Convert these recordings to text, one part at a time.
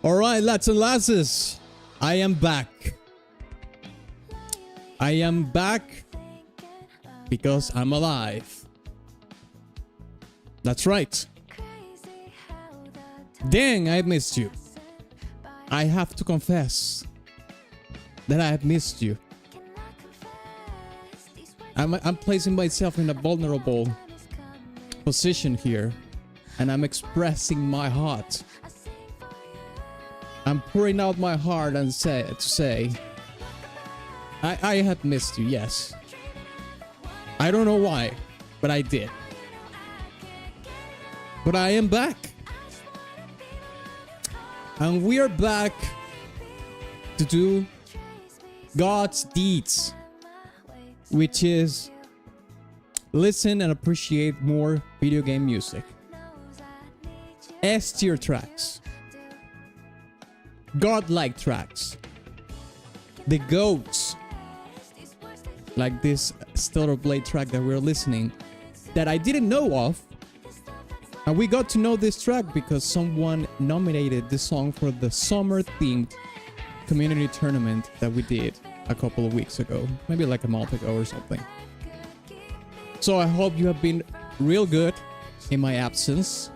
Alright, lads and lasses, I am back. I am back because I'm alive. That's right. Dang, I missed you. I have to confess that I have missed you. I'm placing myself in a vulnerable position here, and I'm expressing my heart. I'm pouring out my heart and say, I have missed you, yes. I don't know why, but I did. But I am back. And we are back to do God's deeds, which is listen and appreciate more video game music. S tier tracks. Godlike tracks. The GOATs. Like this Stellar Blade track that we're listening that I didn't know of. And we got to know this track because someone nominated this song for the summer themed community tournament that we did a couple of weeks ago. Maybe like a month ago or something. So I hope you have been real good in my absence.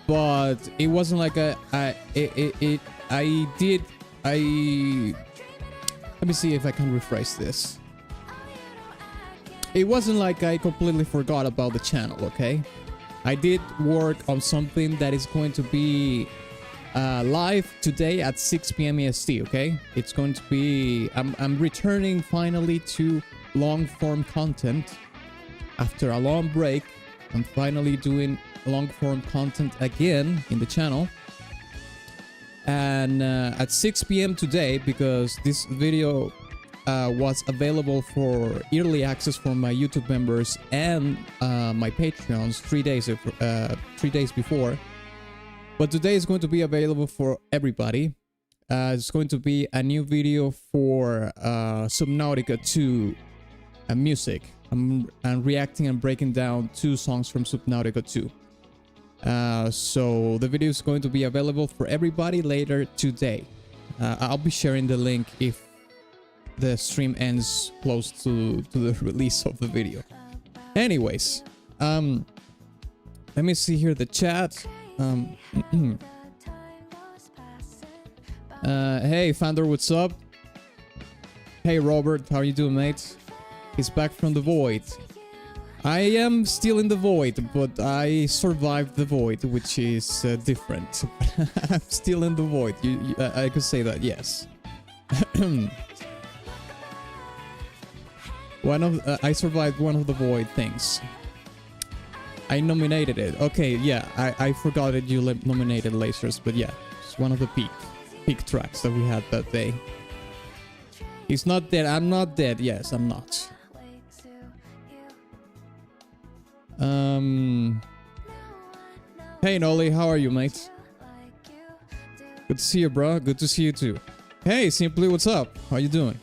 But it wasn't like let me see if I can rephrase this. It wasn't like I completely forgot about the channel, okay? I did work on something that is going to be live today at 6 p.m. EST, okay? It's going to be... I'm returning finally to long-form content. After a long break, I'm finally doing long-form content again in the channel. And at 6 p.m. today, because this video was available for early access for my YouTube members and my Patreons 3 days before. But today is going to be available for everybody. It's going to be a new video for Subnautica 2 music. I'm reacting and breaking down 2 songs from Subnautica 2. So the video is going to be available for everybody later today. I'll be sharing the link if the stream ends close to the release of the video. Anyways, let me see here the chat. Hey Fandor, what's up? Hey Robert, how are you doing, mate? He's back from the void. I am still in the void, but I survived the void, which is different. I'm still in the void. I could say that, yes. I survived one of the void things. I nominated it. Okay, yeah, I forgot that you nominated Dlazerz, but yeah, it's one of the peak tracks that we had that day. He's not dead. I'm not dead. Yes, I'm not. Hey Nolly, how are you, mate? Good to see you, bro. Good to see you too. Hey Simply, what's up? How you doing?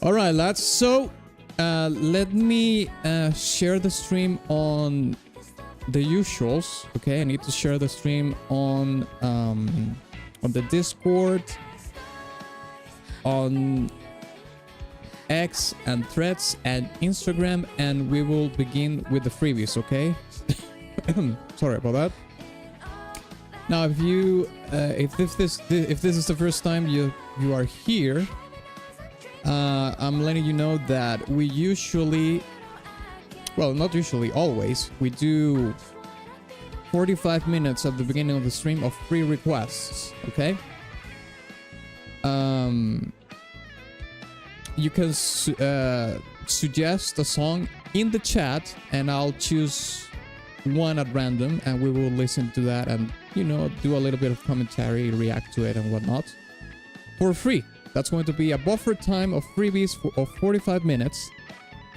All right, lads. So let me share the stream on the usuals. Okay, I need to share the stream on the Discord, on X and Threads and Instagram, and we will begin with the freebies, okay? Sorry about that. Now, if this is the first time you are here, I'm letting you know that we usually, well, not usually, always, we do 45 minutes at the beginning of the stream of free requests, okay? You can suggest a song in the chat, and I'll choose one at random, and we will listen to that and, you know, do a little bit of commentary, react to it and whatnot for free. That's going to be a buffer time of freebies of 45 minutes.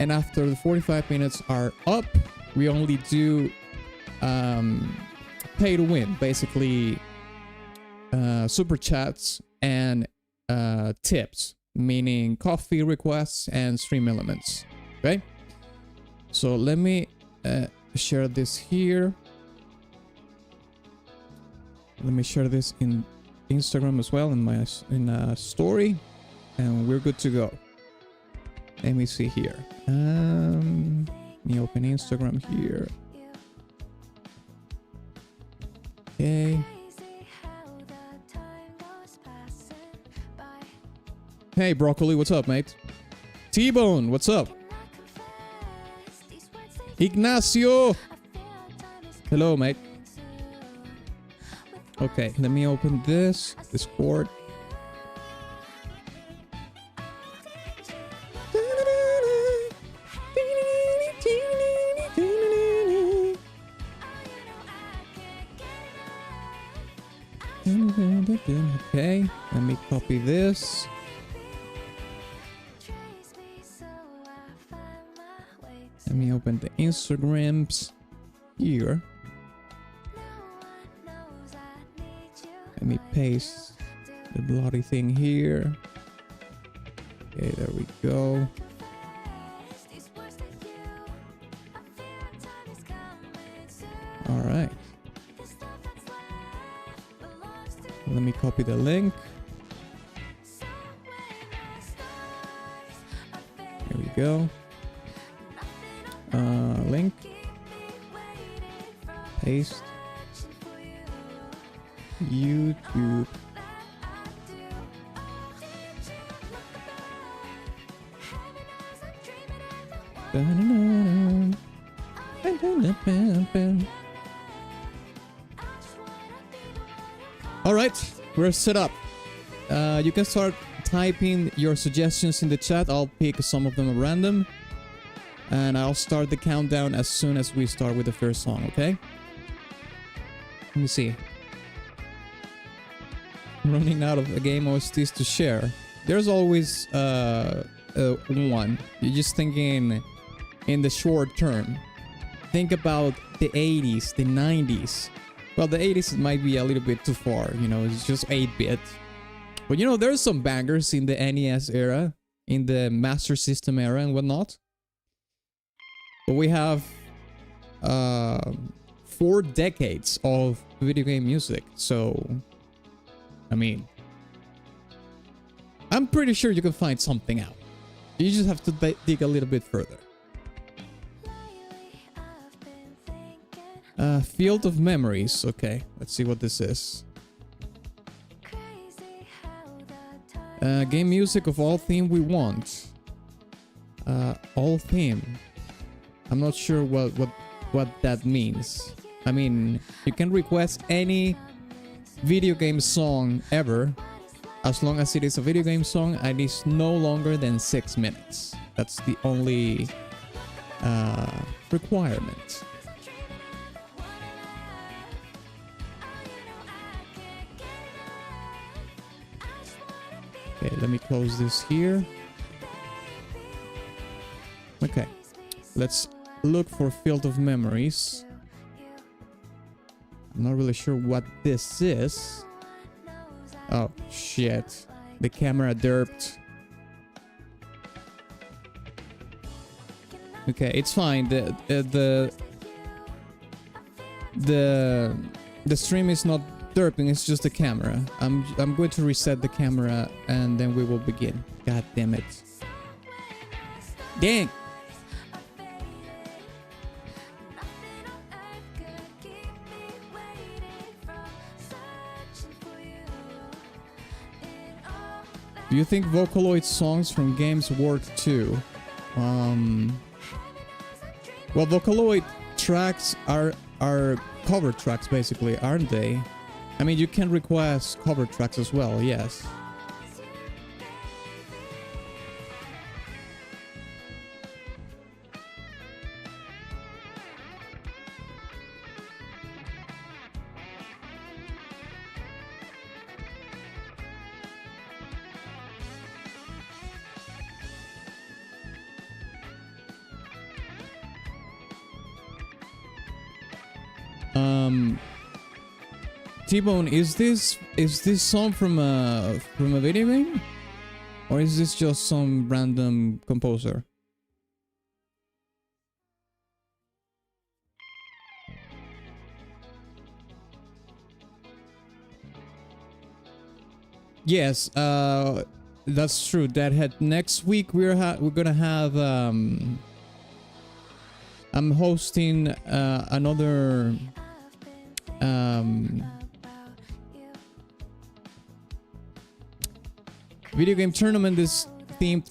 And after the 45 minutes are up, we only do pay to win, basically Superchats and tips, meaning coffee requests and stream elements. Okay, so let me share this here. Let me share this in Instagram as well in my story, and we're good to go. Let me see here. Let me open Instagram here. Okay. Hey, Broccoli, what's up, mate? T-Bone, what's up? Ignacio! Hello, mate. Okay, let me open this Discord. Okay, let me copy this. Let me open the Instagrams here. Let me paste the bloody thing here. Okay, there we go. All right. Let me copy the link. Here we go. Link. Paste. YouTube. All right, we're set up. You can start typing your suggestions in the chat. I'll pick some of them at random. And I'll start the countdown as soon as we start with the first song, okay? Let me see. I'm running out of game OSTs to share. There's always one. You're just thinking in the short term. Think about the 80s, the 90s. Well, the 80s might be a little bit too far, you know, it's just 8-bit. But you know, there's some bangers in the NES era, in the Master System era and whatnot. But we have 4 decades of video game music, so I mean, I'm pretty sure you can find something out. You just have to dig a little bit further. Field of Memories. Okay, let's see what this is. Game music of all theme we want. All theme. I'm not sure what that means. I mean, you can request any video game song ever, as long as it is a video game song and it's no longer than 6 minutes. That's the only requirement. Okay, let me close this here. Okay, let's look for Field of Memories. I'm not really sure what this is. Oh, shit. The camera derped. Okay, it's fine. The stream is not derping, it's just the camera. I'm going to reset the camera and then we will begin. God damn it. Dang! Do you think Vocaloid songs from games work too? Well, Vocaloid tracks are cover tracks basically, aren't they? I mean, you can request cover tracks as well, yes. T-Bone, is this song from a video game, or is this just some random composer? Yes, that's true. Deadhead. Next week we're gonna have I'm hosting another video game tournament. Is themed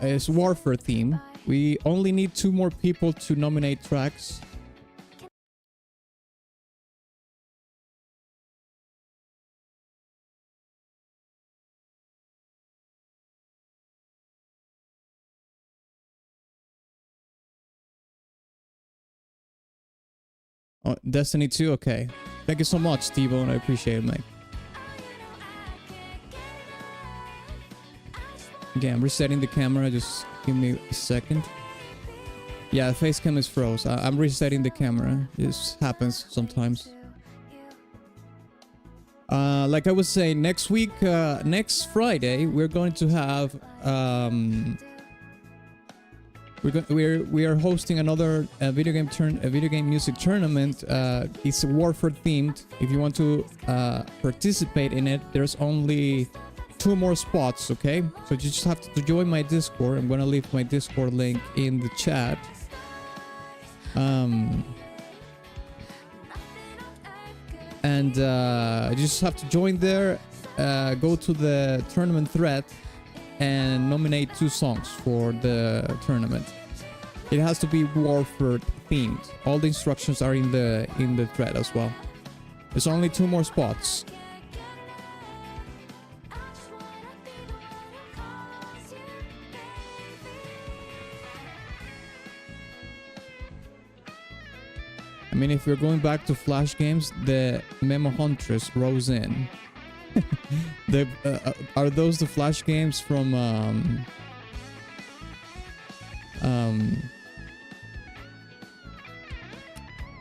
is Warfare theme. We only need 2 more people to nominate tracks. Oh, Destiny 2, okay. Thank you so much, T-Bone. I appreciate it, mate. Okay, I'm resetting the camera. Just give me a second. Yeah, the face cam is froze. I'm resetting the camera. This happens sometimes. Like I was saying, next week, next Friday, we're going to have we are hosting another video game music tournament. It's Warfare themed. If you want to participate in it, there's only 2 more spots. Okay, so you just have to join my Discord. I'm gonna leave my Discord link in the chat. And you just have to join there. Go to the tournament thread and nominate 2 songs for the tournament. It has to be Warfare themed. All the instructions are in the thread as well. There's only 2 more spots. I mean, if we're going back to Flash games, the Memo Huntress rose in. Are those the Flash games from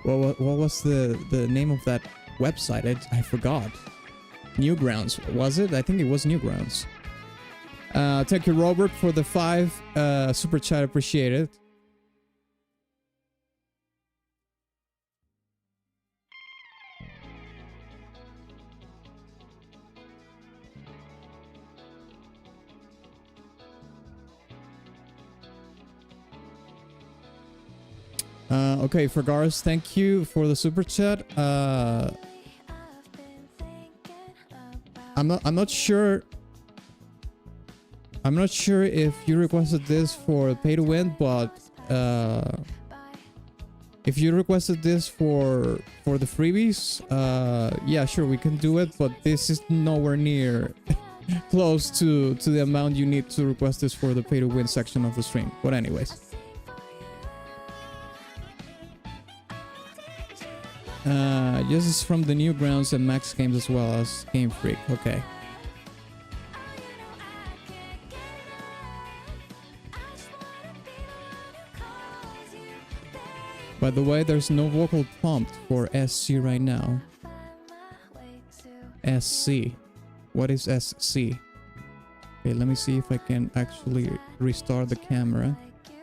what was the name of that website? I forgot. Newgrounds, was it? I think it was Newgrounds. Thank you, Robert, for the 5 super chat. Appreciate it. Okay, Fergaris, thank you for the super chat. I'm not sure if you requested this for pay to win, but if you requested this for the freebies, yeah, sure, we can do it, but this is nowhere near close to the amount you need to request this for the pay to win section of the stream. But anyways. This is from the Newgrounds and Max Games as well as Game Freak. Okay. By the way, there's no vocal prompt for SC right now. SC. What is SC? Okay, let me see if I can actually restart the camera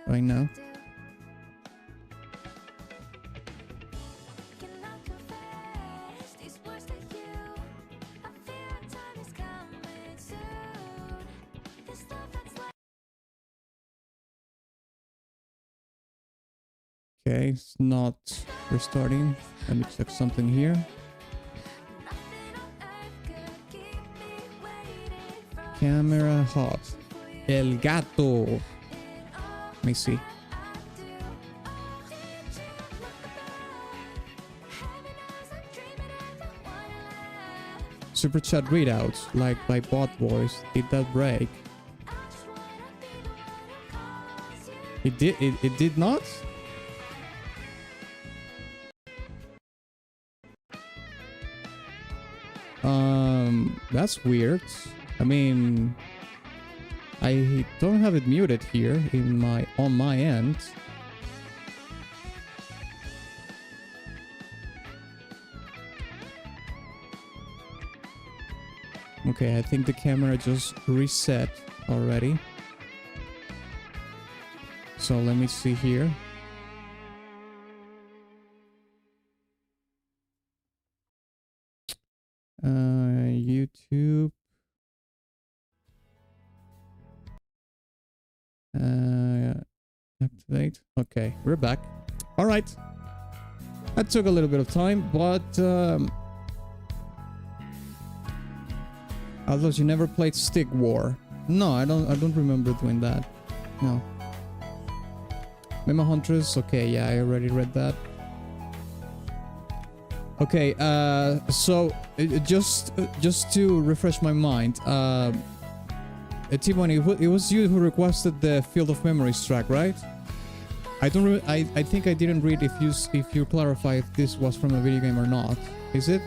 right now. Okay, it's not restarting. Let me check something here. Camera hot. El gato. Let me see. Super chat readouts, like by bot voice. Did that break? It did. It did not. That's weird. I mean, I don't have it muted here on my end. Okay, I think the camera just reset already. So let me see here. YouTube. Wait. Okay, we're back. All right. That took a little bit of time, but I thought you never played Stick War. No, I don't remember doing that. No. Memo Huntress. Okay, yeah, I already read that. Okay, so just to refresh my mind, T-Money, it was you who requested the Field of Memories track, right? I don't. I think I didn't read if you clarify if this was from a video game or not. Is it?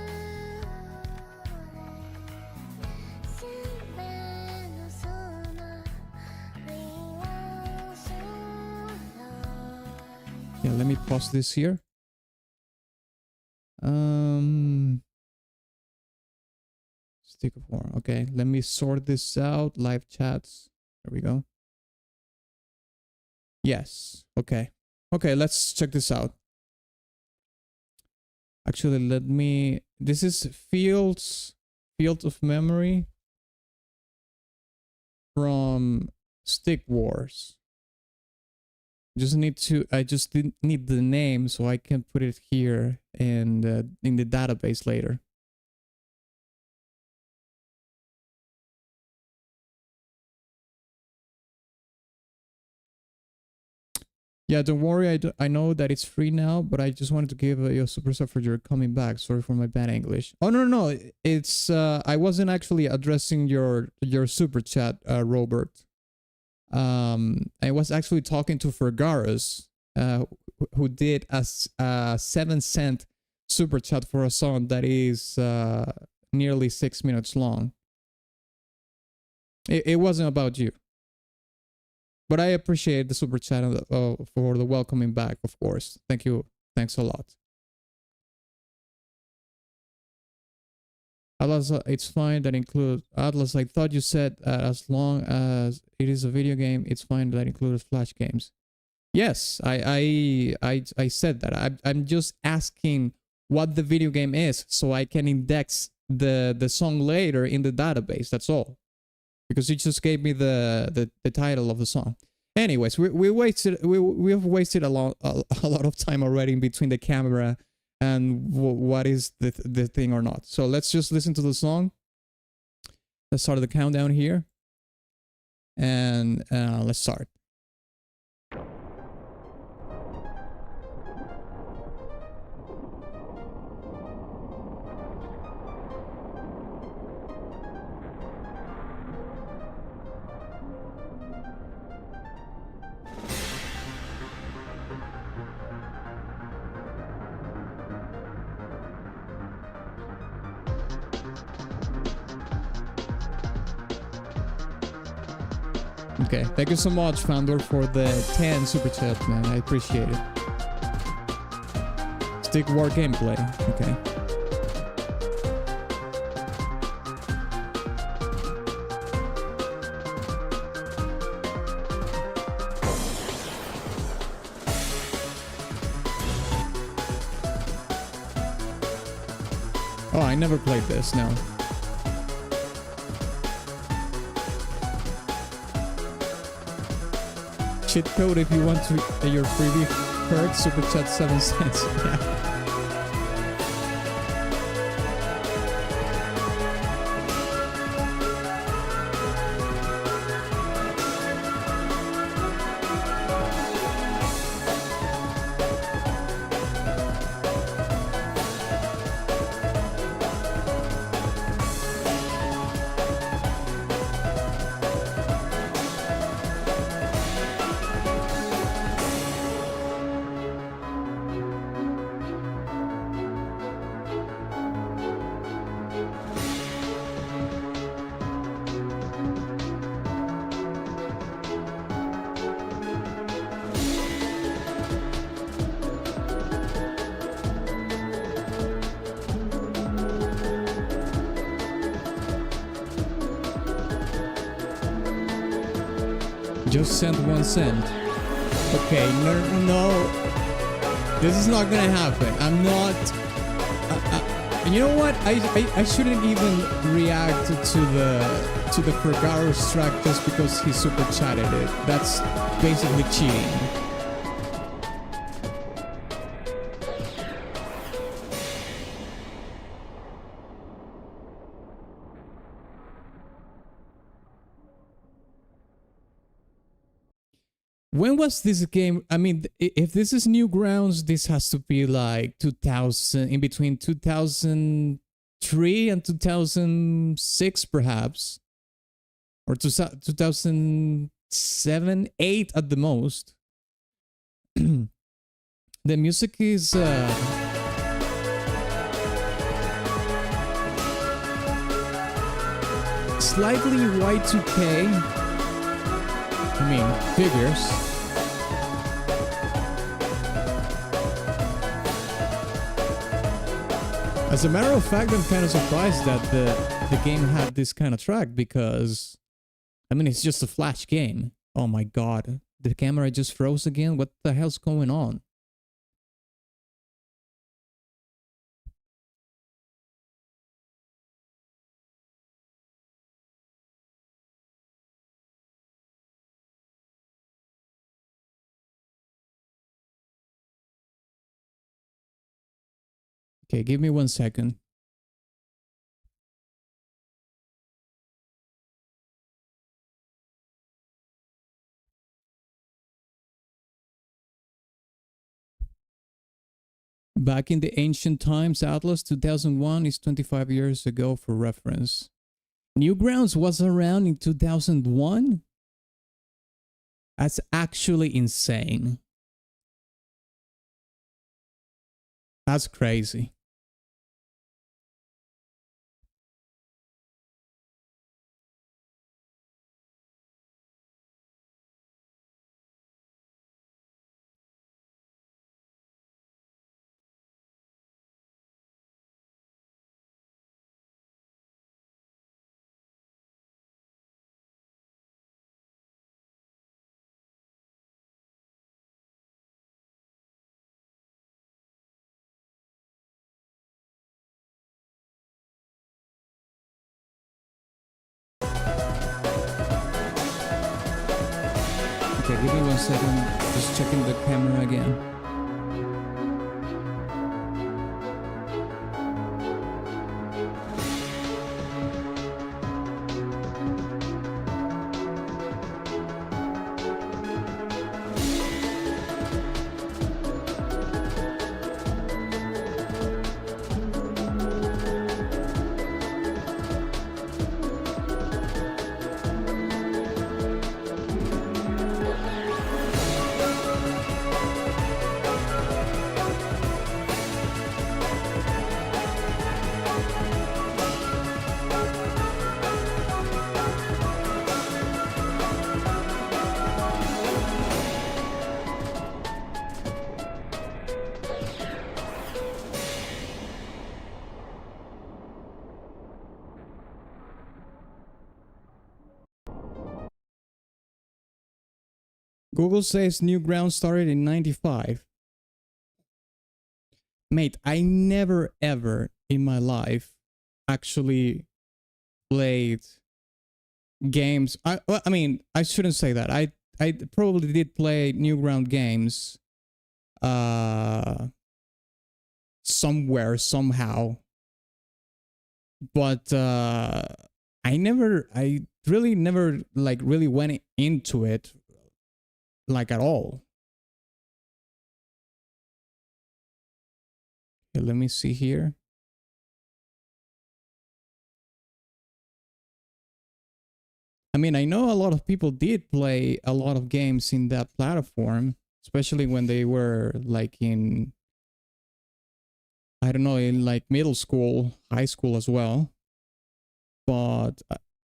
Yeah, let me pause this here. Stick of War. Okay, let me sort this out. Live chats. There we go. Yes. Okay. Okay, let's check this out. Actually, let me... This is Field of Memory from Stick Wars. I just need the name so I can put it here and in the database later. Yeah, don't worry. I know that it's free now, but I just wanted to give you a super stuff for your coming back. Sorry for my bad English. Oh no, it's I wasn't actually addressing your super chat, Robert. I was actually talking to Fergaris, who did a 7-cent super chat for a song that is nearly 6 minutes long. It wasn't about you. But I appreciate the super chat for the welcoming back, of course. Thank you. Thanks a lot. Atlas, it's fine that includes Atlas. I thought you said as long as it is a video game, it's fine that includes Flash games. Yes, I said that. I'm just asking what the video game is so I can index the song later in the database. That's all. Because you just gave me the title of the song. Anyways, we have wasted a lot of time already in between the camera and what is the thing or not. So let's just listen to the song. Let's start the countdown here, and let's start. Okay, thank you so much, Fandor, for the 10 super chat, man. I appreciate it. Stick War gameplay. Okay. Oh, I never played this, no. Cheat code if you want to your freebie perk, super chat 7 cents. Yeah. Just send 1 cent. Okay, no. This is not gonna happen. I'm not... you know what? I shouldn't even react to the Fergaros track just because he super chatted it. That's basically cheating. When was this game? I mean, if this is Newgrounds, this has to be like 2000, in between 2003 and 2006, perhaps, or 2007, 8 at the most. The music is slightly Y2K. I mean, figures. As a matter of fact, I'm kind of surprised that the game had this kind of track, because, I mean, it's just a Flash game. Oh my god. The camera just froze again? What the hell's going on? Okay, give me 1 second. Back in the ancient times, Atlas 2001 is 25 years ago for reference. Newgrounds was around in 2001? That's actually insane. That's crazy. Okay, give me 1 second. Just checking the camera again. Google says Newgrounds started in 95. Mate, I never ever in my life actually played games. I mean, I shouldn't say that. I probably did play Newground games somewhere, somehow. But I really never like really went into it like at all. Okay, let me see here. I mean, I know a lot of people did play a lot of games in that platform, especially when they were like in, I don't know, in like middle school, high school as well. But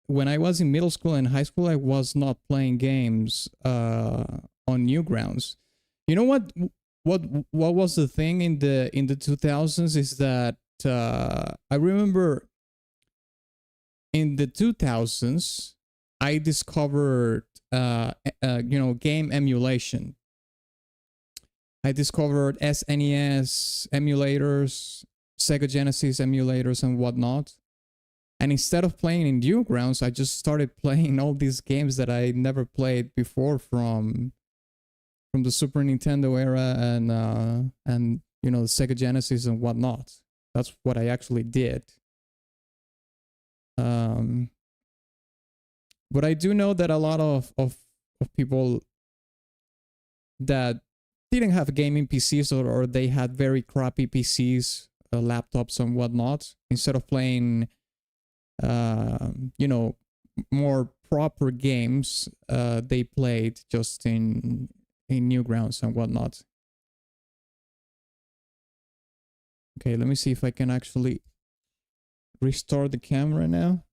when I was in middle school and high school, I was not playing games on Newgrounds. You know what was the thing in the 2000s is that I remember in the 2000s I discovered you know, game emulation. I discovered SNES emulators, Sega Genesis emulators and whatnot. And instead of playing in Newgrounds, I just started playing all these games that I never played before from the Super Nintendo era and you know, the Sega Genesis and whatnot. That's what I actually did. But I do know that a lot of people that didn't have gaming PCs, or they had very crappy PCs, laptops and whatnot, instead of playing you know, more proper games, they played just in Newgrounds and whatnot. Okay, let me see if I can actually restore the camera now.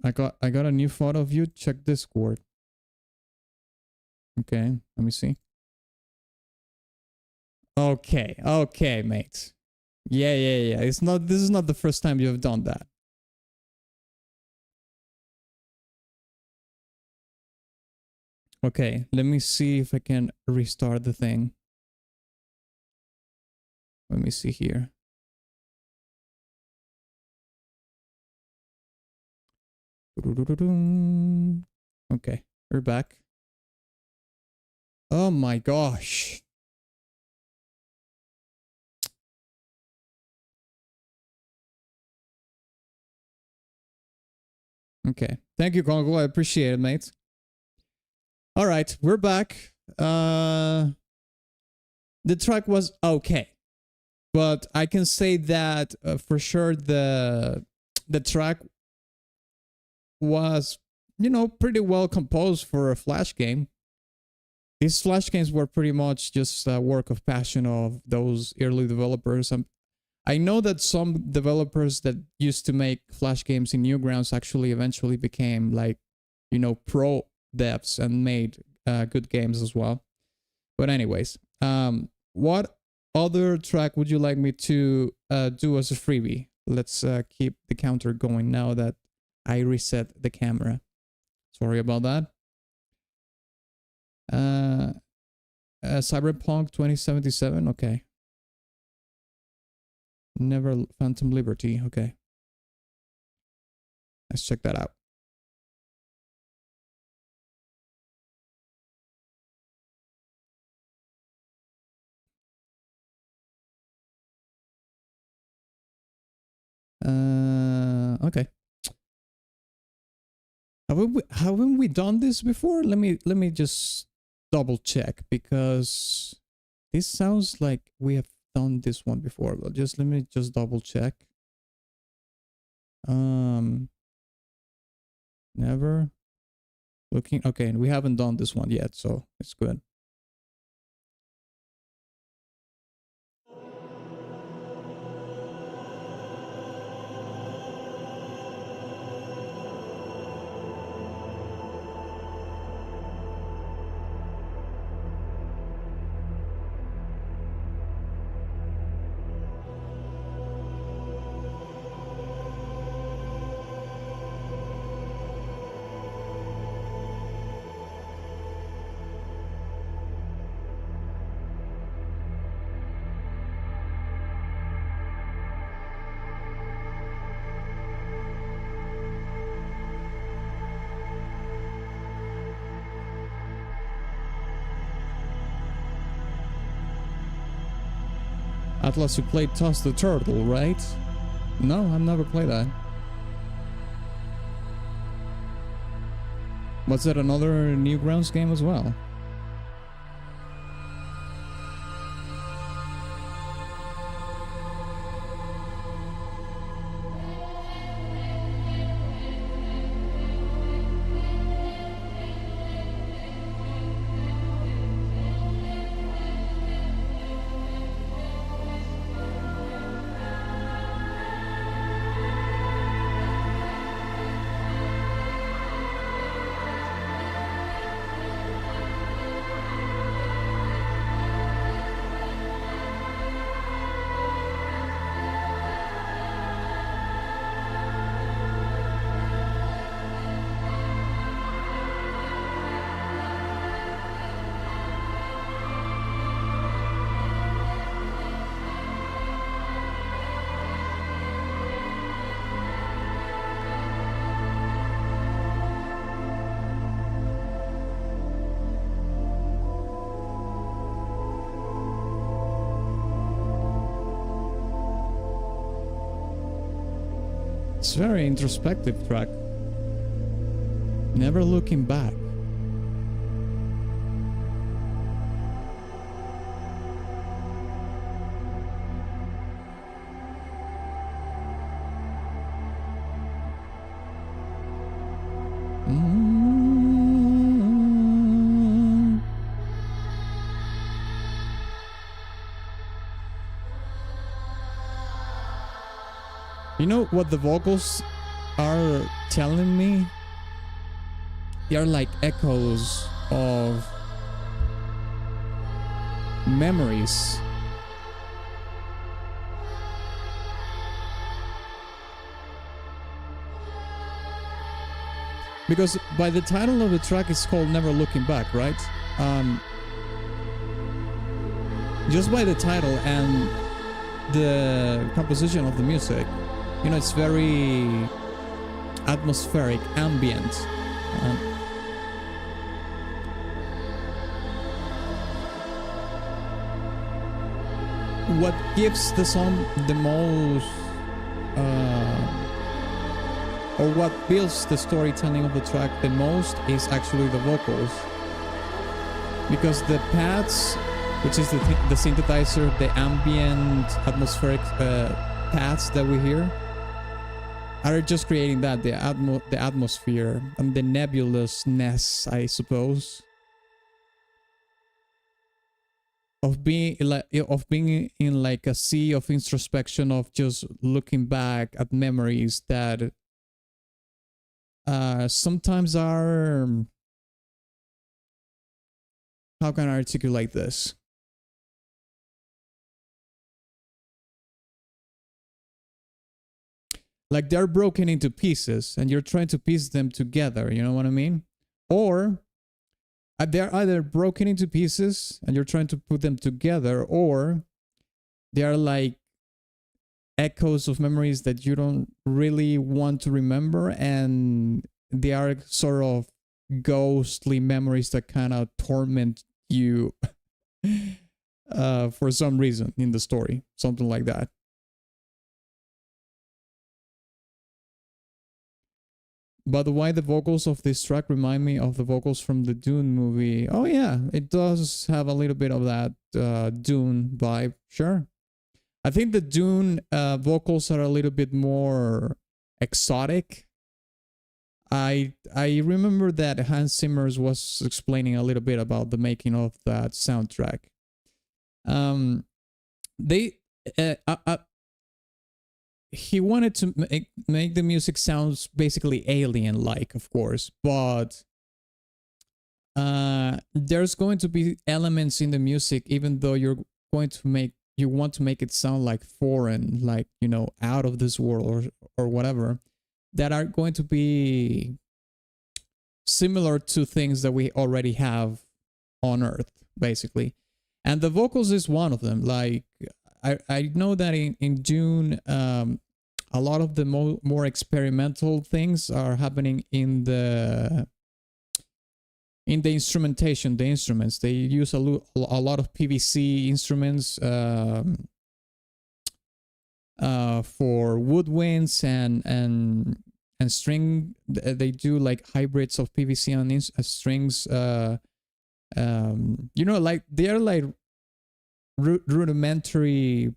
I got a new photo of you. Check Discord. Okay, let me see. Okay, okay, mate. Yeah. This is not the first time you have done that. Okay, let me see if I can restart the thing. Let me see here. Okay, we're back. Oh my gosh. Okay, thank you, Conkel. I appreciate it, mate. All right, we're back. The track was okay, but I can say that for sure the track was, you know, pretty well composed for a Flash game. These Flash games were pretty much just a work of passion of those early developers. I know that some developers that used to make Flash games in Newgrounds actually eventually became like, you know, pro devs and made good games as well. But anyways, what other track would you like me to do as a freebie? Let's keep the counter going now that I reset the camera. Sorry about that. Cyberpunk 2077, okay. Never Phantom Liberty, okay. Let's check that out. Okay. Haven't we done this before? Let me just double check, because this sounds like we have done this one before. But just let me just double check. Never looking. Okay, we haven't done this one yet, so it's good. Atlas, you played Toss the Turtle, right? No, I've never played that. Was that another Newgrounds game as well? It's a very introspective track. Never looking back. You know what the vocals are telling me? They are like echoes of memories. Because by the title of the track it's called Never Looking Back, right? Just by the title and the composition of the music, you know, it's very atmospheric, ambient. What gives the song the most, or what builds the storytelling of the track the most is actually the vocals. Because the pads, which is the synthesizer, the ambient atmospheric pads that we hear, are just creating that, the atmosphere and the nebulousness, I suppose, of being in like a sea of introspection, of just looking back at memories that sometimes are, how can I articulate this? Like they're broken into pieces and you're trying to piece them together, you know what I mean? Or they're either broken into pieces and you're trying to put them together, or they are like echoes of memories that you don't really want to remember, and they are sort of ghostly memories that kind of torment you for some reason in the story, something like that. By the way, the vocals of this track remind me of the vocals from the Dune movie. Oh yeah, it does have a little bit of that Dune vibe, sure. I think the Dune vocals are a little bit more exotic. I remember that Hans Zimmer was explaining a little bit about the making of that soundtrack. He wanted to make the music sounds basically alien-like, of course, but there's going to be elements in the music, even though you want to make it sound like foreign, like, you know, out of this world or whatever, that are going to be similar to things that we already have on Earth, basically. And the vocals is one of them. Like, I know that in June, a lot of the more experimental things are happening in the instrumentation, the instruments. They use a lot of PVC instruments for woodwinds and string. They do like hybrids of PVC on strings. You know, like they are like rudimentary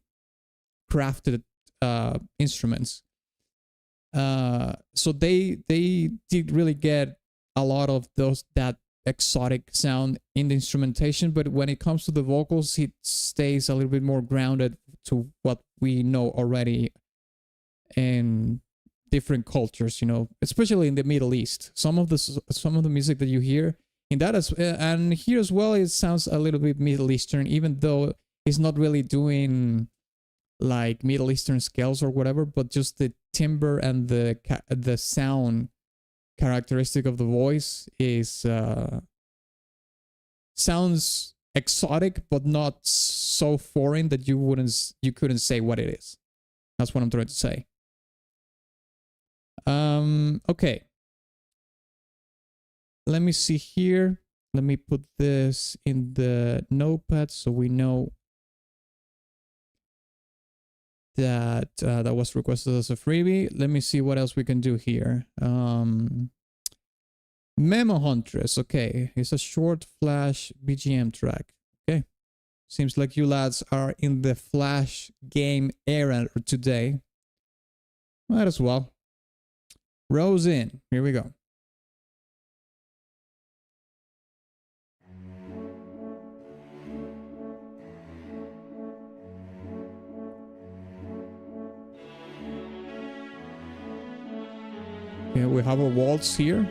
crafted instruments. So they did really get a lot of that exotic sound in the instrumentation, but when it comes to the vocals, it stays a little bit more grounded to what we know already in different cultures, you know, especially in the Middle East. Some of the music that you hear in that and here as well, it sounds a little bit Middle Eastern, even though it's not really doing like Middle Eastern scales or whatever, but just the timbre and the sound characteristic of the voice is sounds exotic, but not so foreign that you couldn't say what it is. That's what I'm trying to say. Okay. Let me see here. Let me put this in the notepad so we know that that was requested as a freebie. Let me see what else we can do here. Memo Huntress. Okay, it's a short Flash BGM track. Okay, seems like you lads are in the Flash game era today. Might as well. Rose in. Here we go. Okay, we have a waltz here.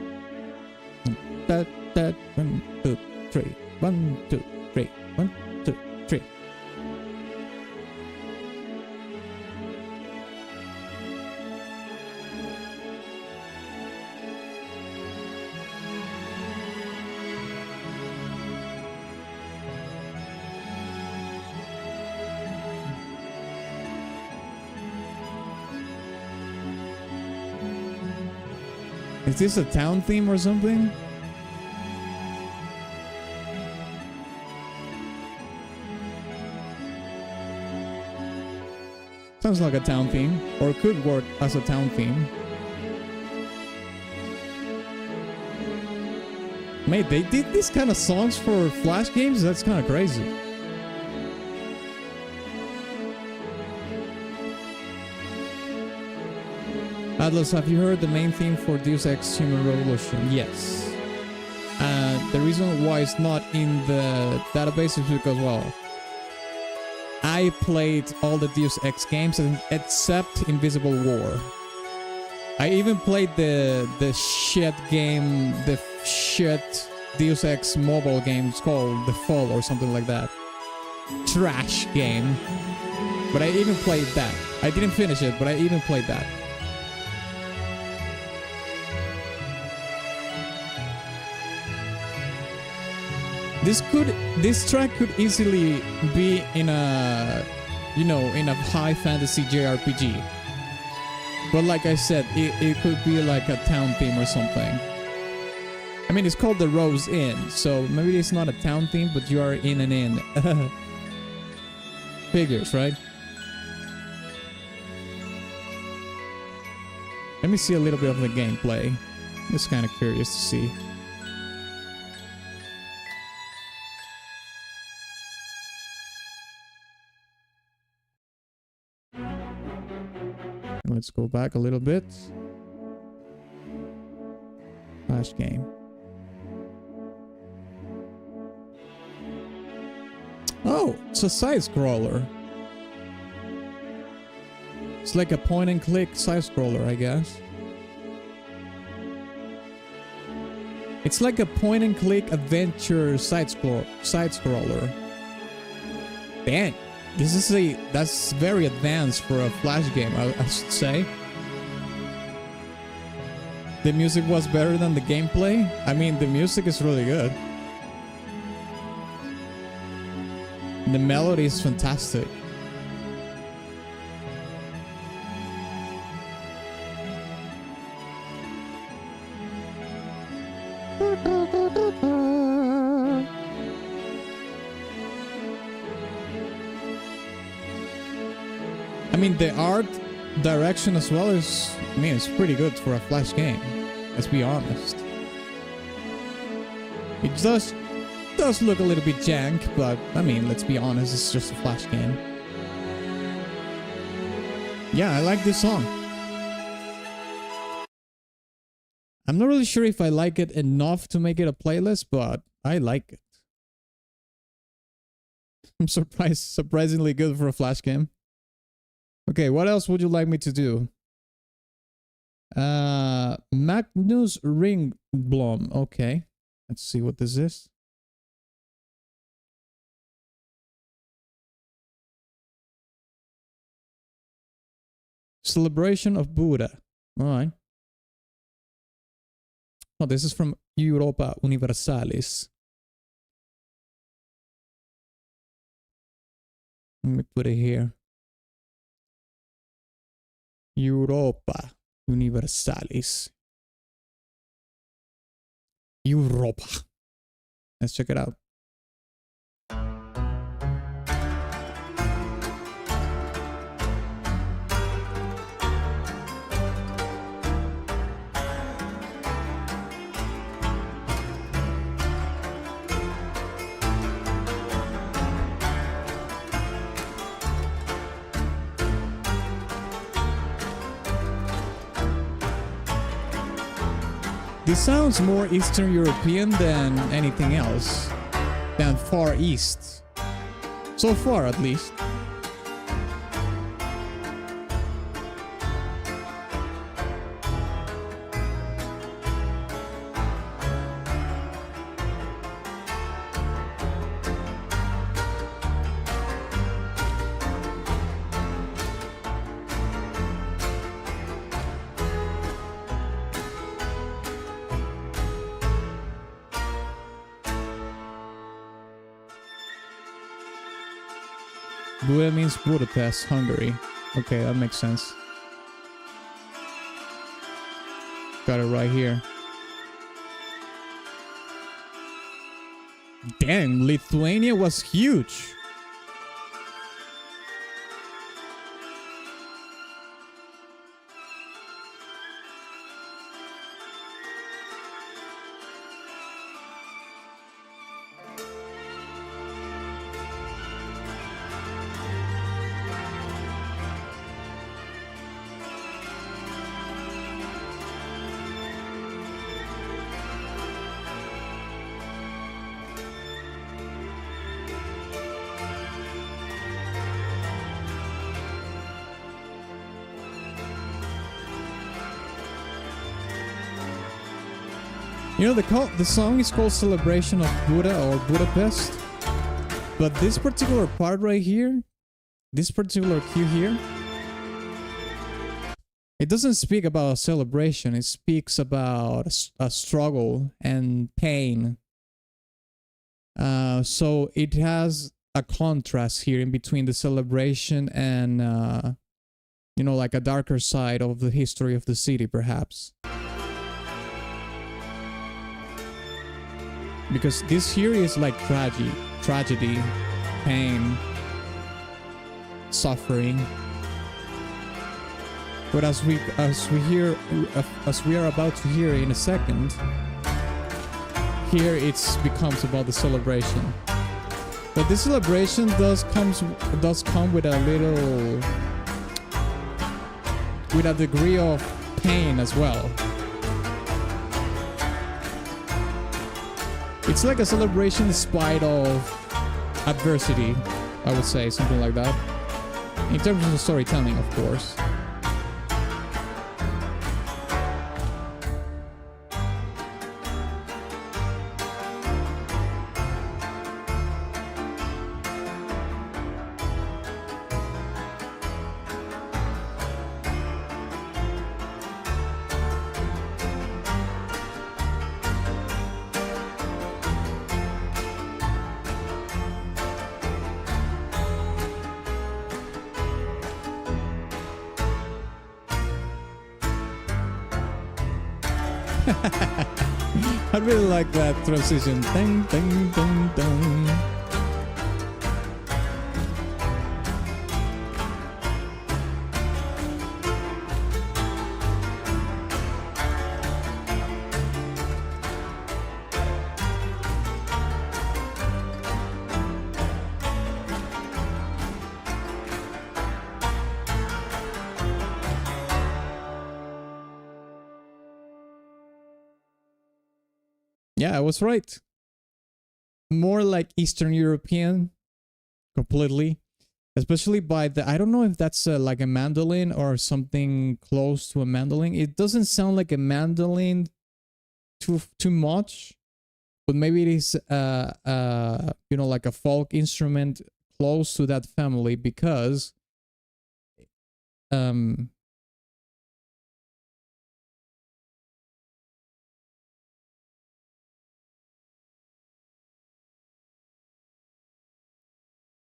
1, 2, 3. 1, 2, 3. 1, 2, 3. Is this a town theme or something? Sounds like a town theme, or could work as a town theme. Mate, they did these kind of songs for Flash games? That's kind of crazy. Dlazerz, have you heard the main theme for Deus Ex Human Revolution? Yes. The reason why it's not in the database is because, well, I played all the Deus Ex games except Invisible War. I even played the shit game, the shit Deus Ex mobile game. It's called The Fall or something like that. Trash game. But I even played that. I didn't finish it, but I even played that. This track could easily be in a, you know, in a high fantasy JRPG. But like I said, it could be like a town theme or something. I mean, it's called the Rose Inn, so maybe it's not a town theme, but you are in an inn. Figures, right? Let me see a little bit of the gameplay. I'm just kind of curious to see. Let's go back a little bit. Flash game. Oh, it's a side scroller. It's like a point and click side scroller, I guess. It's like a point and click adventure side scroller. Dang. That's very advanced for a Flash game, I should say. The music was better than the gameplay. I mean, the music is really good. The melody is fantastic. I mean, the art direction as well is, I mean, it's pretty good for a Flash game. Let's be honest. It does look a little bit jank, but I mean, let's be honest, it's just a Flash game. Yeah, I like this song. I'm not really sure if I like it enough to make it a playlist, but I like it. I'm surprisingly good for a Flash game. Okay, what else would you like me to do? Magnus Ringblom. Okay, let's see what this is. Celebration of Buddha. All right. Oh, this is from Europa Universalis. Let me put it here. Europa Universalis. Europa. Let's check it out. This sounds more Eastern European than anything else, than Far East. So far, at least. Buda means Budapest, Hungary. Okay, that makes sense. Got it right here. Damn, Lithuania was huge. You know, the song is called Celebration of Buda or Budapest, but this particular part right here, this particular cue here, it doesn't speak about a celebration, it speaks about a struggle and pain. So it has a contrast here in between the celebration and, you know, like a darker side of the history of the city, perhaps. Because this here is like tragedy, pain, suffering. But as we are about to hear in a second, here it becomes about the celebration. But this celebration does come with a little, with a degree of pain as well. It's like a celebration in spite of adversity, I would say, something like that. In terms of the storytelling, of course. I really like that transition. Ding, ding, ding, ding. Yeah, I was right. More like Eastern European, completely. Especially by the, I don't know if that's like a mandolin or something close to a mandolin. It doesn't sound like a mandolin too much, but maybe it is you know, like a folk instrument close to that family because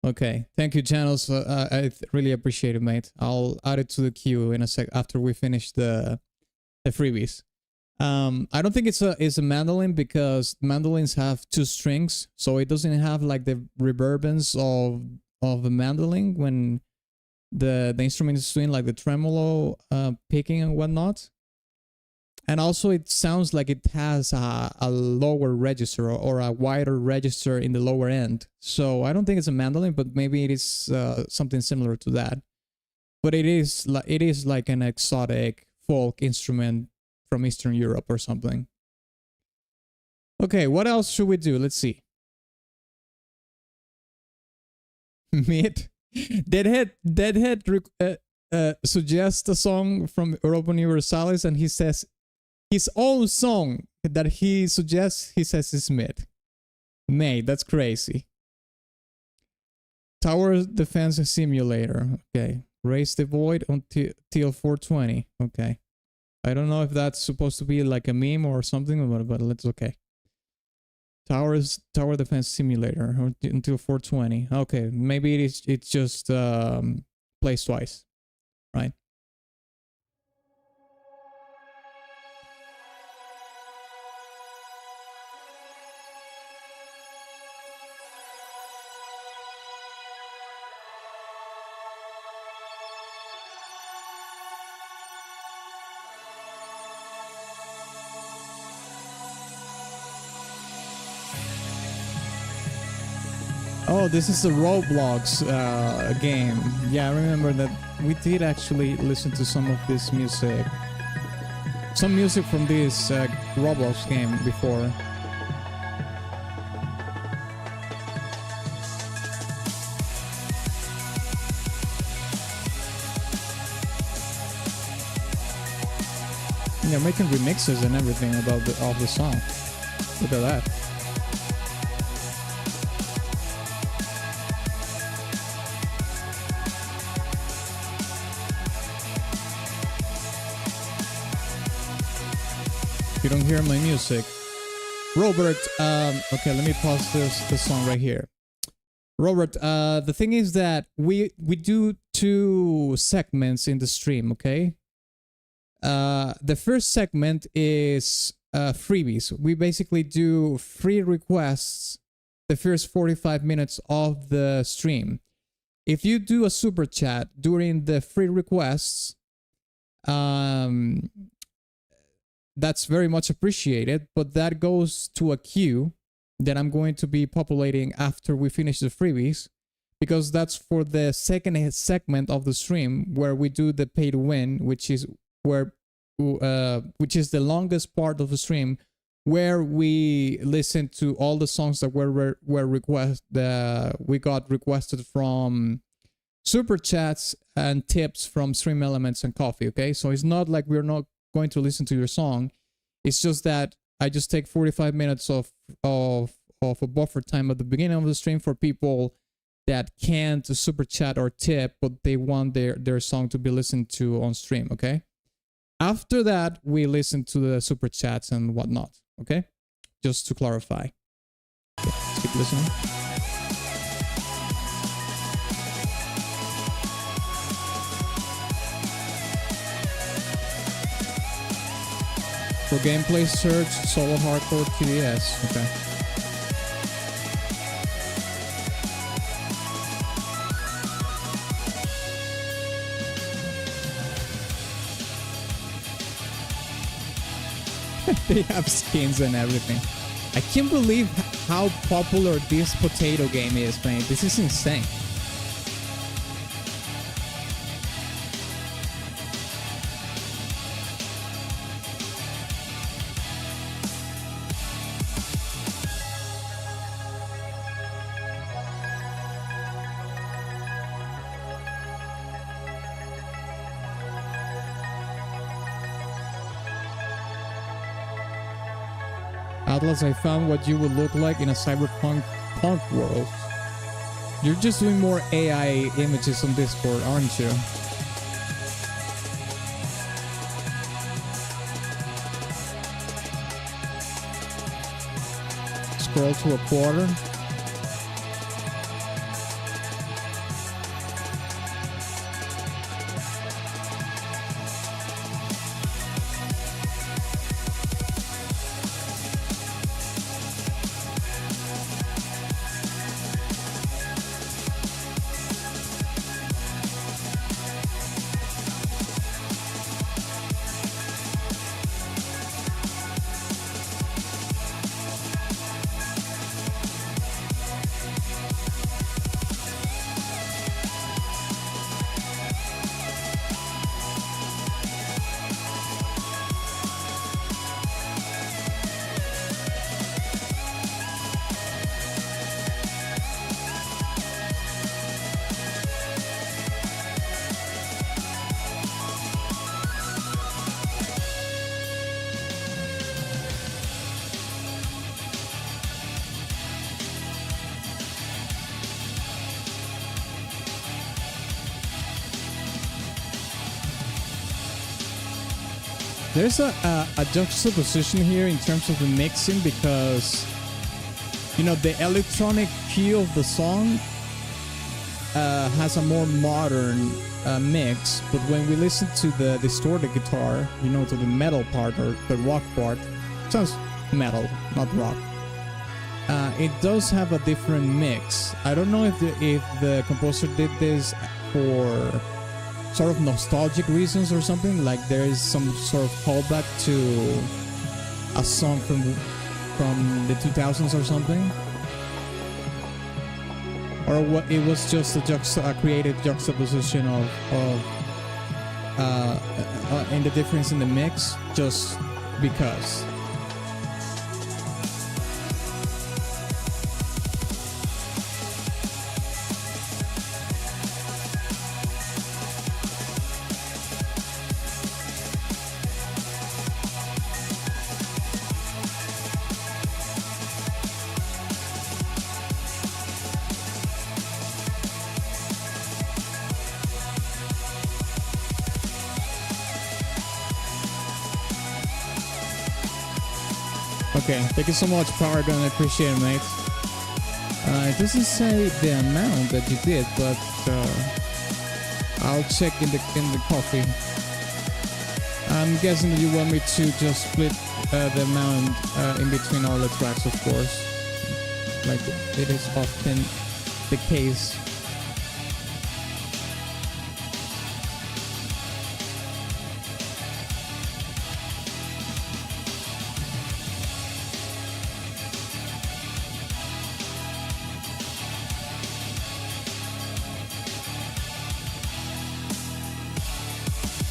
okay, thank you, channels. I really appreciate it, mate. I'll add it to the queue in a sec after we finish the freebies. I don't think it's a mandolin because mandolins have two strings, so it doesn't have like the reverbance of a mandolin when the instrument is doing like the tremolo, picking and whatnot. And also it sounds like it has a lower register or a wider register in the lower end. So I don't think it's a mandolin, but maybe it is something similar to that. But it is like an exotic folk instrument from Eastern Europe or something. Okay, what else should we do? Let's see. Mid. Deadhead suggests a song from Europa Universalis, and he says his own song that he suggests, he says is mid. Mate, that's crazy. Tower Defense Simulator. Okay. Raise the Void until 420. Okay. I don't know if that's supposed to be like a meme or something, but it's okay. Tower Defense Simulator until 420. Okay, maybe it's just plays twice, right? Oh, this is the Roblox game. Yeah, I remember that we did actually listen to some of this music. Some music from this Roblox game before. They're making remixes and everything about of the song. Look at that. You don't hear my music. Robert, okay, let me pause this song right here. Robert, the thing is that we do 2 segments in the stream, okay? The first segment is freebies. We basically do free requests the first 45 minutes of the stream. If you do a super chat during the free requests, that's very much appreciated, but that goes to a queue that I'm going to be populating after we finish the freebies, because that's for the second segment of the stream where we do the pay to win, which is the longest part of the stream, where we listen to all the songs that we got requested from super chats and tips from Stream Elements and Coffee. Okay, so it's not like we're not going to listen to your song. It's just that I just take 45 minutes of a buffer time at the beginning of the stream for people that can't super chat or tip, but they want their song to be listened to on stream. Okay, after that we listen to the super chats and whatnot. Okay, just to clarify. Okay, let's keep listening. For gameplay, search solo hardcore TDS. Okay. They have skins and everything. I can't believe how popular this potato game is, man. This is insane. Atlas, I found what you would look like in a cyberpunk punk world. You're just doing more AI images on Discord, aren't you? Scroll to a quarter. There's a juxtaposition here in terms of the mixing because, you know, the electronic cue of the song has a more modern mix, but when we listen to the distorted guitar, you know, to the metal part or the rock part, it sounds metal, not rock. It does have a different mix. I don't know if the composer did this for sort of nostalgic reasons or something, like there is some sort of callback to a song from the 2000s or something, or what it was just a created juxtaposition of in the difference in the mix, just because. Okay, thank you so much, Paragon. I appreciate it, mate. It doesn't say the amount that you did, but I'll check in the coffee. I'm guessing that you want me to just split the amount in between all the tracks, of course, like it is often the case.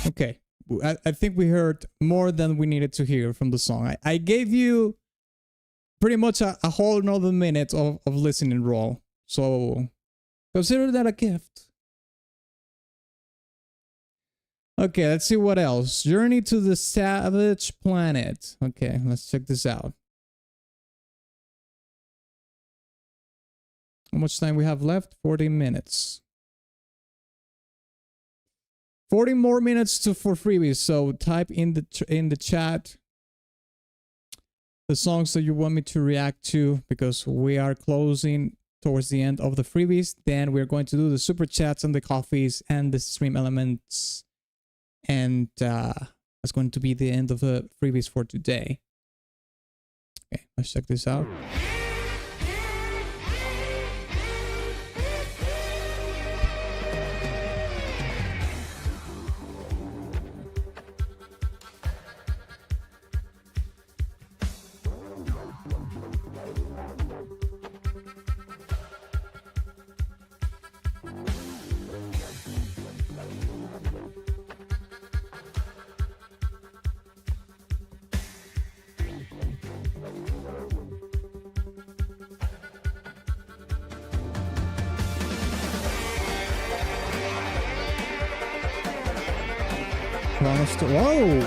Okay, I think we heard more than we needed to hear from the song. I gave you pretty much a whole another minute of listening roll, so consider that a gift. Okay, let's see what else. Journey to the Savage Planet. Okay, let's check this out. How much time we have left? 40 minutes. 40 more minutes for freebies, so type in the chat the songs that you want me to react to, because we are closing towards the end of the freebies. Then we're going to do the super chats and the coffees and the stream elements, and that's going to be the end of the freebies for today. Okay, let's check this out. Whoa!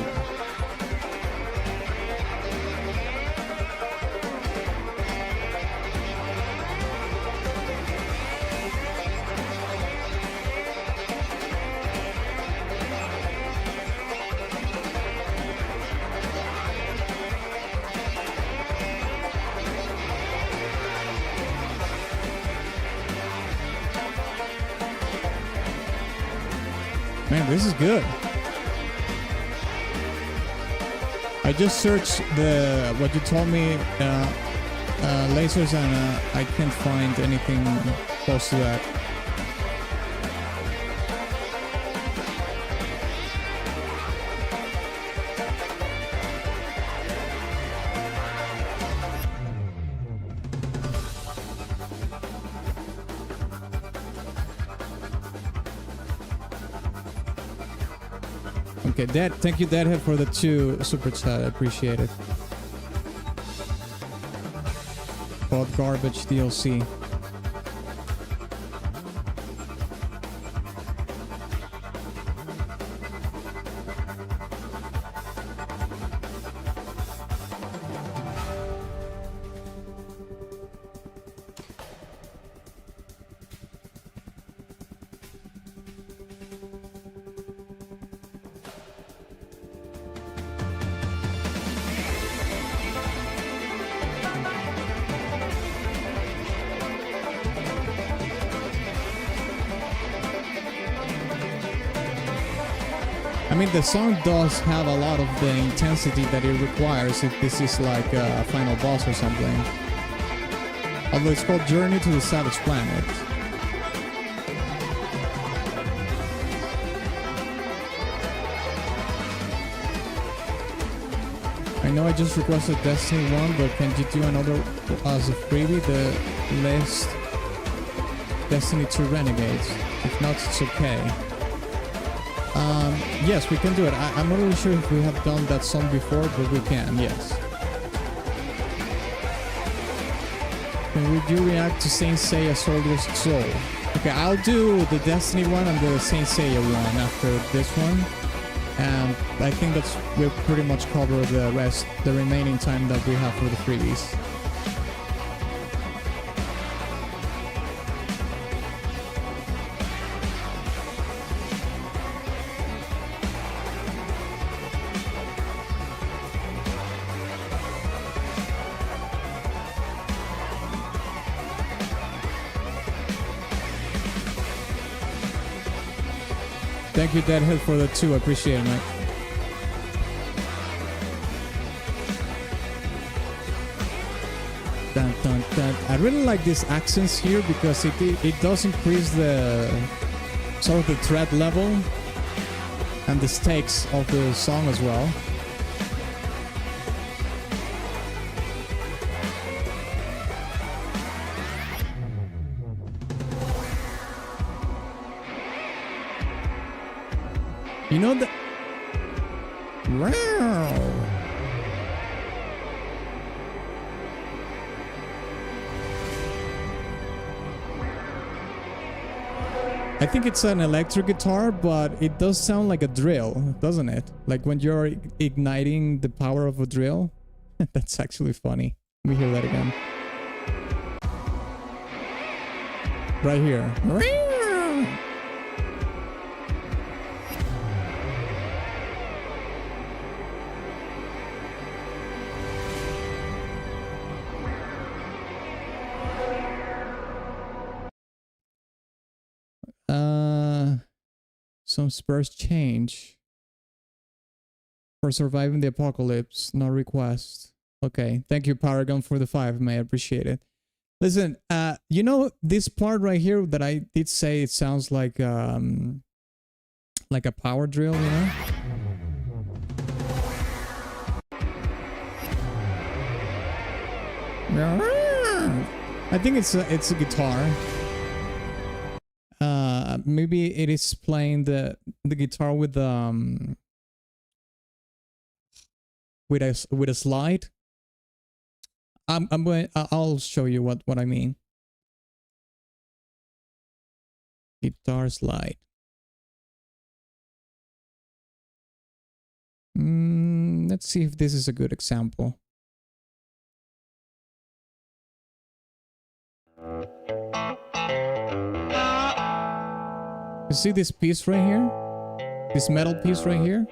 Man, this is good. I just searched what you told me, Dlazerz, and I can't find anything close to that. Okay, thank you, Deadhead, for the 2 super chat. I appreciate it. Bought garbage DLC. mean, the song does have a lot of the intensity that it requires if this is like a final boss or something. Although it's called Journey to the Savage Planet. I know I just requested Destiny 1, but can you do another as a freebie? The list Destiny 2 Renegades. If not, it's okay. Yes, we can do it. I'm not really sure if we have done that song before, but we can, yes. Can we do react to Saint Seiya Soldier's Soul? Okay, I'll do the Destiny one and the Saint Seiya one after this one. And I think we'll pretty much cover the remaining time that we have for the freebies. Thank you, Deadhead, for the 2. I appreciate it, mate. Dun, dun, dun. I really like these accents here because it does increase the sort of the threat level and the stakes of the song as well. You know that. I think it's an electric guitar, but it does sound like a drill, doesn't it? Like when you're igniting the power of a drill. That's actually funny. Let me hear that again. Right here. Some spurs change for surviving the apocalypse. No request. Okay, thank you, Paragon, for the 5, mate. I appreciate it. Listen, you know this part right here that I did say it sounds like a power drill, you know? I think it's a guitar. Maybe it is playing the guitar with a slide. I'll show you what I mean. Guitar slide. Let's see if this is a good example. You see this piece right here? This metal piece right here?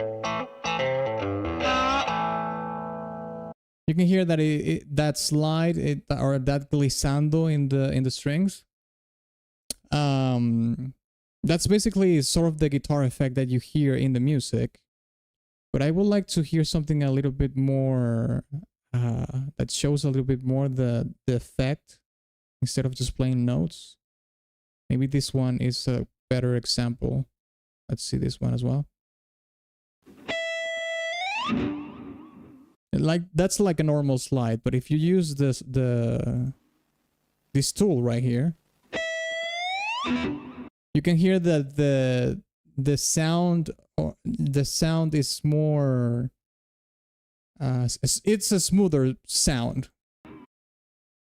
You can hear that that slide or that glissando in the strings. That's basically sort of the guitar effect that you hear in the music. But I would like to hear something a little bit more that shows a little bit more the effect instead of just playing notes. Maybe this one is a better example. Let's see this one as well. Like that's like a normal slide, but if you use this tool right here, you can hear that the sound is more it's a smoother sound.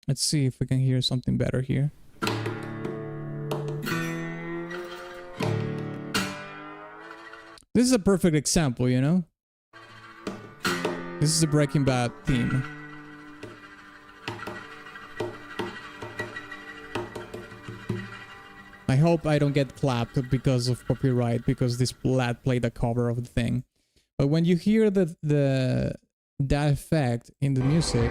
Let's see if we can hear something better here. This is a perfect example, you know? This is a Breaking Bad theme. I hope I don't get clapped because of copyright, because this lad played a cover of the thing. But when you hear that effect in the music,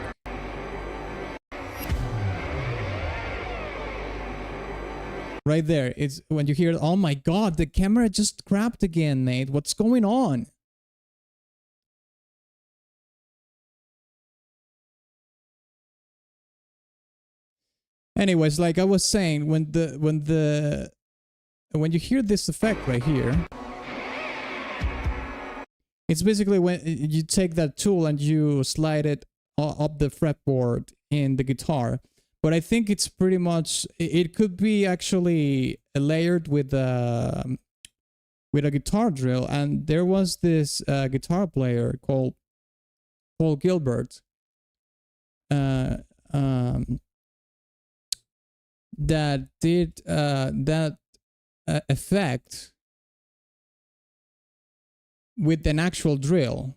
Right there. It's when you hear, oh my god, the camera just crapped again, mate. What's going on? Anyways, like I was saying, when you hear this effect right here, it's basically when you take that tool and you slide it up the fretboard in the guitar. But I think it's pretty much, it could be actually layered with a guitar drill. And there was this guitar player called Paul Gilbert that did that effect with an actual drill.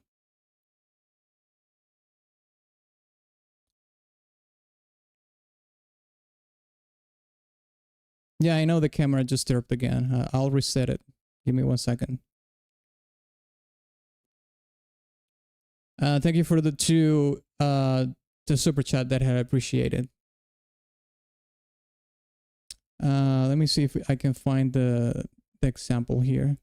Yeah, I know the camera just chirped again. I'll reset it. Give me 1 second. Thank you for the super chat that I appreciate it. Let me see if I can find the example here.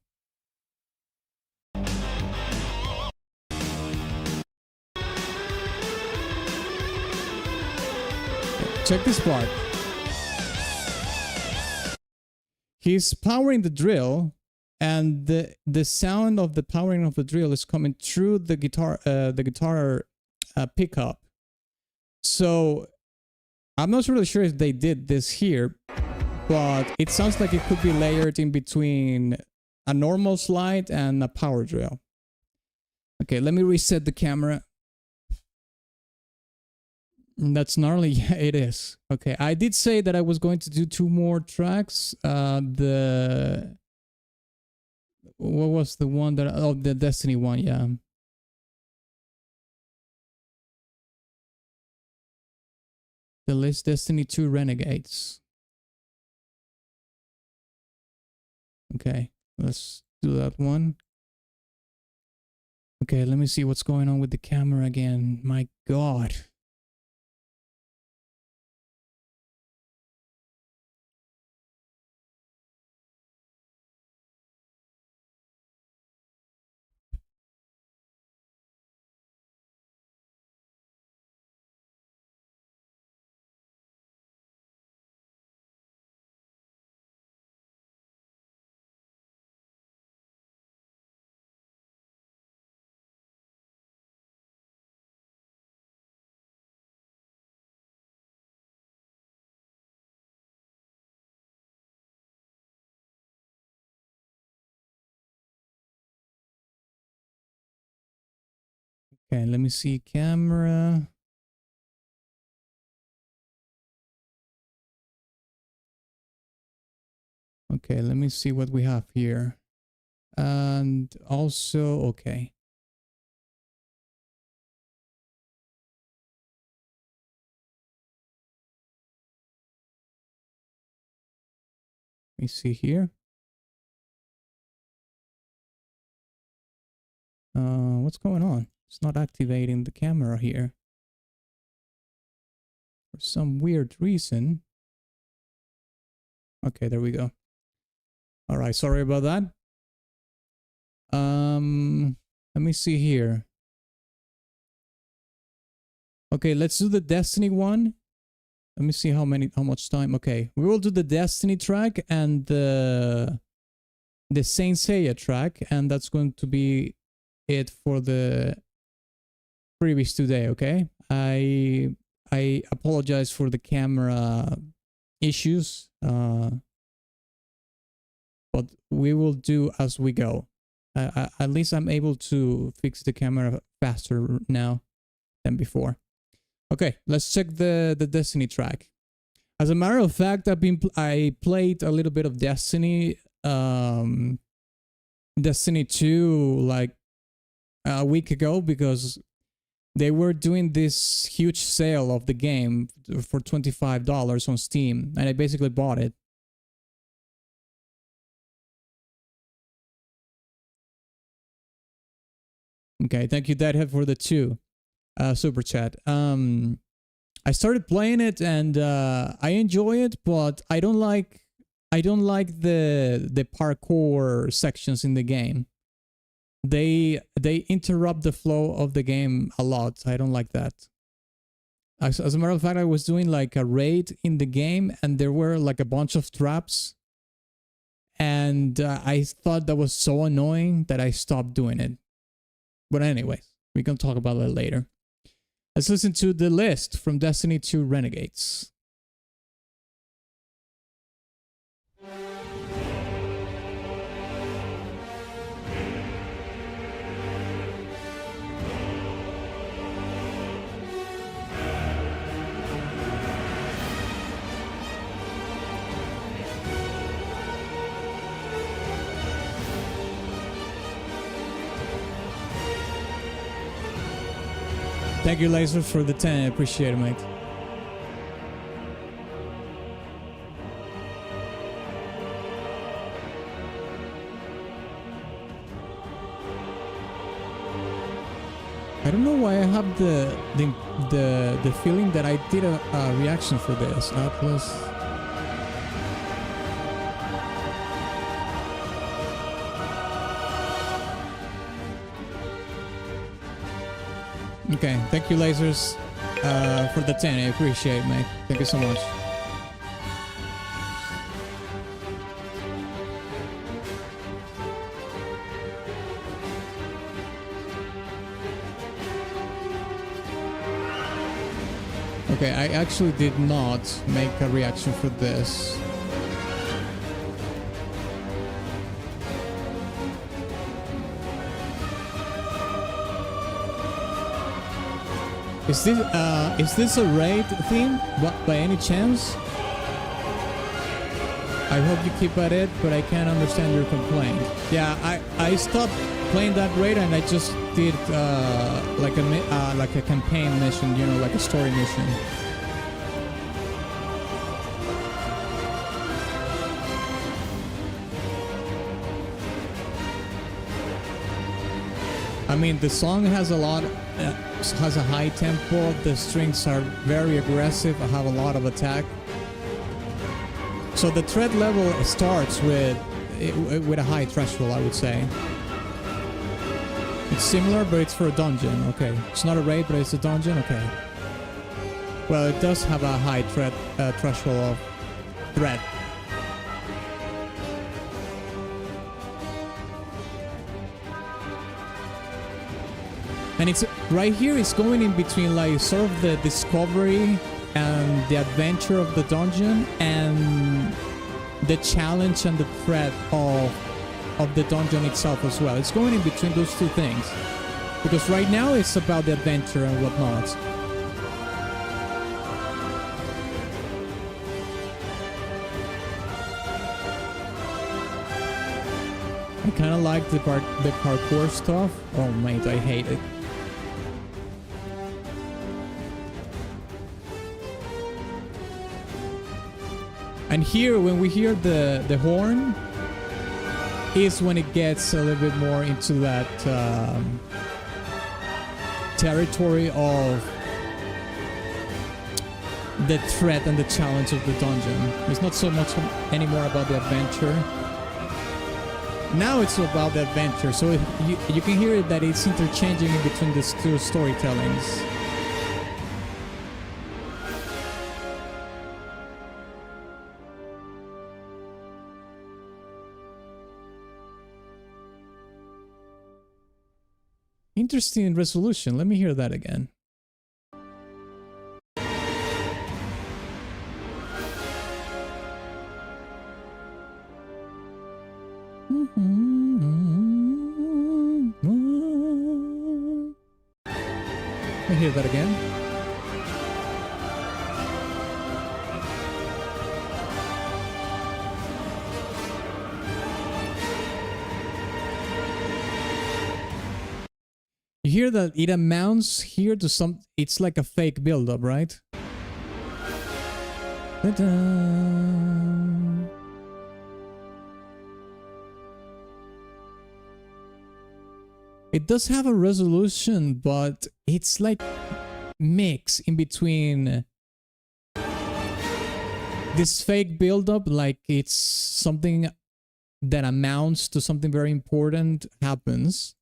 Check this part. He's powering the drill, and the sound of the powering of the drill is coming through the guitar pickup. So I'm not really sure if they did this here, but it sounds like it could be layered in between a normal slide and a power drill. Okay, let me reset the camera. That's gnarly. Yeah, it is. Okay, I did say that I was going to do 2 more tracks. What was the one that... Oh, the Destiny one, yeah. The list Destiny 2 Renegades. Okay, let's do that one. Okay, let me see what's going on with the camera again. My god. Okay, let me see camera. Okay, let me see what we have here. And also, okay. Let me see here. What's going on? It's not activating the camera here. For some weird reason. Okay, there we go. All right, sorry about that. Let me see here. Okay, let's do the Destiny one. Let me see how much time. Okay, we will do the Destiny track and the Saint Seiya track, and that's going to be it for the previous today. Okay, I apologize for the camera issues, but we will do as we go. At least I'm able to fix the camera faster now than before. Okay, let's check the Destiny track. As a matter of fact, I played a little bit of Destiny, Destiny 2 like a week ago, because they were doing this huge sale of the game for $25 on Steam, and I basically bought it. Okay, thank you, Deadhead, for the 2 super chat. I started playing it and I enjoy it, but I don't I don't like the parkour sections in the game. They interrupt the flow of the game a lot. I don't like that. As a matter of fact, I was doing like a raid in the game and there were like a bunch of traps. And I thought that was so annoying that I stopped doing it. But anyways, we can talk about that later. Let's listen to the list from Destiny 2 Renegades. Thank you, Dlazerz, for the 10. I appreciate it, mate. I don't know why I have the feeling that I did a reaction for this. Atlas. Okay, thank you, Dlazerz, for the 10. I appreciate it, mate. Thank you so much. Okay, I actually did not make a reaction for this. Is this a raid theme by any chance? I hope you keep at it, but I can't understand your complaint. Yeah, I stopped playing that raid and I just did like a campaign mission, you know, like a story mission. I mean, the song has a lot, has a high tempo. The strings are very aggressive. I have a lot of attack. So the threat level starts with a high threshold, I would say. It's similar, but it's for a dungeon. Okay, it's not a raid, but it's a dungeon. Okay. Well, it does have a high threshold of threat. And it's right here, it's going in between like sort of the discovery and the adventure of the dungeon and the challenge and the threat of the dungeon itself as well. It's going in between those two things. Because right now it's about the adventure and whatnot. I kind of like the parkour stuff. Oh mate, I hate it. And here, when we hear the horn, is when it gets a little bit more into that territory of the threat and the challenge of the dungeon. It's not so much anymore about the adventure. Now it's about the adventure, so you can hear it that it's interchanging in between these two storytellings. Interesting resolution. Let me hear that again. Let me hear that again. You hear that it amounts here to some, it's like a fake build-up, right? Ta-da! It does have a resolution, but it's like mix in between this fake build-up, like it's something that amounts to something very important, happens.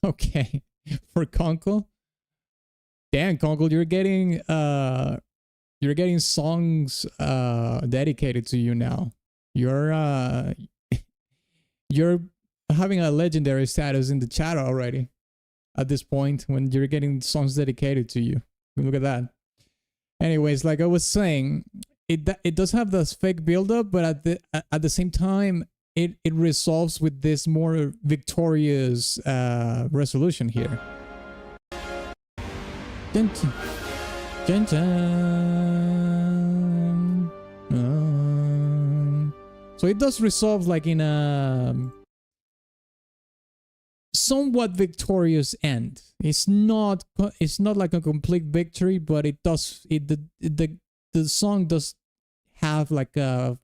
Okay, for Conkel. Damn, Conkel, you're getting songs dedicated to you now. You're you're having a legendary status in the chat already at this point when you're getting songs dedicated to you. Look at that. Anyways, like I was saying, it does have this fake build-up, but at the same time, it resolves with this more victorious resolution here. Dun, dun, dun. So it does resolve like in a somewhat victorious end. It's not like a complete victory, but it does the song does have like a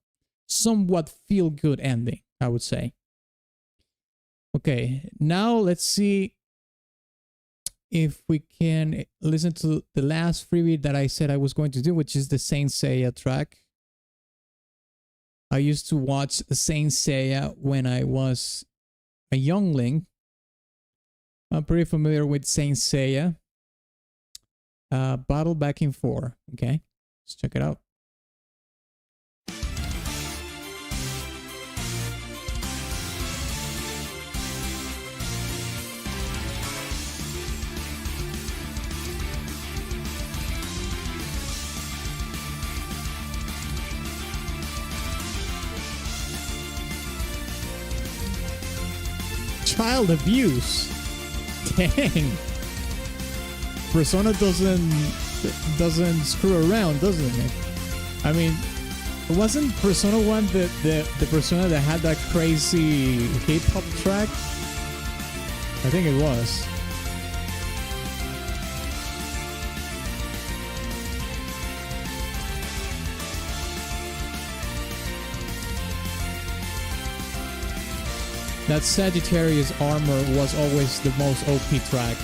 somewhat feel good ending, I would say. Okay, now let's see if we can listen to the last freebie that I said I was going to do, which is the Saint Seiya track. I used to watch Saint Seiya when I was a youngling. I'm pretty familiar with Saint Seiya. Battle Back in 4. Okay, let's check it out. Child abuse. Dang. Persona doesn't screw around, doesn't it? I mean, wasn't Persona 1 the Persona that had that crazy hip hop track? I think it was. That Sagittarius armor was always the most OP track.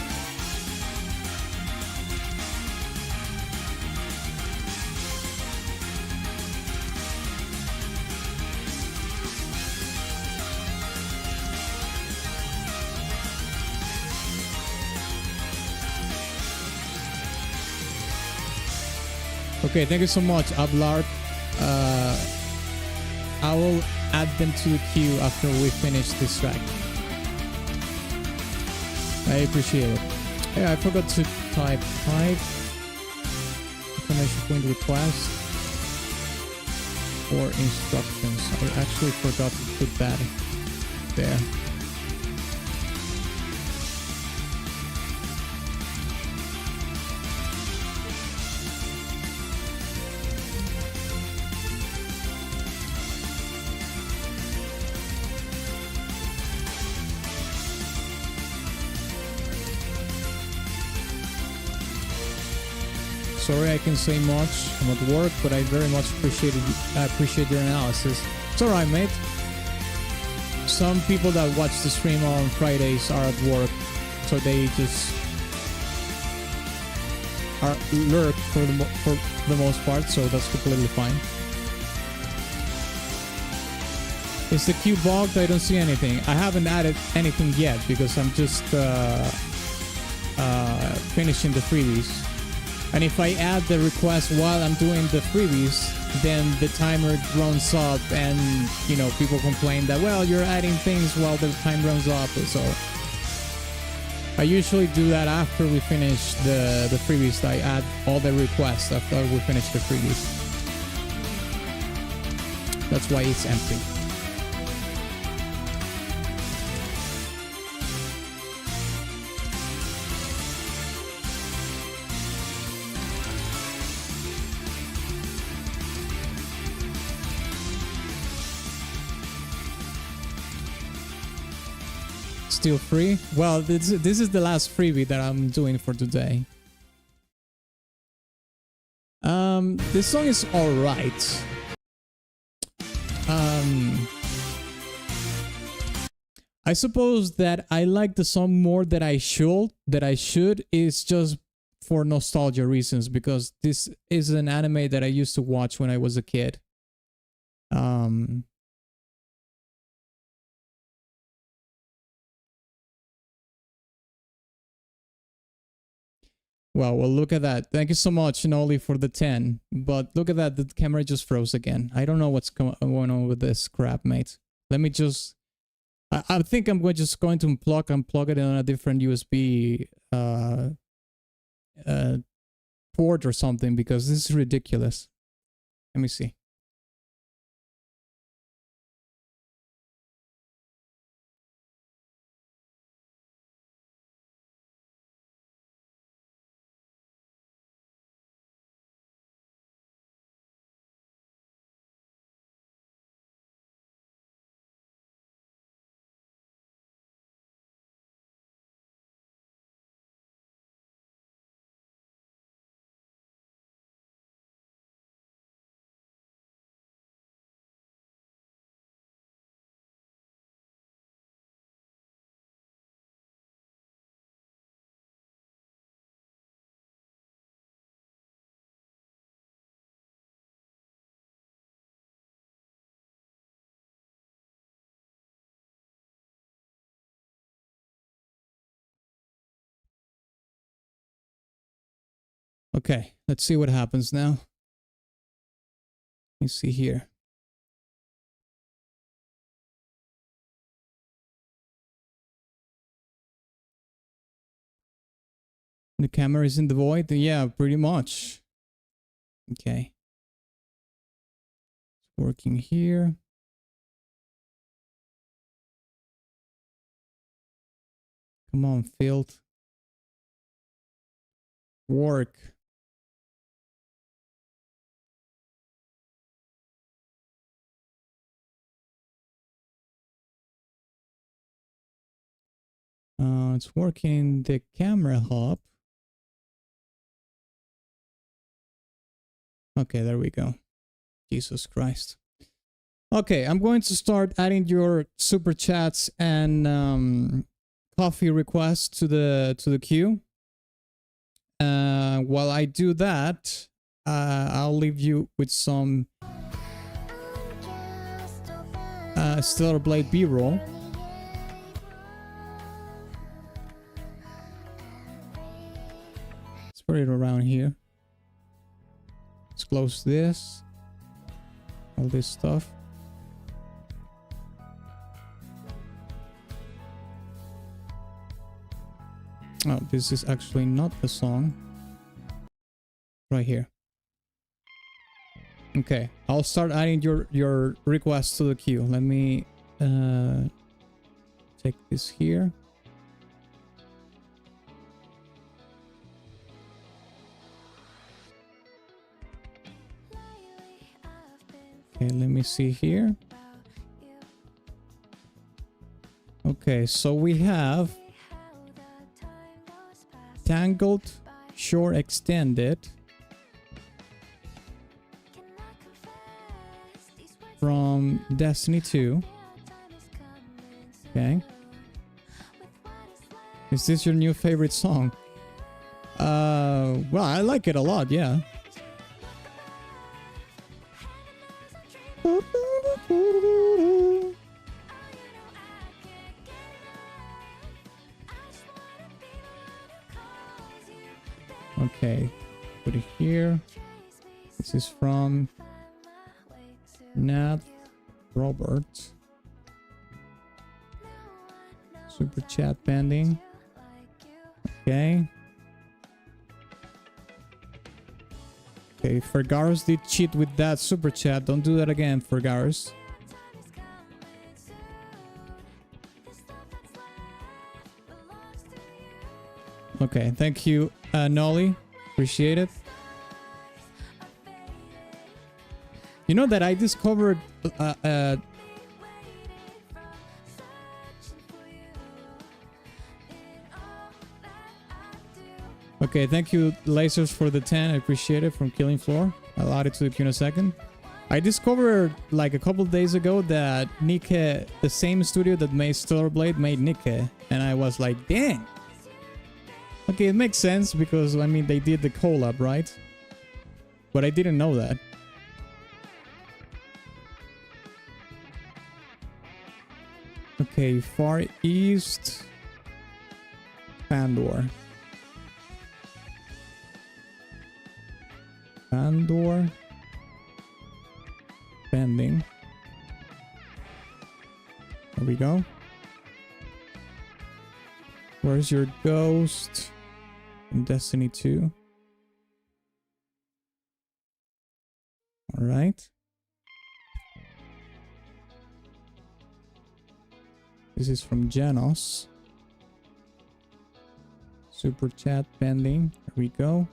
Okay, thank you so much, Ablard. I will add them to the queue after we finish this track. I appreciate it. Yeah, I forgot to type information point request or instructions. I actually forgot to put that there. Sorry I can say much. I'm at work, but I very much appreciate your analysis. It's alright, mate. Some people that watch the stream on Fridays are at work, so they just are lurk for the most part, so that's completely fine. Is the queue bogged? I don't see anything. I haven't added anything yet because I'm just finishing the freebies. And if I add the request while I'm doing the freebies, then the timer runs up and, you know, people complain that, well, you're adding things while the time runs up. So I usually do that after we finish the freebies. I add all the requests after we finish the freebies. That's why it's empty. Still free? Well, this is the last freebie that I'm doing for today. This song is alright. I suppose that I like the song more than I should. Is just for nostalgia reasons, because this is an anime that I used to watch when I was a kid. Well, look at that. Thank you so much, Noli, for the 10. But look at that, the camera just froze again. I don't know what's going on with this crap, mate. Let me just... I think I'm just going to unplug it on a different USB port or something, because this is ridiculous. Let me see. Okay, let's see what happens now. Let me see here. The camera is in the void? Yeah, pretty much. Okay. It's working here. Come on, field. Work. It's working the camera hub. Okay, there we go. Jesus Christ. Okay, I'm going to start adding your super chats and coffee requests to the queue. While I do that, I'll leave you with some Stellar Blade B-roll. Let's put it around here. Let's close this. All this stuff. Oh, this is actually not the song. Right here. Okay, I'll start adding your requests to the queue. Let me take this here. Okay, let me see here. Okay, so we have Tangled, Shore Extended from Destiny 2. Okay. Is this your new favorite song? Well, I like it a lot, yeah. Okay, put it here. This is from Nat Robert. Super chat pending. Okay. Okay, Fergaris did cheat with that super chat. Don't do that again, Fergaris. Okay, thank you, Nolly. Appreciate it. You know that I discovered okay, thank you, Dlazerz, for the 10. I appreciate it, from Killing Floor. I'll add it to the queue in a second. I discovered like a couple days ago that Nikke, the same studio that made Stellar Blade, made Nikke. And I was like, dang. Okay, it makes sense because, I mean, they did the collab, right? But I didn't know that. Okay, Far East. Pandor. Pandor. Pending. There we go. Where's your ghost? In Destiny 2. Alright. This is from Janos. Superchat pending. There we go.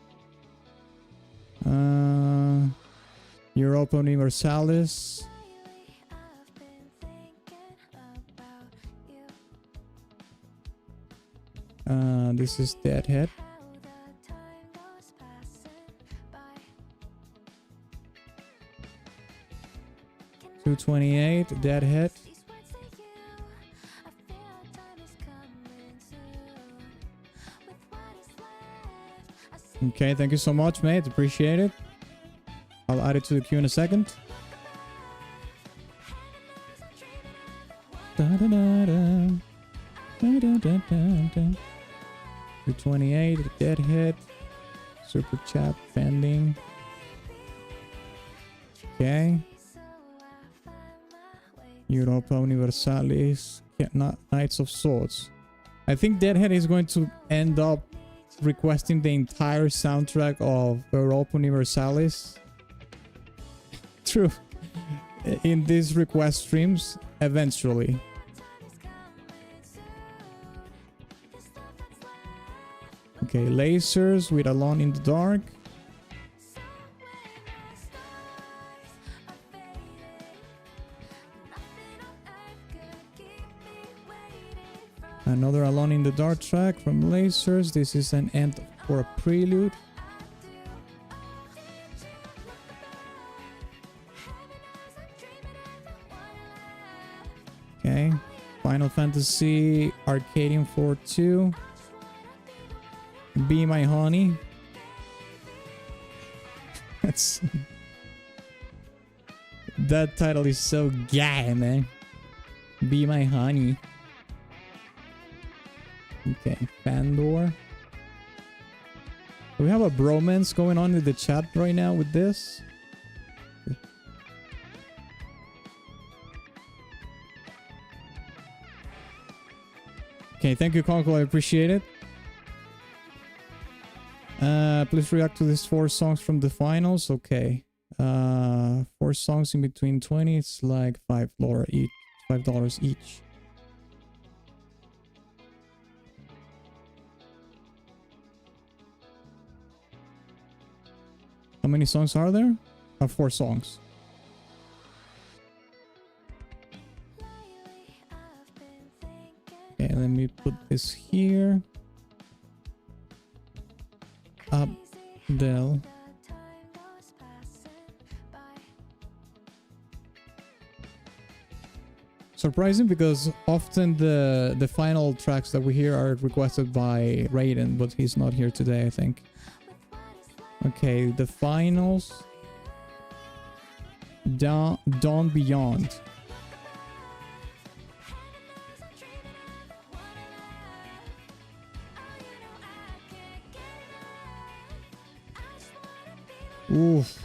Europa Universalis. This is Deadhead. $228, Deadhead. Okay, thank you so much, mate. Appreciate it. I'll add it to the queue in a second. Da da da da. Da da da da da. 228, Deadhead. Super chat pending. Okay. Europa Universalis. Knights of Swords. I think Deadhead is going to end up requesting the entire soundtrack of Europa Universalis. True. In these request streams, eventually. Okay, Lasers with Alone in the Dark. Another Alone in the Dark track from Lasers. This is an end for a prelude. Okay. Final Fantasy Arcadian 4-2. Be My Honey. That's... that title is so gay, man. Be My Honey. Okay, Pandor. Do we have a bromance going on in the chat right now with this? Okay, thank you, Conkel. I appreciate it. Please react to these 4 songs from the finals. Okay. 4 songs in between 20. It's like $5 each. $5 each. How many songs are there? 4 songs. Okay, let me put this here. Abdel. Surprising because often the final tracks that we hear are requested by Raiden, but he's not here today, I think. Okay, the finals. Dawn Beyond. Oof.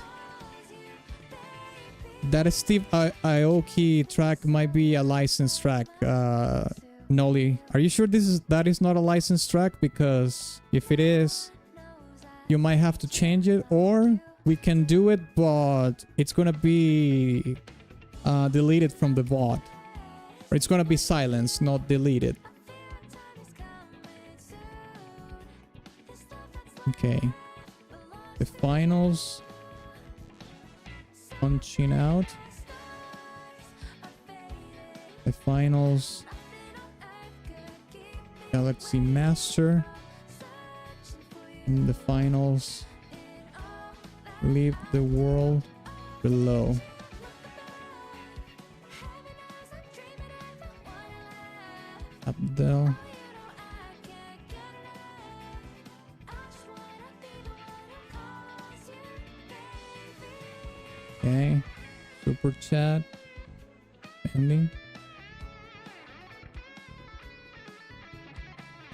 That Steve Aoki track might be a licensed track. Noli, are you sure that is not a licensed track? Because if it is, you might have to change it, or we can do it, but it's gonna be deleted from the VOD. Or it's gonna be silenced, not deleted. Okay. The finals. Punching out. The finals. Galaxy Master. In the finals. Leave the world below. Abdel. Okay. Super chat. Pending.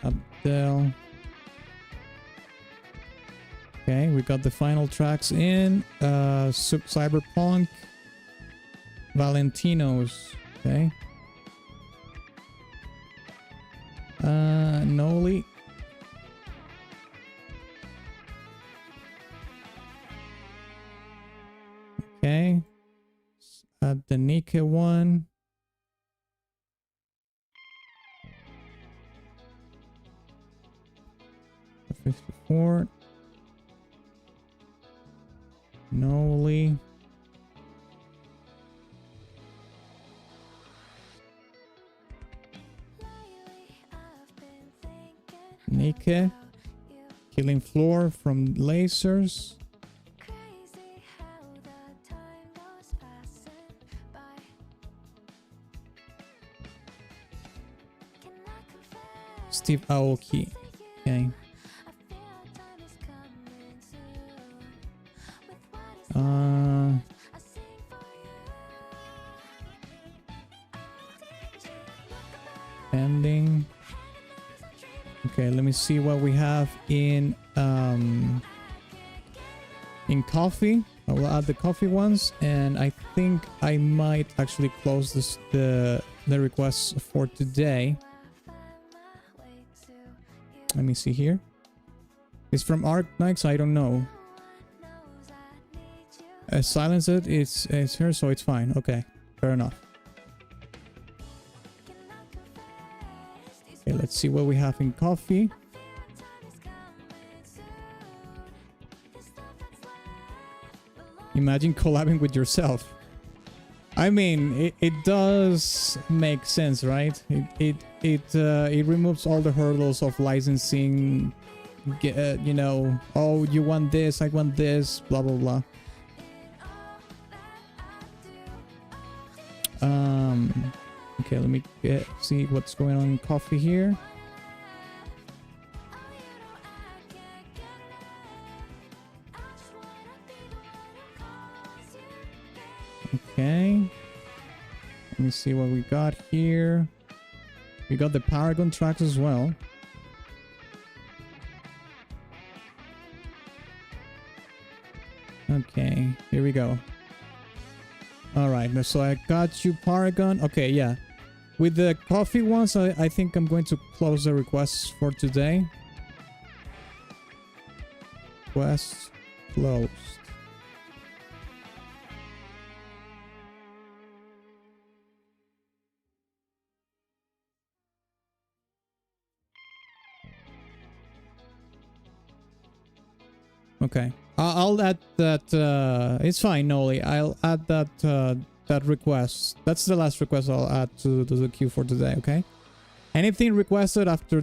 Abdel. Okay, we got the final tracks in. Cyberpunk. Valentinos. Okay. Noli. Okay. The Nika one. The 54. Noli. Nika. Killing Floor from Dlazerz. Steve Aoki. Okay. Pending. Okay, let me see what we have in coffee. I will add the coffee ones, and I think I might actually close this the requests for today. Let me see here. It's from Arknights, I don't know. Silence it, it's here, so it's fine. Okay, fair enough. Okay, let's see what we have in coffee. Imagine collabing with yourself. I mean, it does make sense, right? It removes all the hurdles of licensing. You know, oh, you want this, I want this, blah blah blah. Okay, let me see what's going on in coffee here. Okay. Let me see what we got here. We got the Paragon tracks as well. Okay, here we go. Alright, so I got you Paragon. Okay, yeah. With the coffee ones, I think I'm going to close the requests for today. Requests closed. Okay, I'll add that. It's fine, Noli. I'll add that that request. That's the last request I'll add to the queue for today. Okay. Anything requested after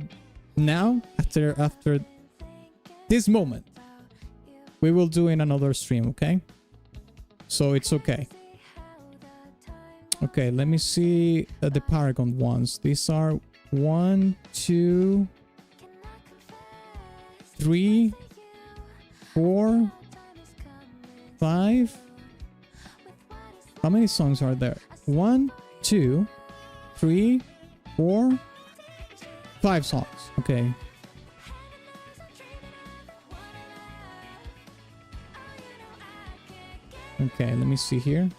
now, after this moment, we will do in another stream. Okay. So it's okay. Okay, let me see the Paragon ones. These are 1, 2, 3, 4, 5. How many songs are there? 1, 2, 3, 4, 5 songs. Okay. Okay, let me see here.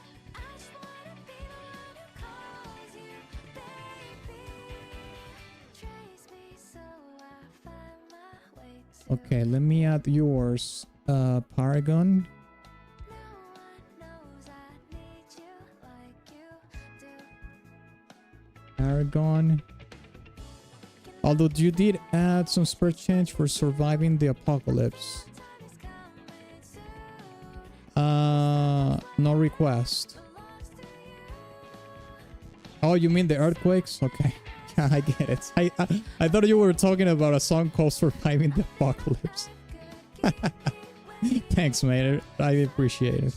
Okay, let me add yours. Paragon. Paragon. Although you did add some spare change for surviving the apocalypse. No request. Oh, you mean the earthquakes? Okay. Yeah, I get it. I thought you were talking about a song called Surviving the Apocalypse. Thanks, mate. I appreciate it.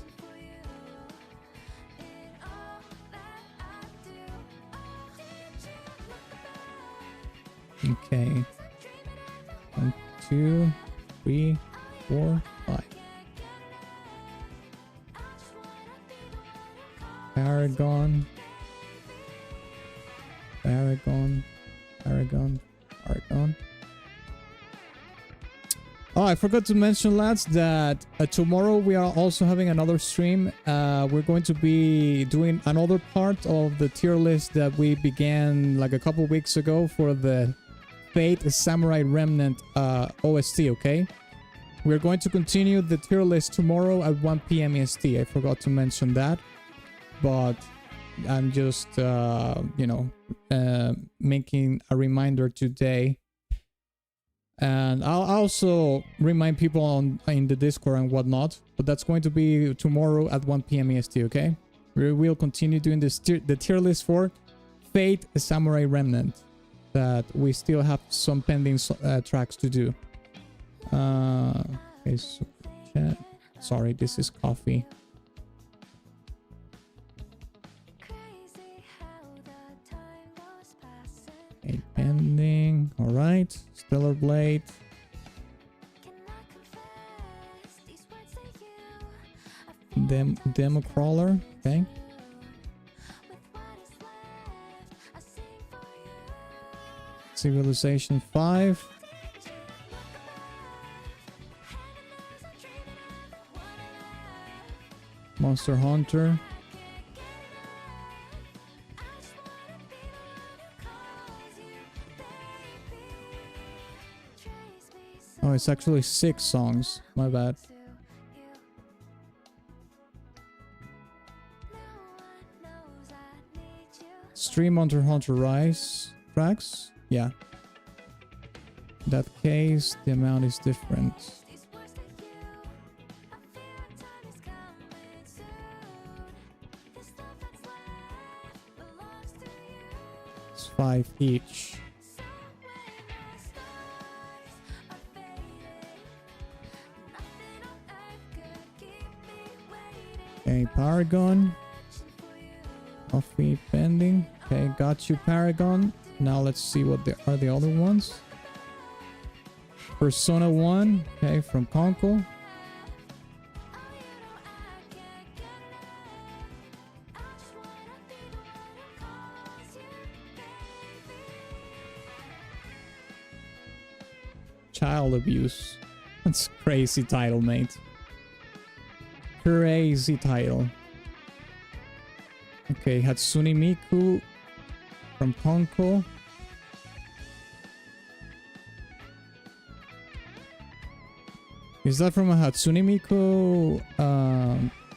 Okay. 1, 2, 3, 4, 5. Paragon. Paragon. Paragon. Paragon. Oh, I forgot to mention, lads, that tomorrow we are also having another stream. We're going to be doing another part of the tier list that we began like a couple weeks ago for the Fate Samurai Remnant OST, okay? We're going to continue the tier list tomorrow at 1 p.m. EST. I forgot to mention that, but I'm just, you know, making a reminder today. And I'll also remind people in the Discord and whatnot, but that's going to be tomorrow at 1 p.m. EST, okay? We will continue doing the tier list for Fate Samurai Remnant, that we still have some pending tracks to do. Okay, Superchat. Sorry, this is coffee. Okay, pending. All right, Stellar Blade. Demo crawler. Okay. Civilization 5. Monster Hunter. Oh, it's actually 6 songs. My bad. Stream Monster Hunter Rise tracks. Yeah. In that case, the amount is different. It's 5 each. Okay, Paragon. Coffee pending. Okay, got you, Paragon. Now let's see what are the other ones. Persona 1, okay, from Conkel. Child abuse. That's crazy title, mate. Crazy title. Okay, Hatsune Miku from Conkel. Is that from a Hatsune Miku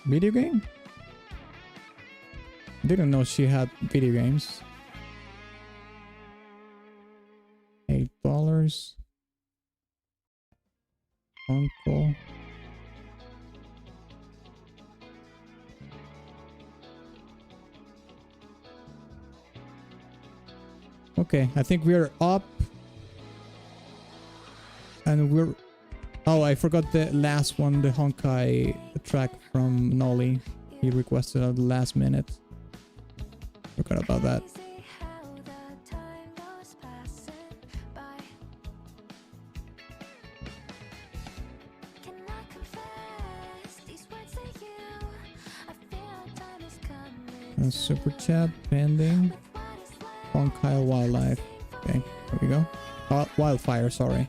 video game? Didn't know she had video games. $8. Conkel. Okay, I think we're up. And we're... Oh, I forgot the last one, the Honkai track from Nolly. He requested at the last minute. Forgot about that. Super chat pending. Conkel Wildlife. Okay, there we go. Wildfire, sorry.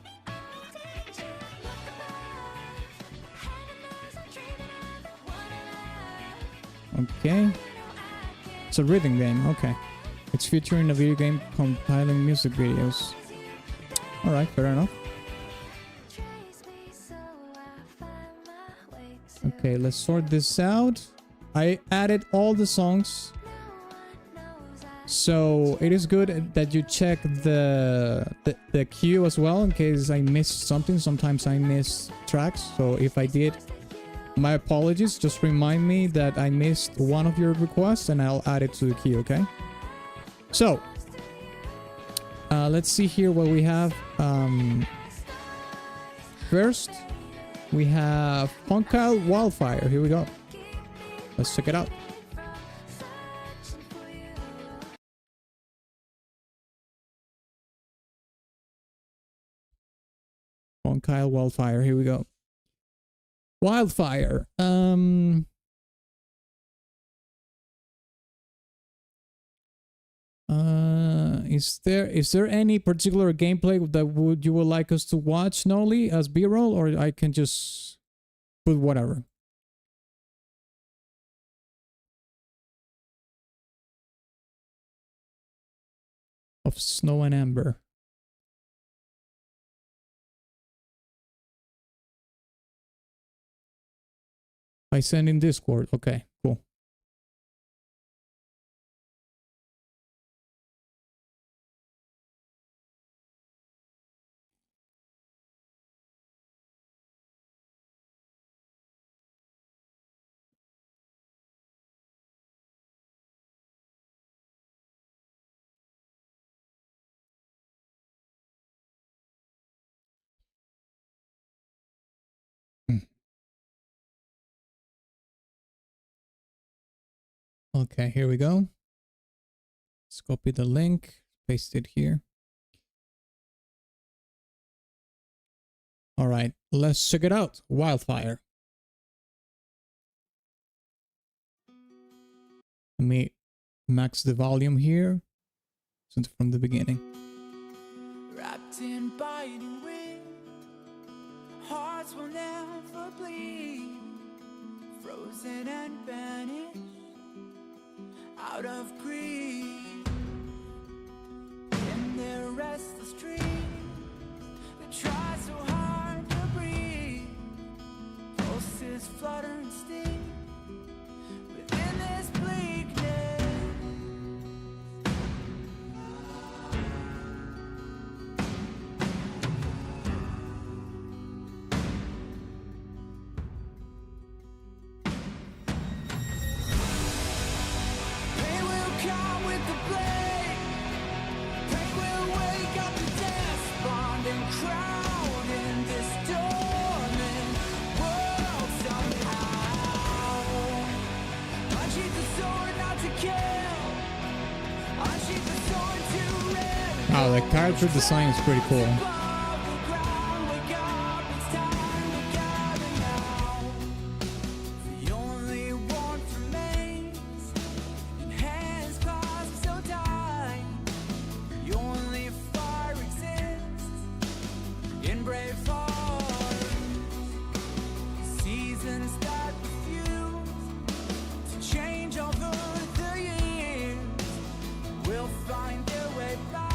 Okay. It's a rhythm game, okay. It's featuring a video game compiling music videos. Alright, fair enough. Okay, let's sort this out. I added all the songs. So it is good that you check the queue as well in case I missed something. Sometimes I miss tracks. So if I did, my apologies. Just remind me that I missed one of your requests and I'll add it to the queue, okay? So let's see here what we have. First, We have Conkel Wildfire. Here we go. Let's check it out. Conkel Wildfire. Here we go. Wildfire. Is there any particular gameplay that you would like us to watch, Noli, as B-roll, or I can just put whatever? Of Snow and Amber. I send in Discord. Okay, cool. Okay, here we go. Let's copy the link, paste it here. All right, let's check it out. Wildfire. Let me max the volume here from the beginning. Wrapped in biting wind, hearts will never bleed, frozen and vanished out of greed. In their restless dreams, they try so hard to breathe. Pulses flutter and sting within this bleakness. Pain will come with the blade. Pain will wake up the despondent crowd in this dormant world somehow. Unsheath the sword not to kill. Unsheath the sword to rend. Wow, the character design is pretty cool. Above the ground, wake up, it's time to gather now. The only warmth remains in hands clasped so tight. The only fire exists in brave hearts. Seasons that refuse to change over the years will find their way back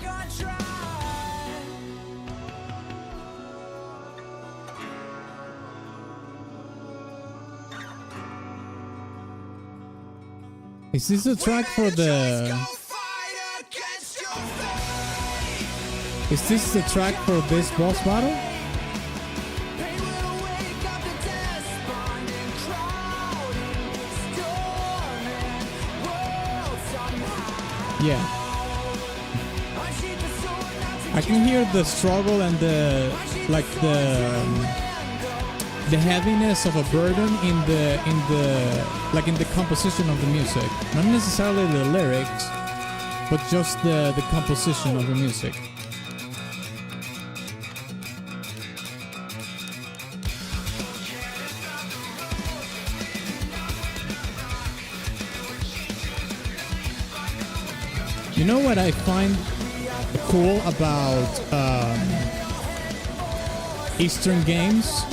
on track. Is this a track for the... Fight against your fate. Is this the track for this boss battle? Pain will wake up the despondent crowd in this dormant world somehow. Yeah. Unsheath the sword not to I can hear the struggle and the the heaviness of a burden in the composition of the music. Not necessarily the lyrics, but just the composition of the music. You know what I find cool about Eastern games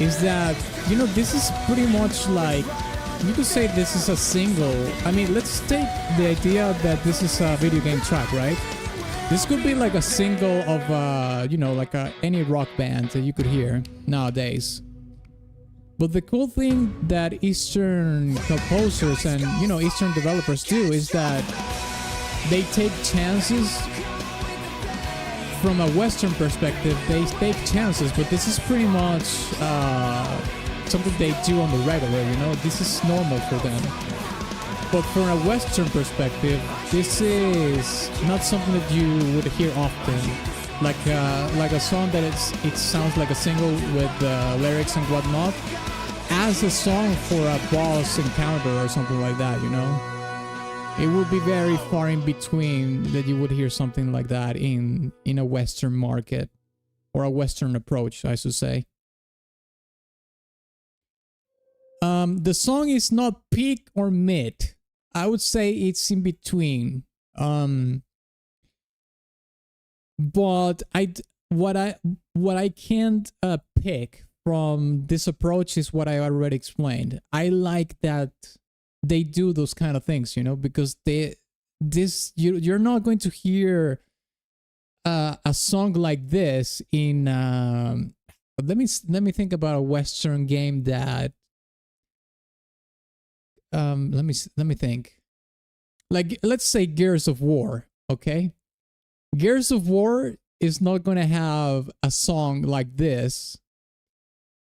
is that, you know, this is pretty much like, you could say this is a single. I mean, let's take the idea that this is a video game track, right? This could be like a single of, you know, like any rock band that you could hear nowadays. But the cool thing that Eastern composers and, you know, Eastern developers do is that they take chances. From a Western perspective, they take chances, but this is pretty much something they do on the regular, you know? This is normal for them. But from a Western perspective, this is not something that you would hear often. like a song that it sounds like a single with lyrics and whatnot, as a song for a boss encounter or something like that, you know. It would be very far in between that you would hear something like that in a Western market, or a Western approach, I should say. The song is not peak or mid. I would say it's in between. But what I can't pick from this approach is what I already explained. I like that they do those kind of things, you know, because you're not going to hear a song like this in let me think about a Western game that let me think. Like, let's say Gears of War, okay? Gears of War is not going to have a song like this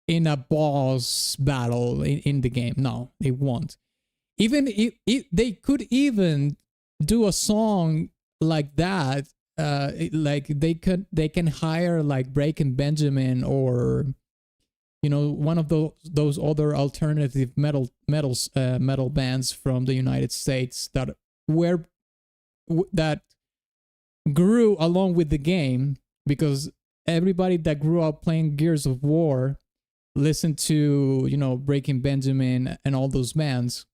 in a boss battle in the game. No, it won't. Even if they could even do a song like that, like they can hire like Breaking Benjamin, or you know, one of those other alternative metal bands from the United States that grew along with the game, because everybody that grew up playing Gears of War listened to, you know, Breaking Benjamin and all those bands.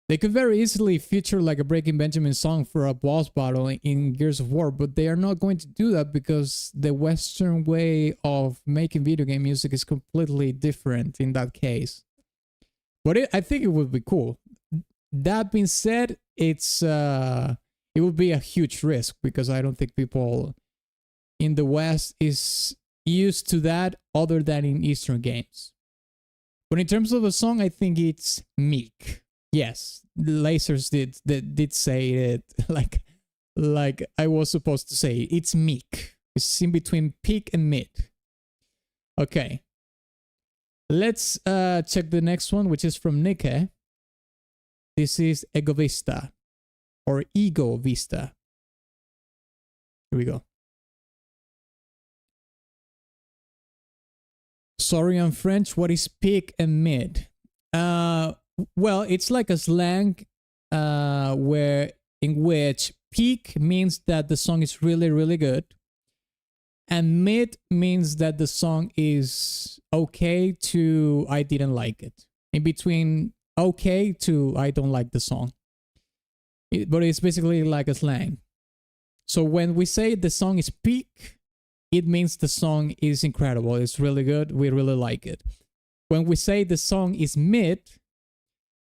They could very easily feature like a Breaking Benjamin song for a boss battle in Gears of War, but they are not going to do that because the Western way of making video game music is completely different in that case. But I think it would be cool. That being said, it would be a huge risk, because I don't think people in the West is used to that other than in Eastern games. But in terms of the song, I think it's meek. Yes, Dlazerz did say it like I was supposed to say. It's meek. It's in between peak and mid. Okay. Let's check the next one, which is from Nike. This is Egovista, or Ego Vista. Here we go. Sorry, I'm French. What is peak and mid? Well, it's like a slang in which peak means that the song is really, really good, and mid means that the song is okay to I didn't like it. In between okay to I don't like the song. But it's basically like a slang. So when we say the song is peak, it means the song is incredible. It's really good. We really like it. When we say the song is mid,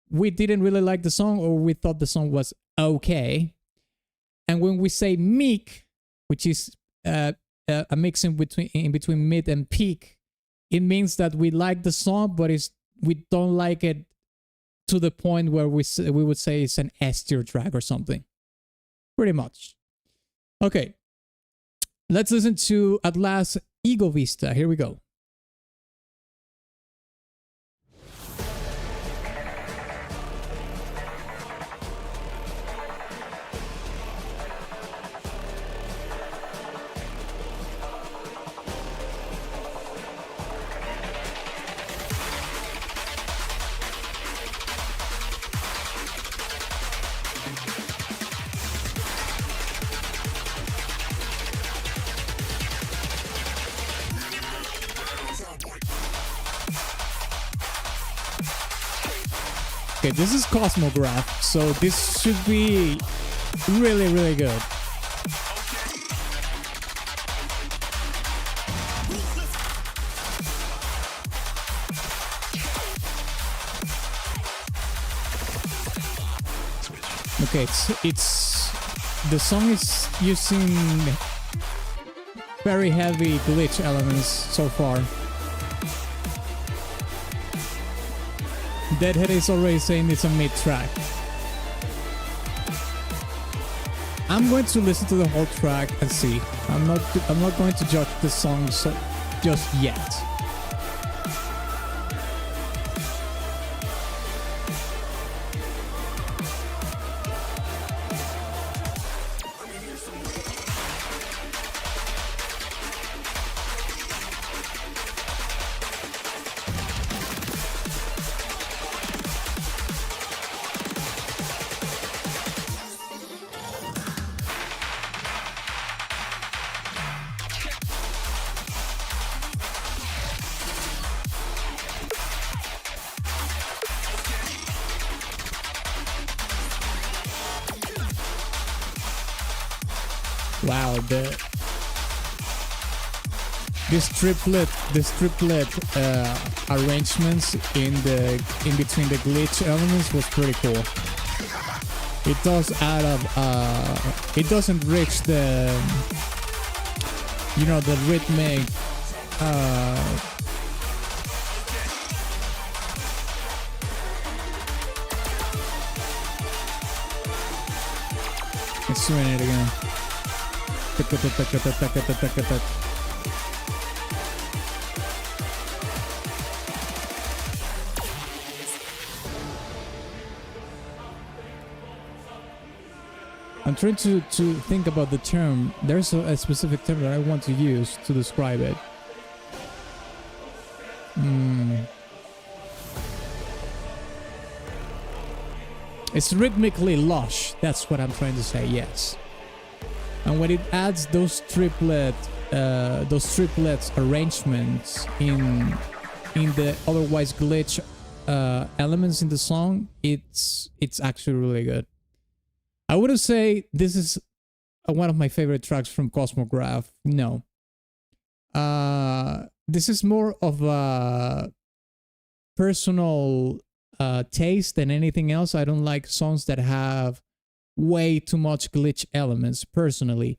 we didn't really like the song, or we thought the song was okay. And when we say meek, which is a mix in between mid and peak, it means that we like the song, but we don't like it to the point where we would say it's an S tier track or something. Pretty much. Okay. Let's listen to at last Ego Vista. Here we go. Okay, this is Cosmograph, so this should be really, really good. Okay, the song is using very heavy glitch elements so far. Deadhead is already saying it's a mid track. I'm going to listen to the whole track and see. I'm not going to judge the song just yet. Wow, this triplet arrangements in between the glitch elements was pretty cool. It does add up. It doesn't reach the the rhythmic. It's doing it again. I'm trying to think about the term. There's a specific term that I want to use to describe it. It's rhythmically lush. That's what I'm trying to say. Yes. And when it adds those triplets arrangements in the otherwise glitch elements in the song, it's actually really good. I wouldn't say this is one of my favorite tracks from Cosmograph. No. This is more of a personal taste than anything else. I don't like songs that have way too much glitch elements personally.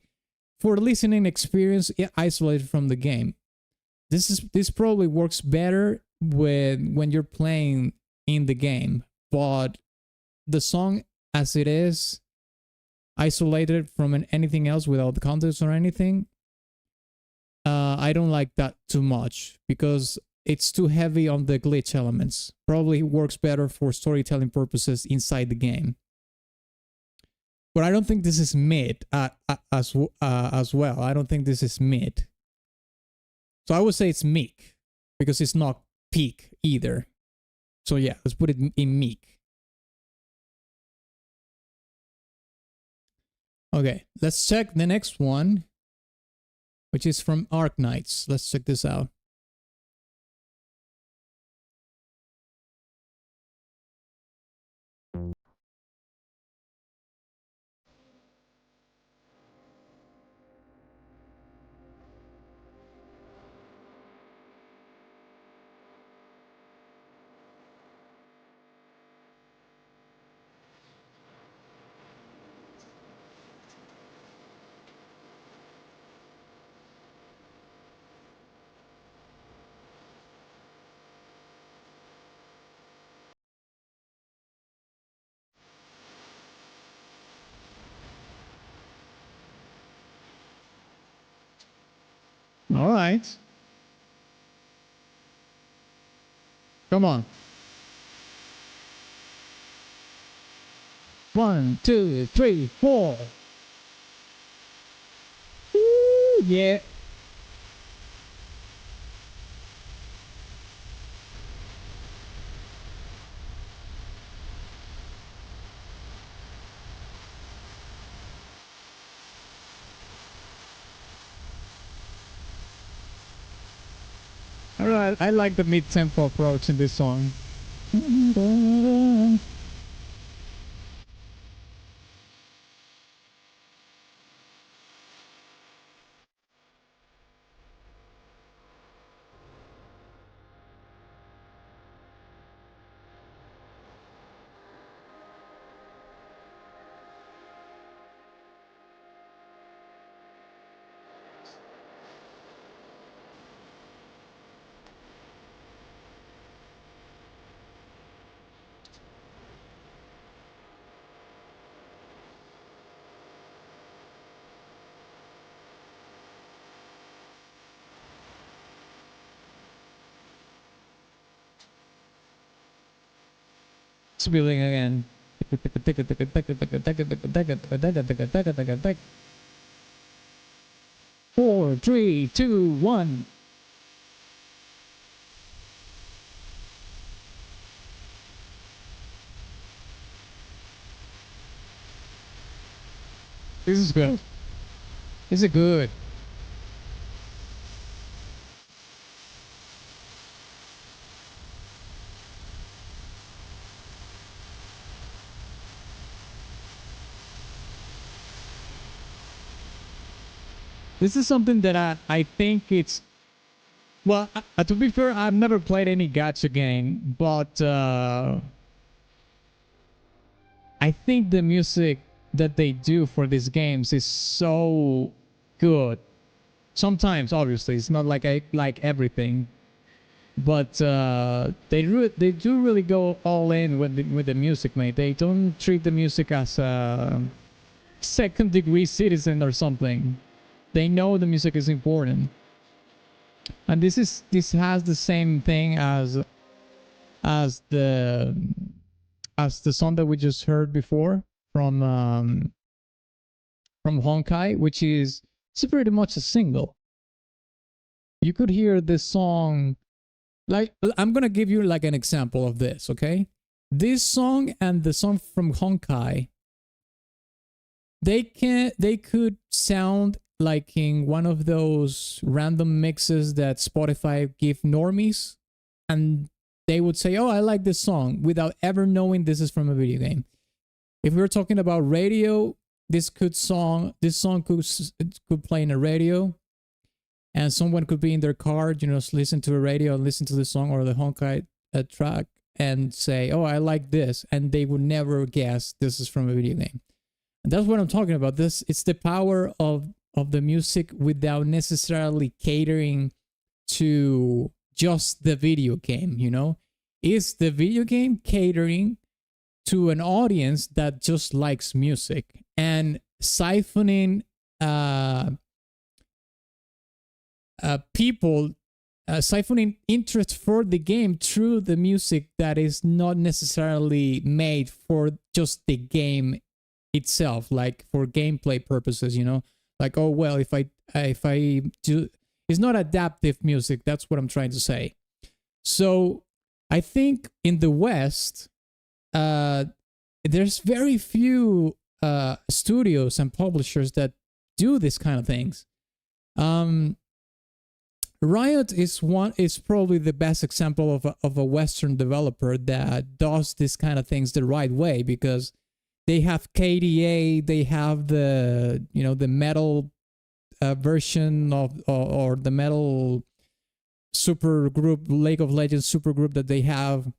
For listening experience, isolated from the game. This probably works better when you're playing in the game, but the song as it is, isolated from anything else without the context or anything, I don't like that too much because it's too heavy on the glitch elements. Probably works better for storytelling purposes inside the game. But I don't think this is mid as well. I don't think this is mid. So I would say it's meek because it's not peak either. So yeah, let's put it in meek. Okay, let's check the next one, which is from Arc Knights. Let's check this out. All right. Come on. 1, 2, 3, 4. Woo, yeah. All right. I like the mid-tempo approach in this song. Spilling again. 4, 3, 2, 1. This is good. This is good. This is something that I think it's, well, to be fair, I've never played any gacha game, but I think the music that they do for these games is so good. Sometimes, obviously, it's not like I like everything, but they do really go all in with the music, mate. They don't treat the music as a second degree citizen or something. They know the music is important, and this has the same thing as the as the song that we just heard before from Honkai, which is it's pretty much a single. You could hear this song, like, I'm gonna give you like an example of this, okay? This song and the song from Honkai, they could sound like in one of those random mixes that Spotify give normies, and they would say, "Oh, I like this song," without ever knowing this is from a video game. If we're talking about radio, this song could play in a radio, and someone could be in their car, listen to a radio and listen to the song or the Honkai track and say, "Oh, I like this," and they would never guess this is from a video game. And that's what I'm talking about. It's the power of the music without necessarily catering to just the video game, Is the video game catering to an audience that just likes music and siphoning people, siphoning interest for the game through the music that is not necessarily made for just the game itself, like for gameplay purposes, like, oh well, if I do, it's not adaptive music. That's what I'm trying to say. So I think in the West, there's very few studios and publishers that do this kind of things. Riot is probably the best example of a Western developer that does this kind of things the right way, because they have KDA, they have the the metal version of or the metal super group, League of Legends super group that they have.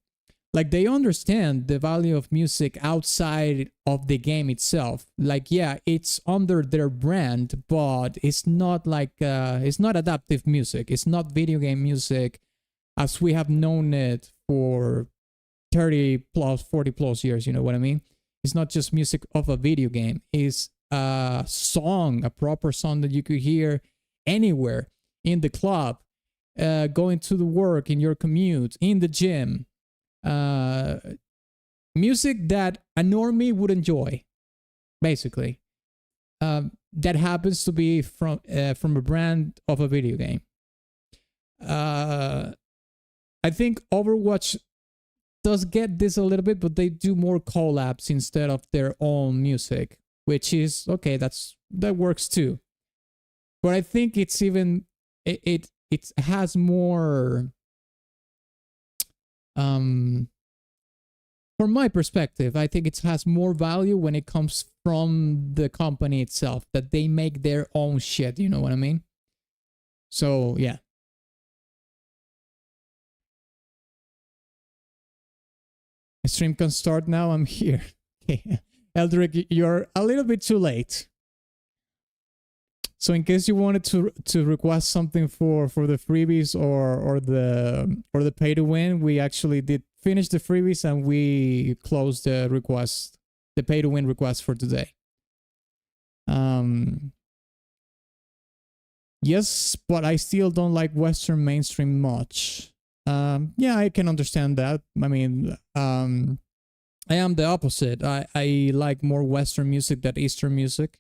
Like, they understand the value of music outside of the game itself. Like, yeah, it's under their brand, but it's not like it's not adaptive music. It's not video game music as we have known it for 30 plus 40 plus years, you know what I mean? It's not just music of a video game. It's a song, a proper song that you could hear anywhere, in the club, going to the work, in your commute, in the gym. Music that a normie would enjoy, basically. That happens to be from a brand of a video game. I think Overwatch does get this a little bit, but they do more collabs instead of their own music, which is okay. That works too. But I think it's even it has more. From my perspective, I think it has more value when it comes from the company itself, that they make their own shit, you know what I mean? So, yeah. My stream can start now, I'm here. Okay. Eldrick, you're a little bit too late. So in case you wanted to request something for the freebies or the pay to win, we actually did finish the freebies and we closed the request, the pay to win request for today. Yes, but I still don't like Western mainstream much. Yeah, I can understand that. I mean, I am the opposite. I like more Western music than Eastern music.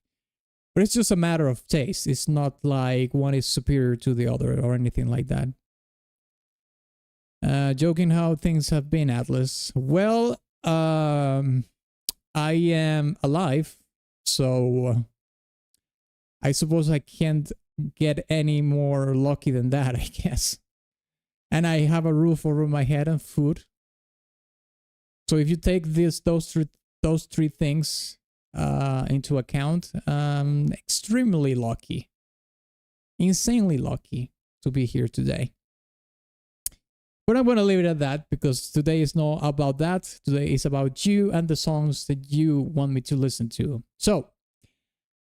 But it's just a matter of taste. It's not like one is superior to the other or anything like that. Joking how things have been, Atlas. Well, I am alive, so I suppose I can't get any more lucky than that, I guess. And I have a roof over my head and food. So if you take those three things into account, extremely lucky. insanely lucky to be here today. But I'm going to leave it at that because today is not about that. Today is about you and the songs that you want me to listen to. So,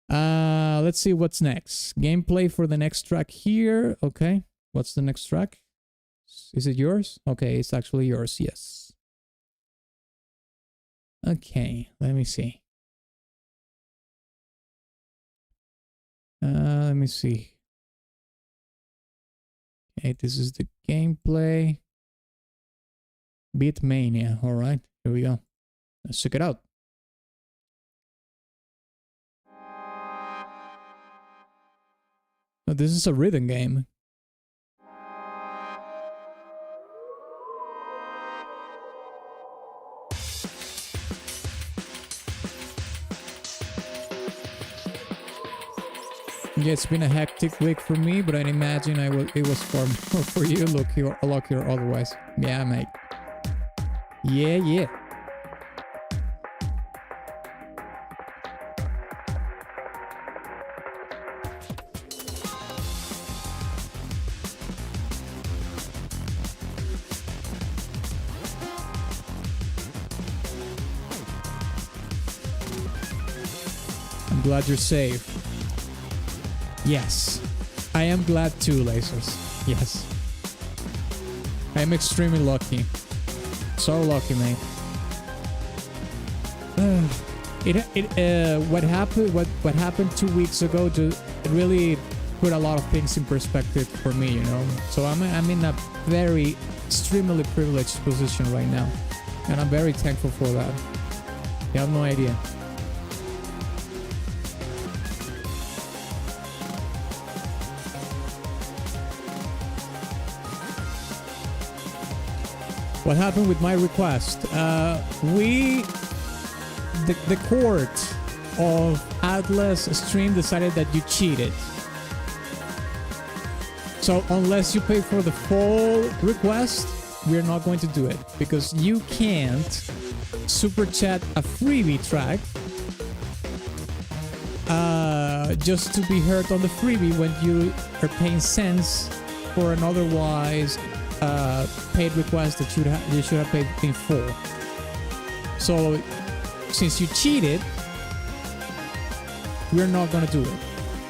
let's see what's next. Gameplay for the next track here. Okay. What's the next track? Is it yours? Okay, it's actually yours. Yes. Okay, let me see. Let me see. Okay, this is the gameplay. Beatmania. All right, here we go. Let's check it out. Oh, this is a rhythm game. Yeah, it's been a hectic week for me, but I imagine it was far more for you. Luckier otherwise. Yeah, mate. Yeah. I'm glad you're safe. Yes, I am glad too, Dlazerz. Yes. I am extremely lucky. So lucky, mate. What happened 2 weeks ago it really put a lot of things in perspective for me, you know. So I'm in a very extremely privileged position right now, and I'm very thankful for that. You have no idea. What happened with my request? The court of Atlas stream decided that you cheated. So unless you pay for the full request, we're not going to do it because you can't super chat a freebie track just to be heard on the freebie when you are paying cents for an otherwise paid request that you should have paid in full. So since you cheated, we're not gonna do it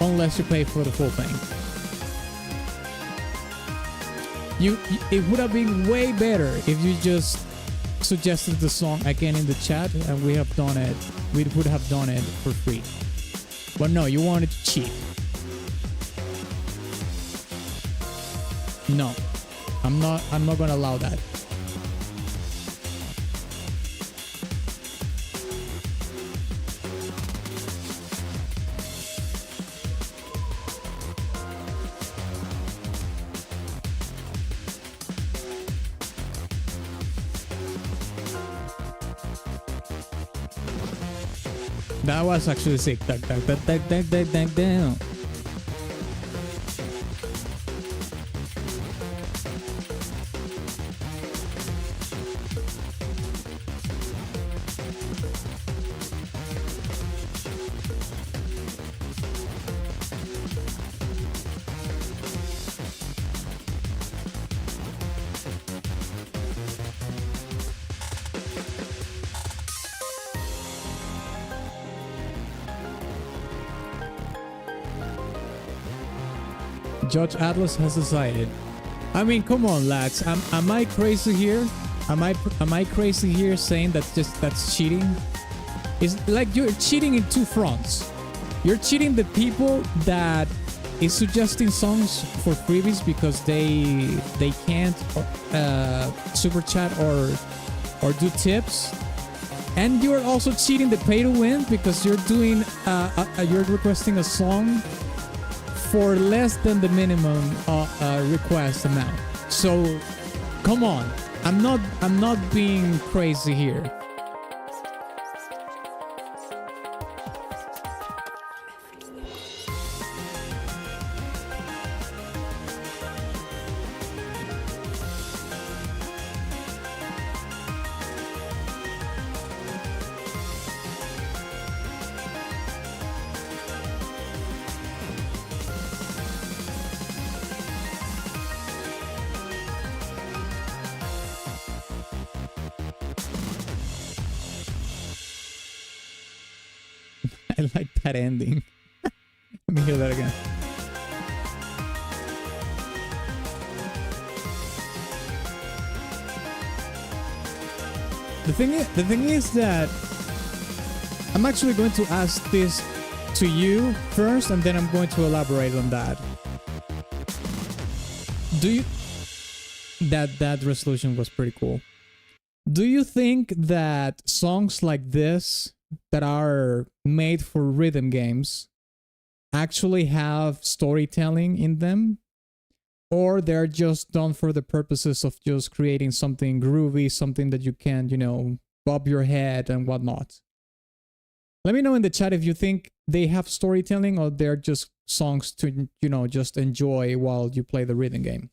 unless you pay for the full thing. It would have been way better if you just suggested the song again in the chat and we have done it. We would have done it for free. But no, you wanted to cheat. No. I'm not gonna allow that. That was actually sick. Down. Judge Atlas has decided. I mean, come on, lads. Am I crazy here? Am I crazy here saying that's cheating? It's like you're cheating in two fronts. You're cheating the people that is suggesting songs for freebies because they can't super chat or do tips, and you're also cheating the pay to win because you're doing you're requesting a song for less than the minimum request amount. So come on, I'm not being crazy here. I like that ending. Let me hear that again. The thing is that I'm actually going to ask this to you first, and then I'm going to elaborate on that. Do you... That resolution was pretty cool. Do you think that songs like this that are made for rhythm games actually have storytelling in them? Or they're just done for the purposes of just creating something groovy, something that you can, you know, bob your head and whatnot? Let me know in the chat if you think they have storytelling or they're just songs to, you know, just enjoy while you play the rhythm game.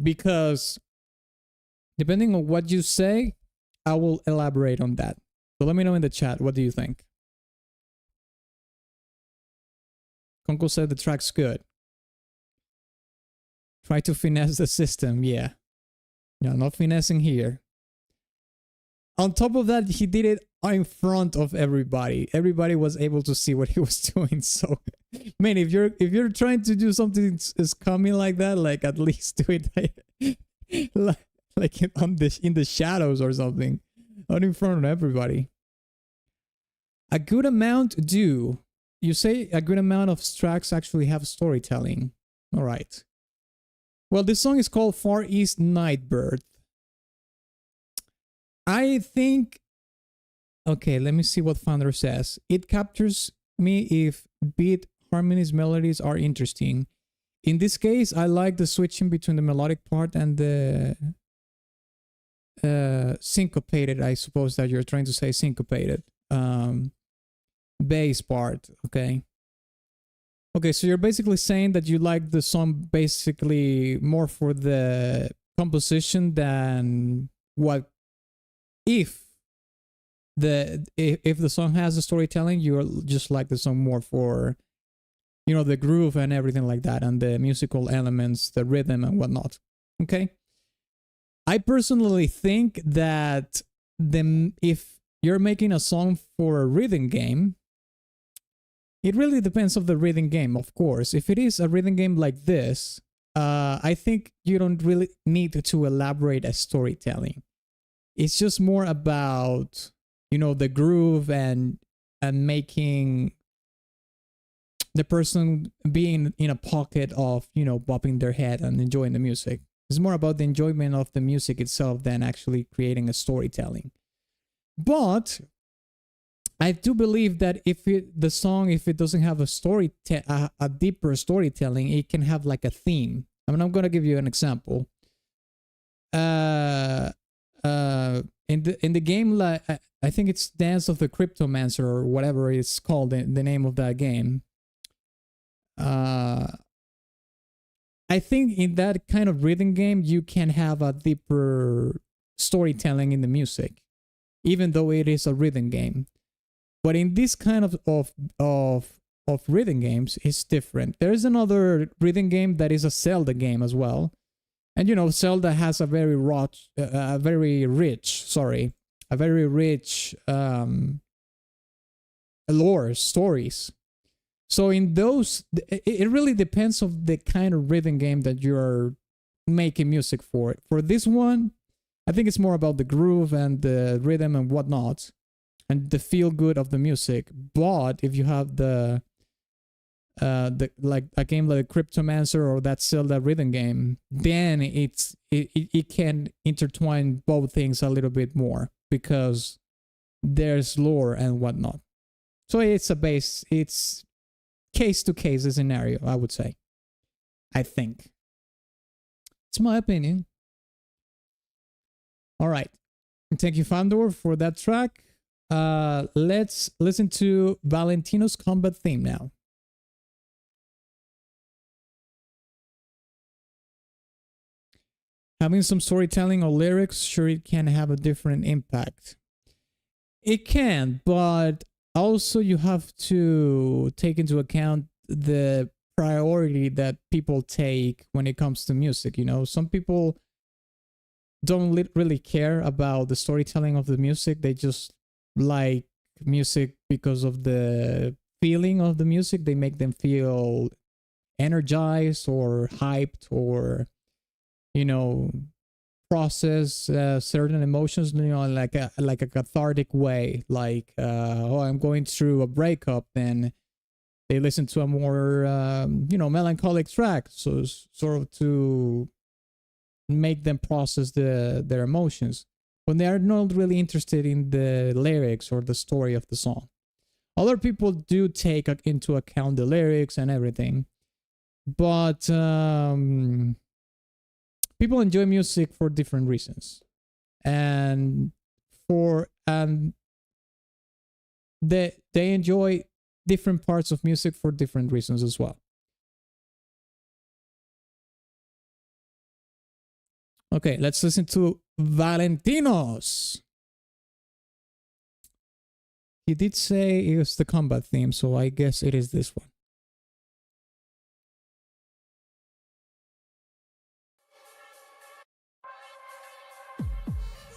Because depending on what you say, I will elaborate on that. So let me know in the chat, what do you think? Conkel said the track's good. Try to finesse the system, yeah. Yeah, not finessing here. On top of that, he did it in front of everybody. Everybody was able to see what he was doing. So, man, if you're trying to do something is coming like that, like at least do it like in the shadows or something, not in front of everybody. A good amount do. You say a good amount of tracks actually have storytelling. All right. Well, this song is called Far East Nightbird. I think... Okay, let me see what Founder says. It captures me if beat, harmonies, melodies are interesting. In this case, I like the switching between the melodic part and the syncopated, I suppose that you're trying to say syncopated. Bass part, okay. Okay, so you're basically saying that you like the song basically more for the composition than what if the song has a storytelling, you just like the song more for, you know, the groove and everything like that, and the musical elements, the rhythm and whatnot. Okay. I personally think that if you're making a song for a rhythm game, it really depends on the rhythm game, of course. If it is a rhythm game like this, I think you don't really need to elaborate a storytelling. It's just more about, you know, the groove and making the person being in a pocket of, you know, bopping their head and enjoying the music. It's more about the enjoyment of the music itself than actually creating a storytelling. But I do believe that if it doesn't have a deeper storytelling, it can have like a theme. I mean, I'm gonna give you an example. In the game, like I think it's Dance of the Cryptomancer or whatever it's called, the name of that game. I think in that kind of rhythm game, you can have a deeper storytelling in the music, even though it is a rhythm game. But in this kind of rhythm games, it's different. There is another rhythm game that is a Zelda game as well. And you know, Zelda has a very rich lore, stories. So in those, it really depends on the kind of rhythm game that you're making music for. For this one, I think it's more about the groove and the rhythm and whatnot, and the feel good of the music. But if you have the like a game like Cryptomancer or that Zelda rhythm game, then it can intertwine both things a little bit more because there's lore and whatnot. So it's case to case scenario, I would say. I think it's my opinion. All right, thank you, Fandor, for that track. Let's listen to Valentino's combat theme now. Having some storytelling or lyrics, sure, it can have a different impact. It can, but also you have to take into account the priority that people take when it comes to music. You know, some people don't really care about the storytelling of the music. They just like music because of the feeling of the music. They make them feel energized or hyped, or process certain emotions, like a cathartic way. Like, oh, I'm going through a breakup, then they listen to a more melancholic track, so sort of to make them process their emotions when they are not really interested in the lyrics or the story of the song. Other people do take into account the lyrics and everything, but people enjoy music for different reasons, and they enjoy different parts of music for different reasons as well. Okay, let's listen to Valentinos. He did say it was the combat theme, so I guess it is this one.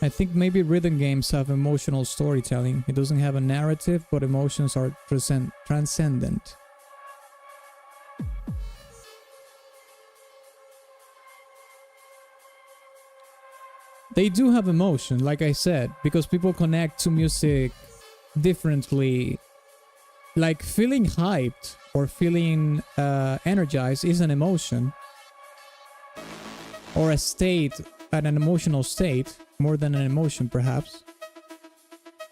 I think maybe rhythm games have emotional storytelling. It doesn't have a narrative, but emotions are transcendent. They do have emotion, like I said, because people connect to music differently. Like feeling hyped or feeling energized is an emotion, or a state, an emotional state, more than an emotion perhaps.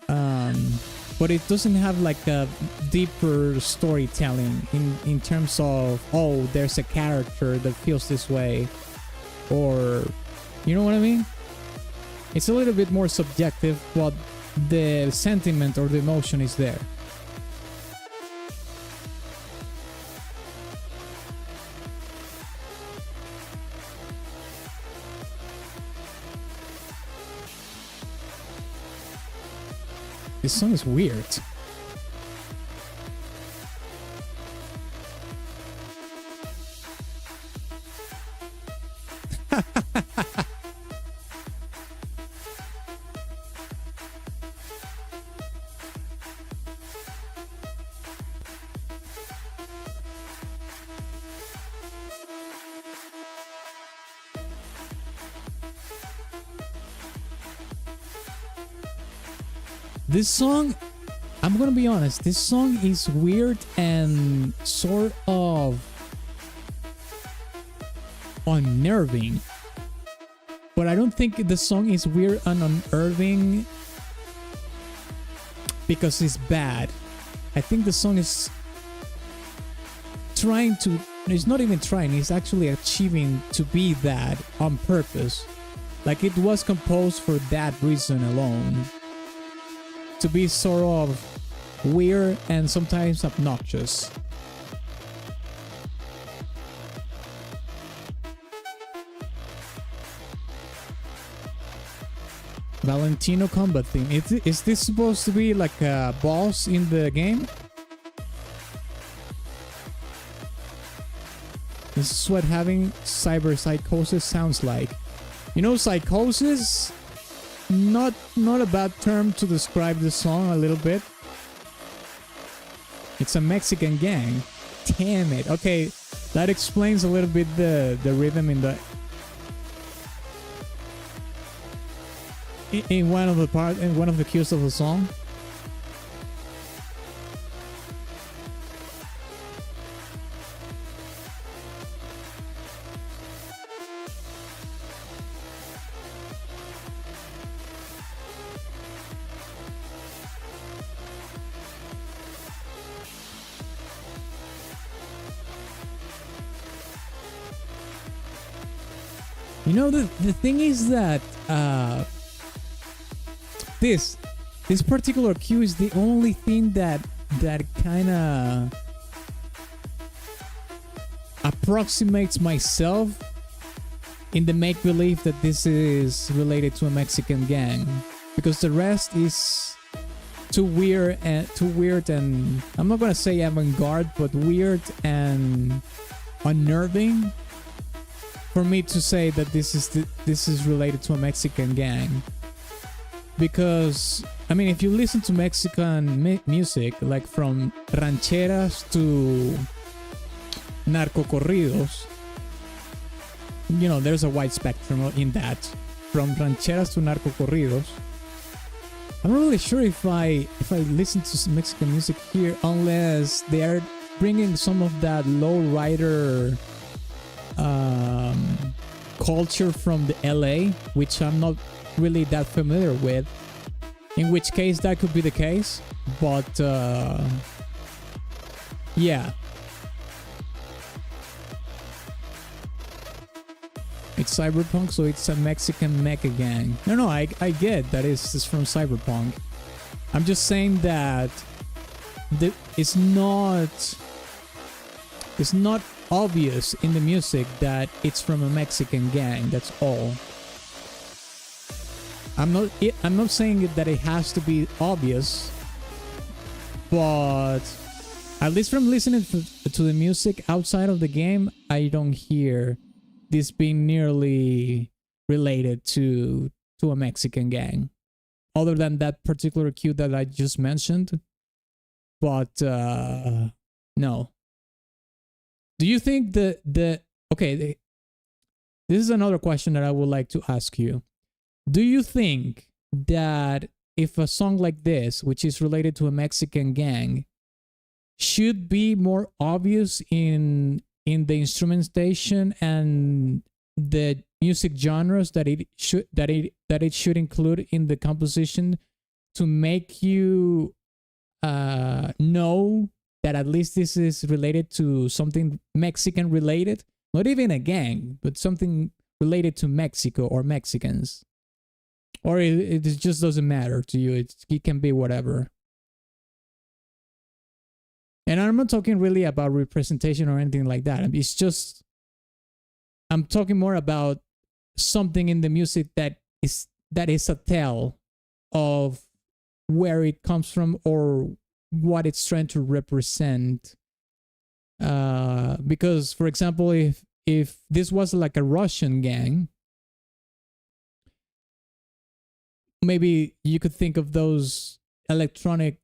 But it doesn't have like a deeper storytelling in terms of, oh, there's a character that feels this way, or you know what I mean? It's a little bit more subjective, but the sentiment or the emotion is there. This song is weird. This song, I'm gonna be honest, this song is weird and sort of unnerving. But I don't think the song is weird and unnerving because it's bad. I think the song is trying to, it's not even trying, it's actually achieving to be that on purpose. Like it was composed for that reason alone. To be sort of weird and sometimes obnoxious. Valentino combat theme. Is this supposed to be like a boss in the game? This is what having cyber psychosis sounds like. You know, psychosis? Not a bad term to describe the song a little bit. It's a Mexican gang. Damn it. Okay, that explains a little bit the rhythm in one of the cues of the song. You know, the thing is that this particular cue is the only thing that kind of approximates myself in the make-believe that this is related to a Mexican gang, because the rest is too weird and I'm not gonna say avant-garde, but weird and unnerving for me to say that this is related to a Mexican gang. because I mean, if you listen to Mexican music, like from rancheras to narcocorridos, you know, there's a wide spectrum in that. From rancheras to narcocorridos. I'm not really sure if I listen to Mexican music here, unless they are bringing some of that lowrider culture from the LA, which I'm not really that familiar with. In which case that could be the case, but yeah. It's cyberpunk, so it's a Mexican mecha gang. No, I get that it's from cyberpunk. I'm just saying that it's not obvious in the music that it's from a Mexican gang. That's all. I'm not saying that it has to be obvious, but at least from listening to the music outside of the game, I don't hear this being nearly related to a Mexican gang, other than that particular cue that I just mentioned. But no. Do you think this is another question that I would like to ask you. Do you think that if a song like this, which is related to a Mexican gang, should be more obvious in the instrumentation and the music genres that it should include in the composition, to make you know that at least this is related to something Mexican related, not even a gang, but something related to Mexico or Mexicans? Or it just doesn't matter to you? It can be whatever. And I'm not talking really about representation or anything like that. It's just, I'm talking more about something in the music that is a tell of where it comes from or what it's trying to represent. Because, for example, if this was like a Russian gang, maybe you could think of those electronic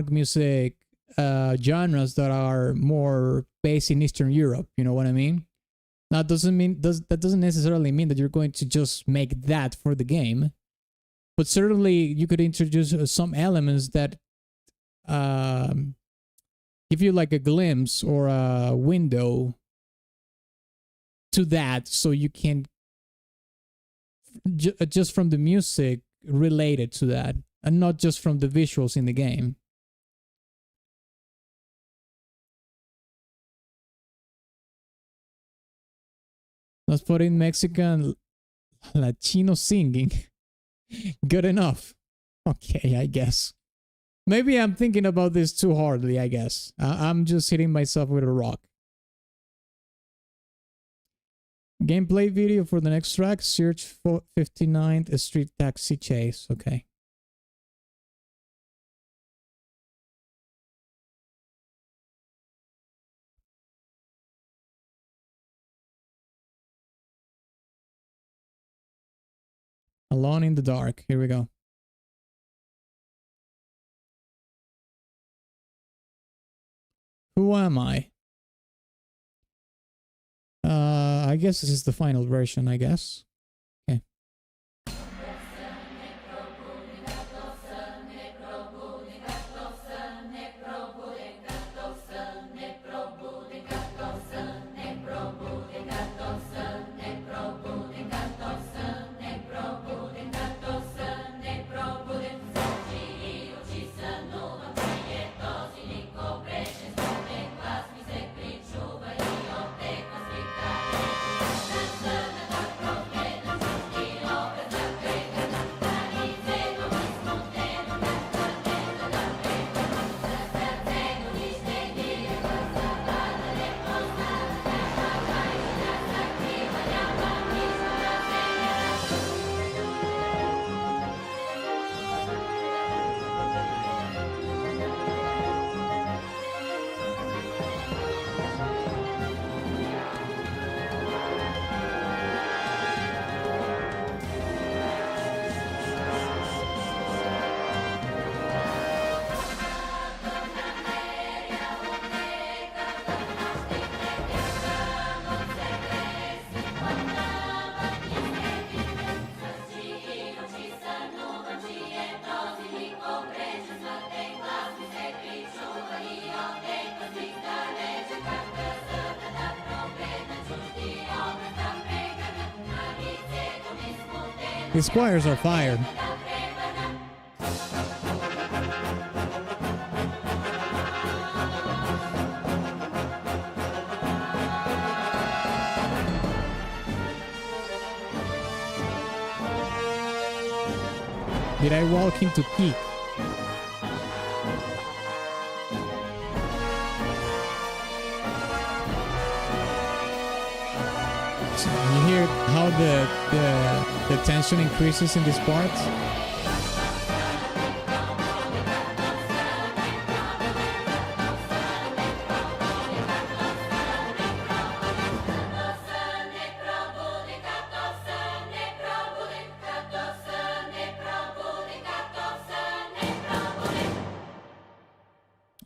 music genres that are more based in Eastern Europe. You know what I mean? Now, that doesn't necessarily mean that you're going to just make that for the game, but certainly you could introduce some elements that give you like a glimpse or a window to that, so you can just from the music related to that, and not just from the visuals in the game. Let's put in Mexican Latino singing. Good enough. Okay, I guess. Maybe I'm thinking about this too hardly, I guess. I'm just hitting myself with a rock. Gameplay video for the next track. Search for 59th Street Taxi Chase. Okay. Alone in the Dark. Here we go. Who am I? I guess this is the final version, I guess. Okay. These choirs are fired. Did I walk into peak? So you hear how the tension increases in this part?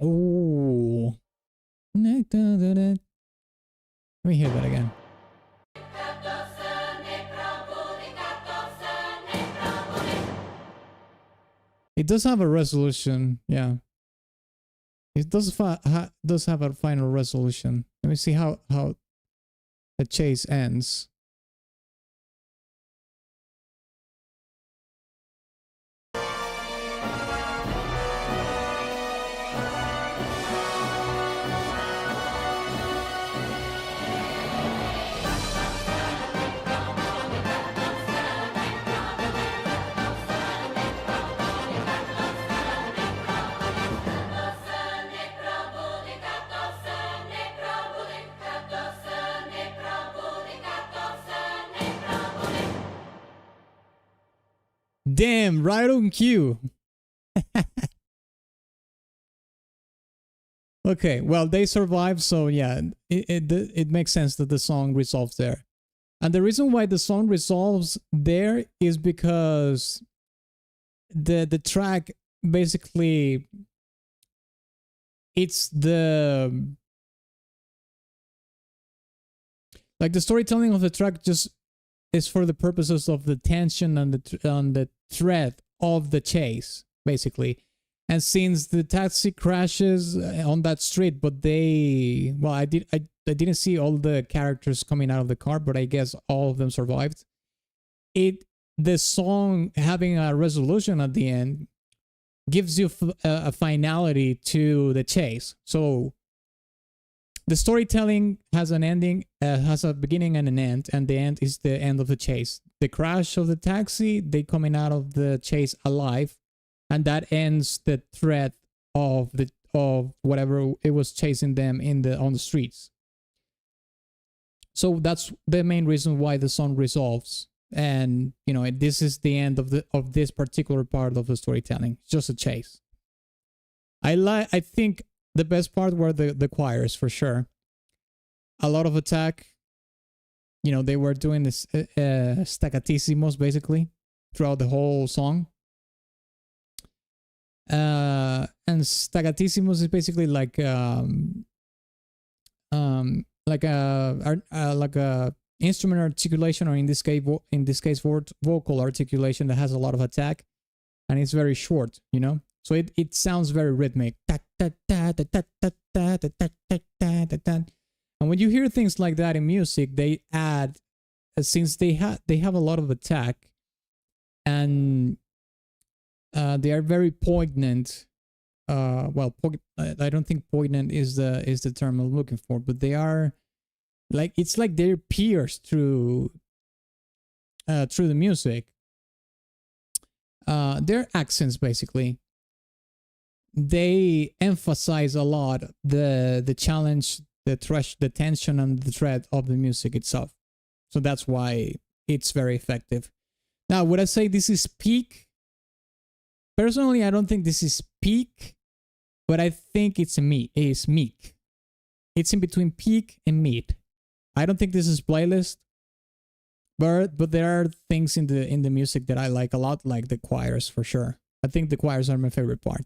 Oh. Let me hear that again. It does have a resolution, yeah. It does does have a final resolution. Let me see how the chase ends. Damn, right on cue. Okay, well, they survived, so yeah, it makes sense that the song resolves there. And the reason why the song resolves there is because the track basically, it's the storytelling of the track just is for the purposes of the tension and the threat of the chase, basically. And since the taxi crashes on that street, but I didn't see all the characters coming out of the car, but I guess all of them survived. The song having a resolution at the end gives you a finality to the chase. So the storytelling has an ending, has a beginning and an end, and the end is the end of the chase. The crash of the taxi, they coming out of the chase alive, and that ends the threat of whatever it was chasing them on the streets. So that's the main reason why the song resolves, and this is the end of this particular part of the storytelling. It's just a chase. I think the best part were the choirs, for sure. A lot of attack. They were doing this staccatissimos basically throughout the whole song. And staccatissimos is basically like a instrument articulation, or in this case vocal articulation that has a lot of attack, and it's very short. So it sounds very rhythmic. And when you hear things like that in music, they add, since they have a lot of attack, and they are very poignant. I don't think poignant is the term I'm looking for, but they are it's like they're pierced through the music. Their accents, basically, they emphasize a lot the challenge, the tension, and the threat of the music itself. So that's why it's very effective. Now, would I say this is peak? Personally, I don't think this is peak, but I think it's meek. It's in between peak and mid. I don't think this is playlist, but there are things in the music that I like a lot, like the choirs, for sure. I think the choirs are my favorite part.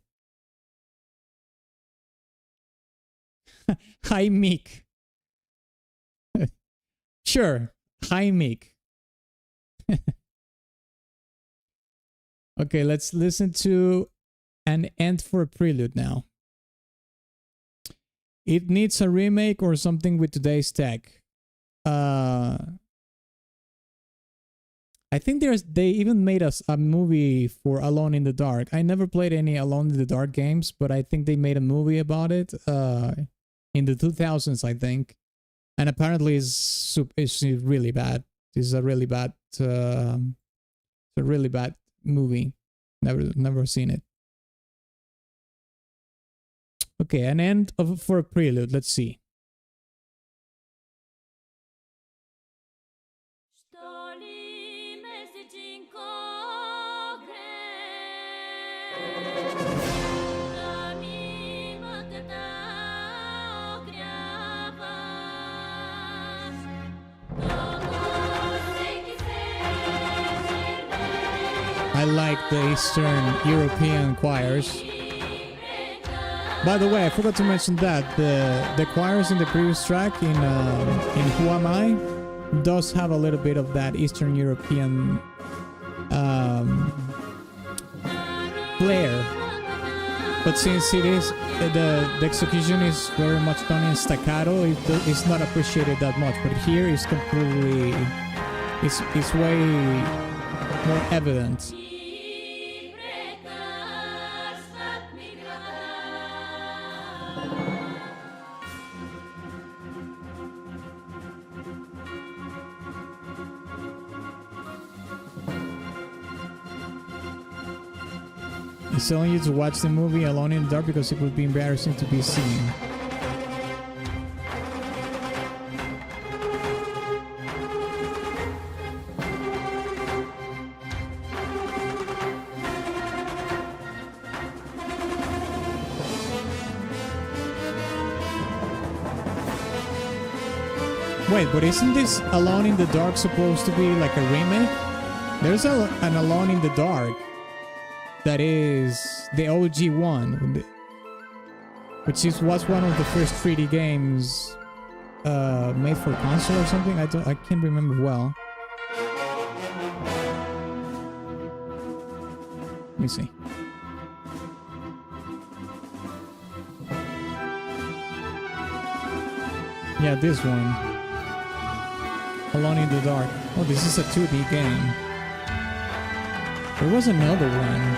Hi, Meek. Sure. Hi, Meek. Okay, let's listen to an end for a prelude now. It needs a remake or something with today's tech. I think they even made us a movie for Alone in the Dark. I never played any Alone in the Dark games, but I think they made a movie about it in the 2000s, I think. And apparently it's really bad. It's a really bad movie. Never seen it. Okay, an end for a prelude. Let's see. I like the Eastern European choirs. By the way, I forgot to mention that the choirs in the previous track in Who Am I does have a little bit of that Eastern European flair, but since it is the execution is very much done in staccato, it's not appreciated that much. But here it's completely it's way more evident. He's telling you to watch the movie Alone in the Dark because it would be embarrassing to be seen. Wait, but isn't this Alone in the Dark supposed to be like a remake? There's an Alone in the Dark that is the OG one, which was one of the first 3D games made for console or something. I can't remember well. Let me see. Yeah, this one. Alone in the Dark. Oh, this is a 2D game. There was another one.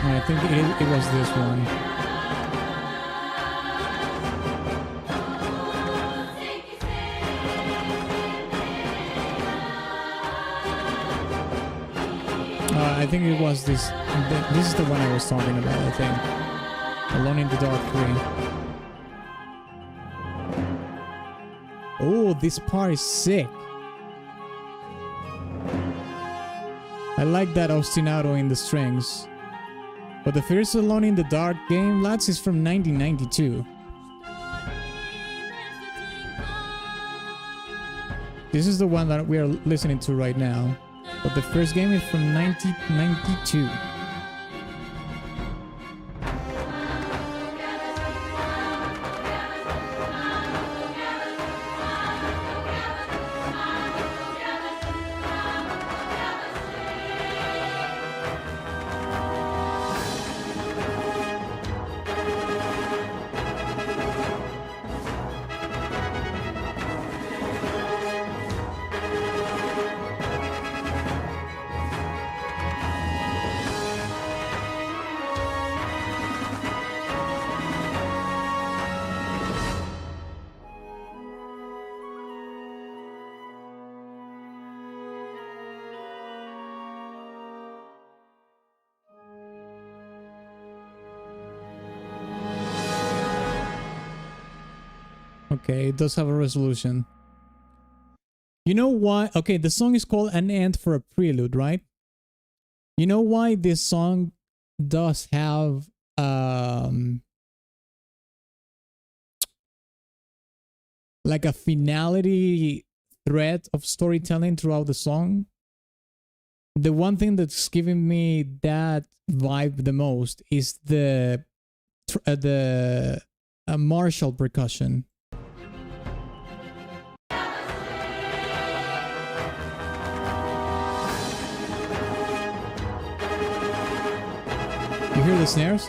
I think it was this one. I think it was this. This is the one I was talking about, I think. Alone in the Dark 3. Oh, this part is sick. I like that ostinato in the strings. But the first Alone in the Dark game, lads, is from 1992. This is the one that we are listening to right now. But the first game is from 1992. Okay, it does have a resolution. You know why? Okay, the song is called An End for a Prelude, right? You know why this song does have like a finality thread of storytelling throughout the song? The one thing that's giving me that vibe the most is the Marshall percussion. You hear the snares?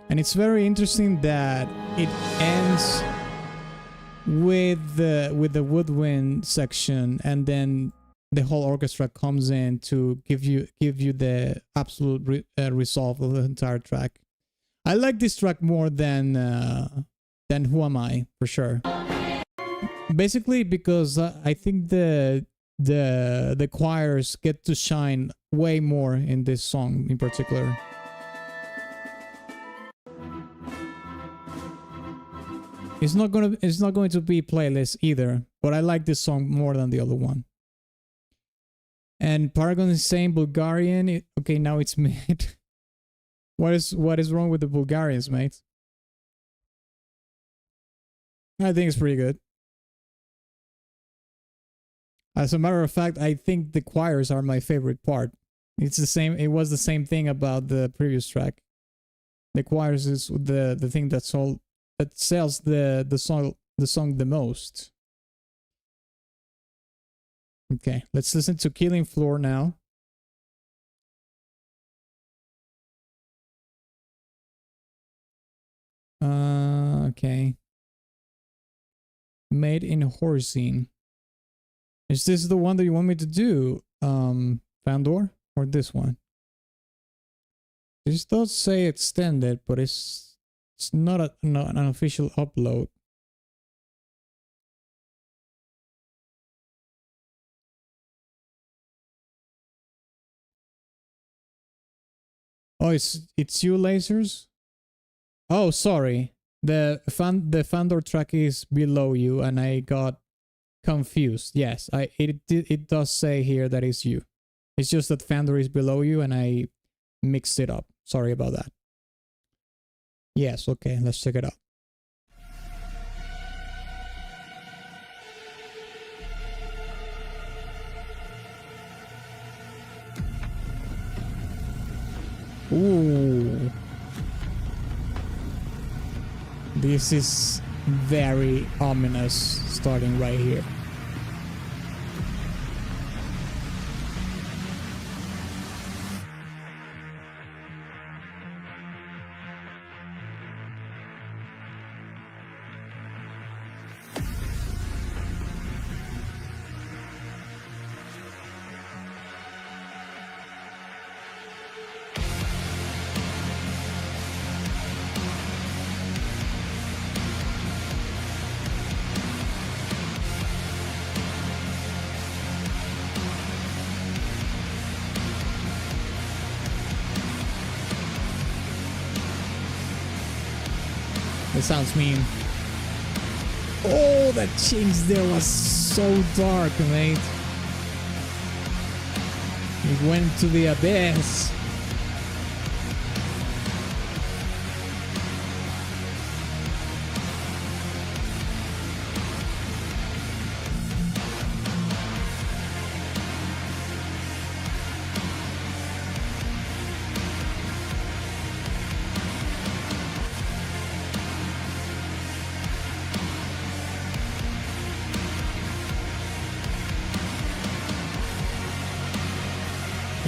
And it's very interesting that it ends with the woodwind section, and then the whole orchestra comes in to give you the absolute resolve of the entire track. I like this track more than Who Am I, for sure. Basically because I think the choirs get to shine way more in this song in particular. It's not going to be playlist either, but I like this song more than the other one. And Paragon is saying Bulgarian. Okay, now it's made. What is wrong with the Bulgarians, mate? I think it's pretty good. As a matter of fact, I think the choirs are my favorite part. It's the same. It was the same thing about the previous track. The choirs is the thing that sells the song the most. Okay, let's listen to Killing Floor now. Okay. Made in Horsine. Is this the one that you want me to do, Fandor, or this one? This does say extended, but it's not an official upload. Oh, it's you, Dlazerz? Oh, sorry. The Fandor track is below you, and I got confused. Yes, it does say here that it's you. It's just that Fandor is below you, and I mixed it up. Sorry about that. Yes, okay, let's check it out. Ooh. This is very ominous starting right here. That sounds mean. Oh, that change there was so dark, mate. It went to the abyss.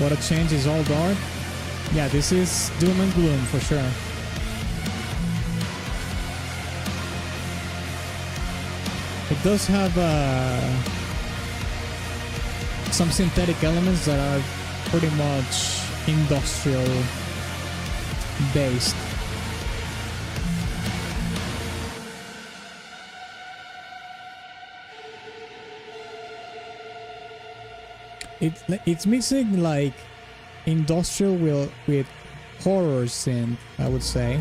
What a change, is all dark. Yeah, this is doom and gloom for sure. It does have some synthetic elements that are pretty much industrial based. It's mixing like industrial with horror synth, I would say.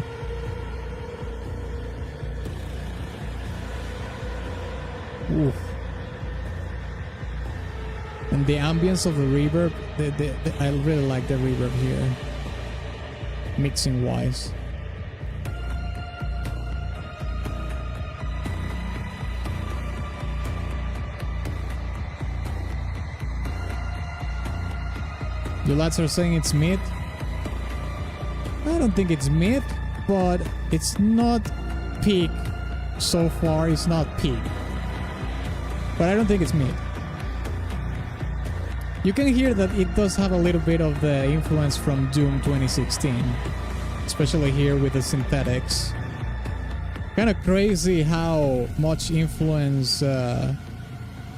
Oof. And the ambience of the reverb, I really like the reverb here, mixing wise. You lads are saying it's mid. I don't think it's mid, but it's not peak. So far, it's not peak. But I don't think it's mid. You can hear that it does have a little bit of the influence from Doom 2016. Especially here with the synthetics. Kind of crazy how much influence the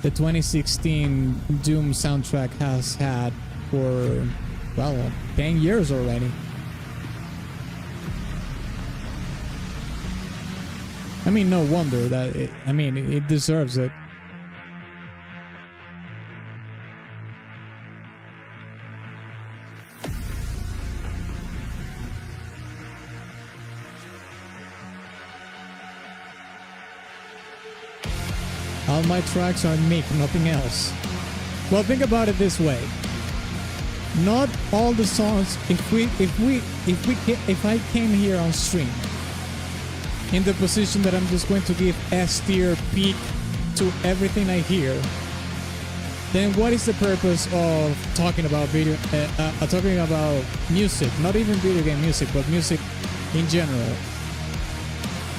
2016 Doom soundtrack has had for, well, 10 years already. I mean, no wonder that it deserves it. All my tracks are mic, nothing else. Well, think about it this way. Not all the songs. If I came here on stream in the position that I'm just going to give S tier peak to everything I hear, then what is the purpose of talking about talking about music? Not even video game music, but music in general.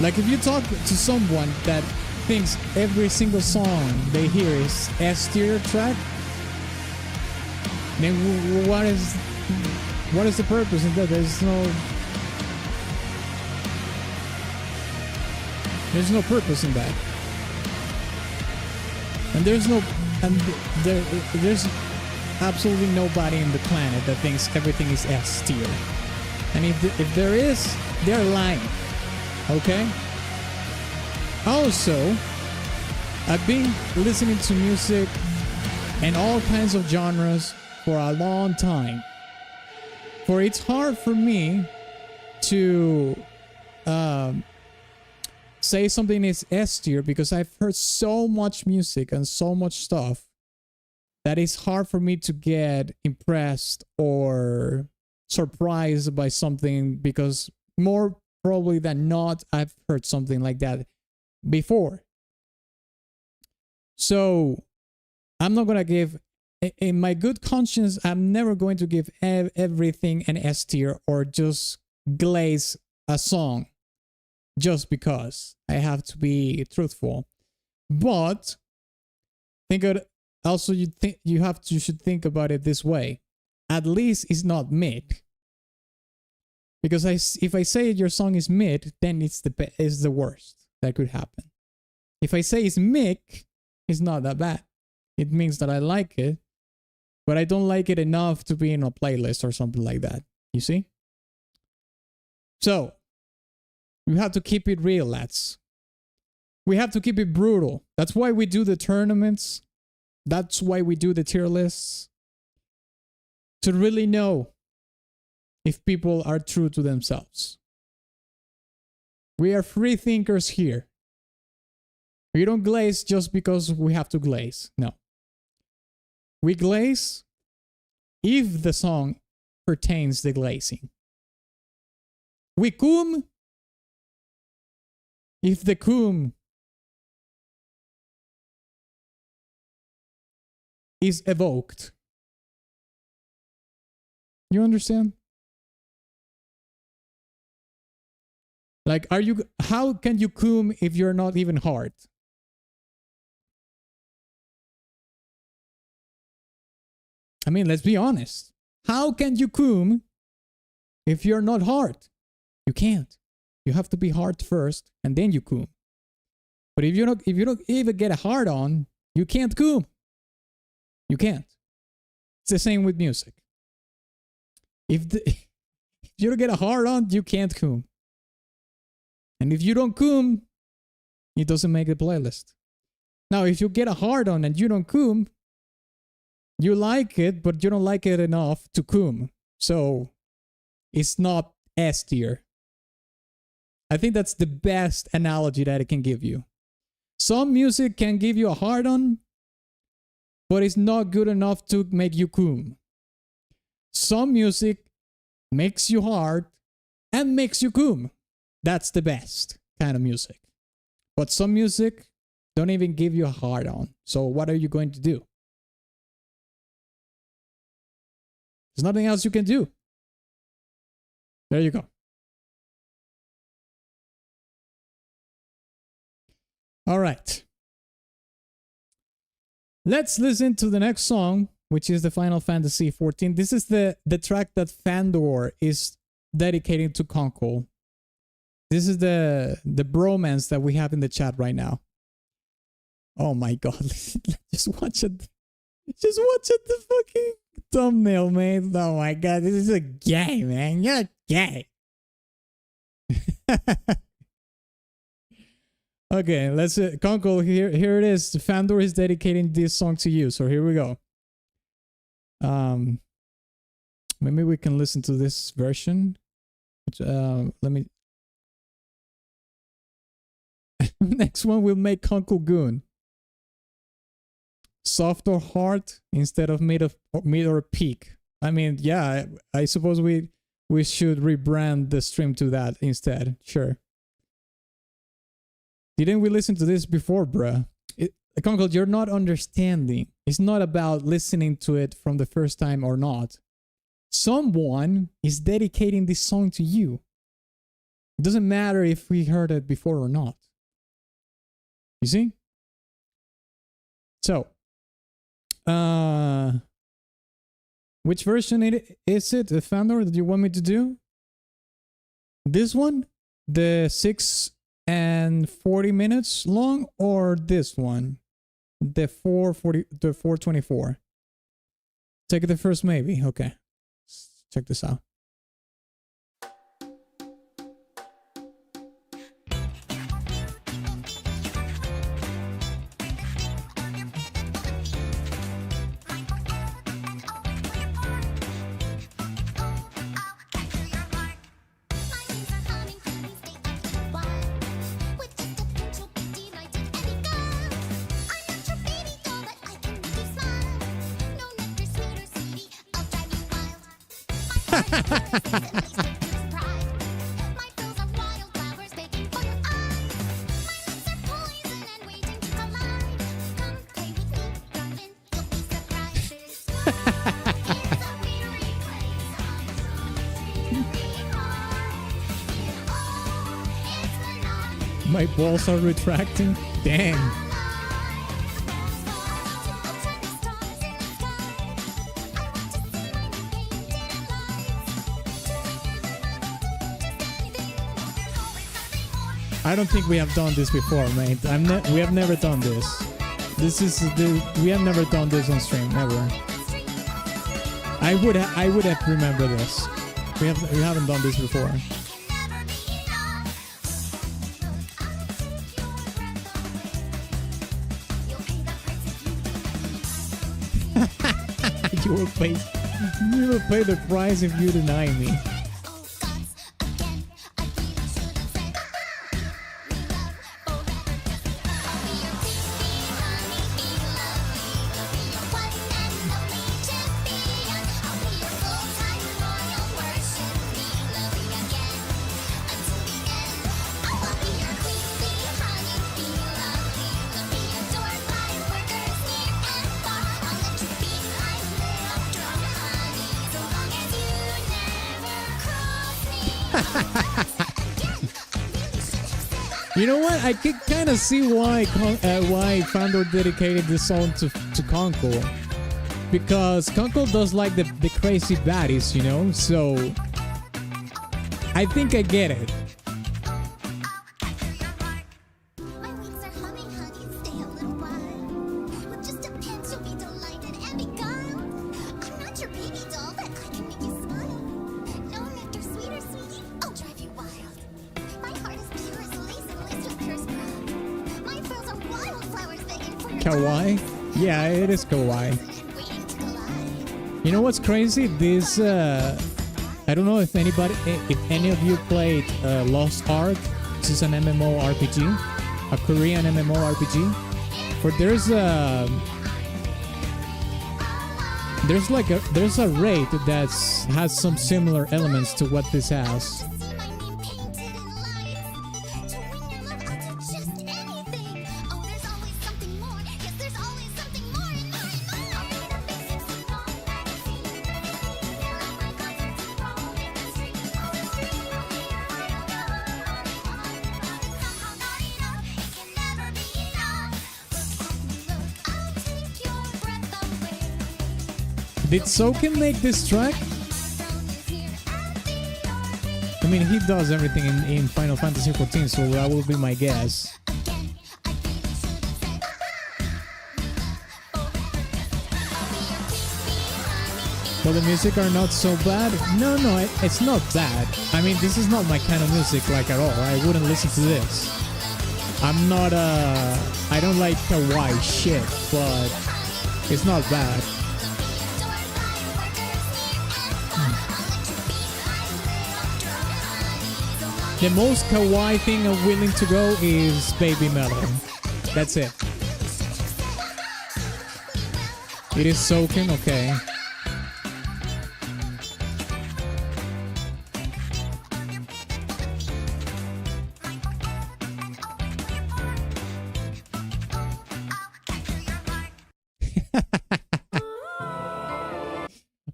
Like if you talk to someone that thinks every single song they hear is S tier track, then what is the purpose in that? There's no purpose in that, and there's absolutely nobody in the planet that thinks everything is S tier, and if there is, they're lying. Okay. Also, I've been listening to music and all kinds of genres for a long time. For it's hard for me to say something is S tier because I've heard so much music and so much stuff that it's hard for me to get impressed or surprised by something, because more probably than not, I've heard something like that before. So I'm not gonna give, in my good conscience, I'm never going to give everything an S tier or just glaze a song just because. I have to be truthful. But think of also, you should think about it this way. At least it's not mid. Because if I say your song is mid, then it's the worst that could happen. If I say it's mic, it's not that bad. It means that I like it, but I don't like it enough to be in a playlist or something like that. You see? So, we have to keep it real, lads. We have to keep it brutal. That's why we do the tournaments. That's why we do the tier lists. To really know if people are true to themselves. We are free thinkers here. We don't glaze just because we have to glaze. No. We glaze if the song pertains to glazing. We cum if the cum is evoked. You understand? Like, how can you cum if you're not even hard? I mean, let's be honest. How can you cum if you're not hard? You can't. You have to be hard first and then you cum. But if you don't even get a hard on, you can't cum. You can't. It's the same with music. If you don't get a hard on, you can't cum. And if you don't cum, it doesn't make the playlist. Now, if you get a hard on and you don't cum, you like it, but you don't like it enough to cum. So it's not S tier. I think that's the best analogy that I can give you. Some music can give you a hard on, but it's not good enough to make you coom. Some music makes you hard and makes you coom. That's the best kind of music. But some music don't even give you a hard on. So what are you going to do? There's nothing else you can do. There you go. All right. Let's listen to the next song, which is the Final Fantasy XIV. This is the track that Fandor is dedicating to Conkel. This is the bromance that we have in the chat right now. Oh my god. Just watch it. Just watch it, the fucking thumbnail, man. Oh my god, this is a gay, man. You're gay. Okay, let's Conkel, here it is. Fandor is dedicating this song to you. So here we go. Maybe we can listen to this version. Let me next one will make Conkel Goon. Soft or hard instead of mid or peak. I mean, yeah, I suppose we should rebrand the stream to that instead. Sure. Didn't we listen to this before, bruh? Conkel, you're not understanding. It's not about listening to it from the first time or not. Someone is dedicating this song to you. It doesn't matter if we heard it before or not. You see? So, which version is it, the Fandor, that you want me to do? This one? The 6 and 40 minutes long, or this one? The 424. Take the first maybe. Okay. Let's check this out. My balls are retracting. Dang. I don't think we have done this before, mate. We have never done this. We have never done this on stream, never. I would have remembered this. We haven't done this before. You will pay the price if you deny me. You know what? I could kind of see why Fandor dedicated this song to Conkel, because Conkel does like the crazy baddies, you know. So I think I get it. Kawaii? Yeah, it is kawaii. You know what's crazy? This I don't know if any of you played Lost Ark. This is an MMO RPG. a Korean MMORPG. But there's a raid that has some similar elements to what this has. Did Soken make this track? I mean, he does everything in Final Fantasy XIV, so that will be my guess. Well, the music are not so bad. No, it's not bad. I mean, this is not my kind of music, like, at all. I wouldn't listen to this. I'm not I don't like kawaii shit, but it's not bad. The most kawaii thing I'm willing to go is Baby Metal. That's it. It is Soken, okay.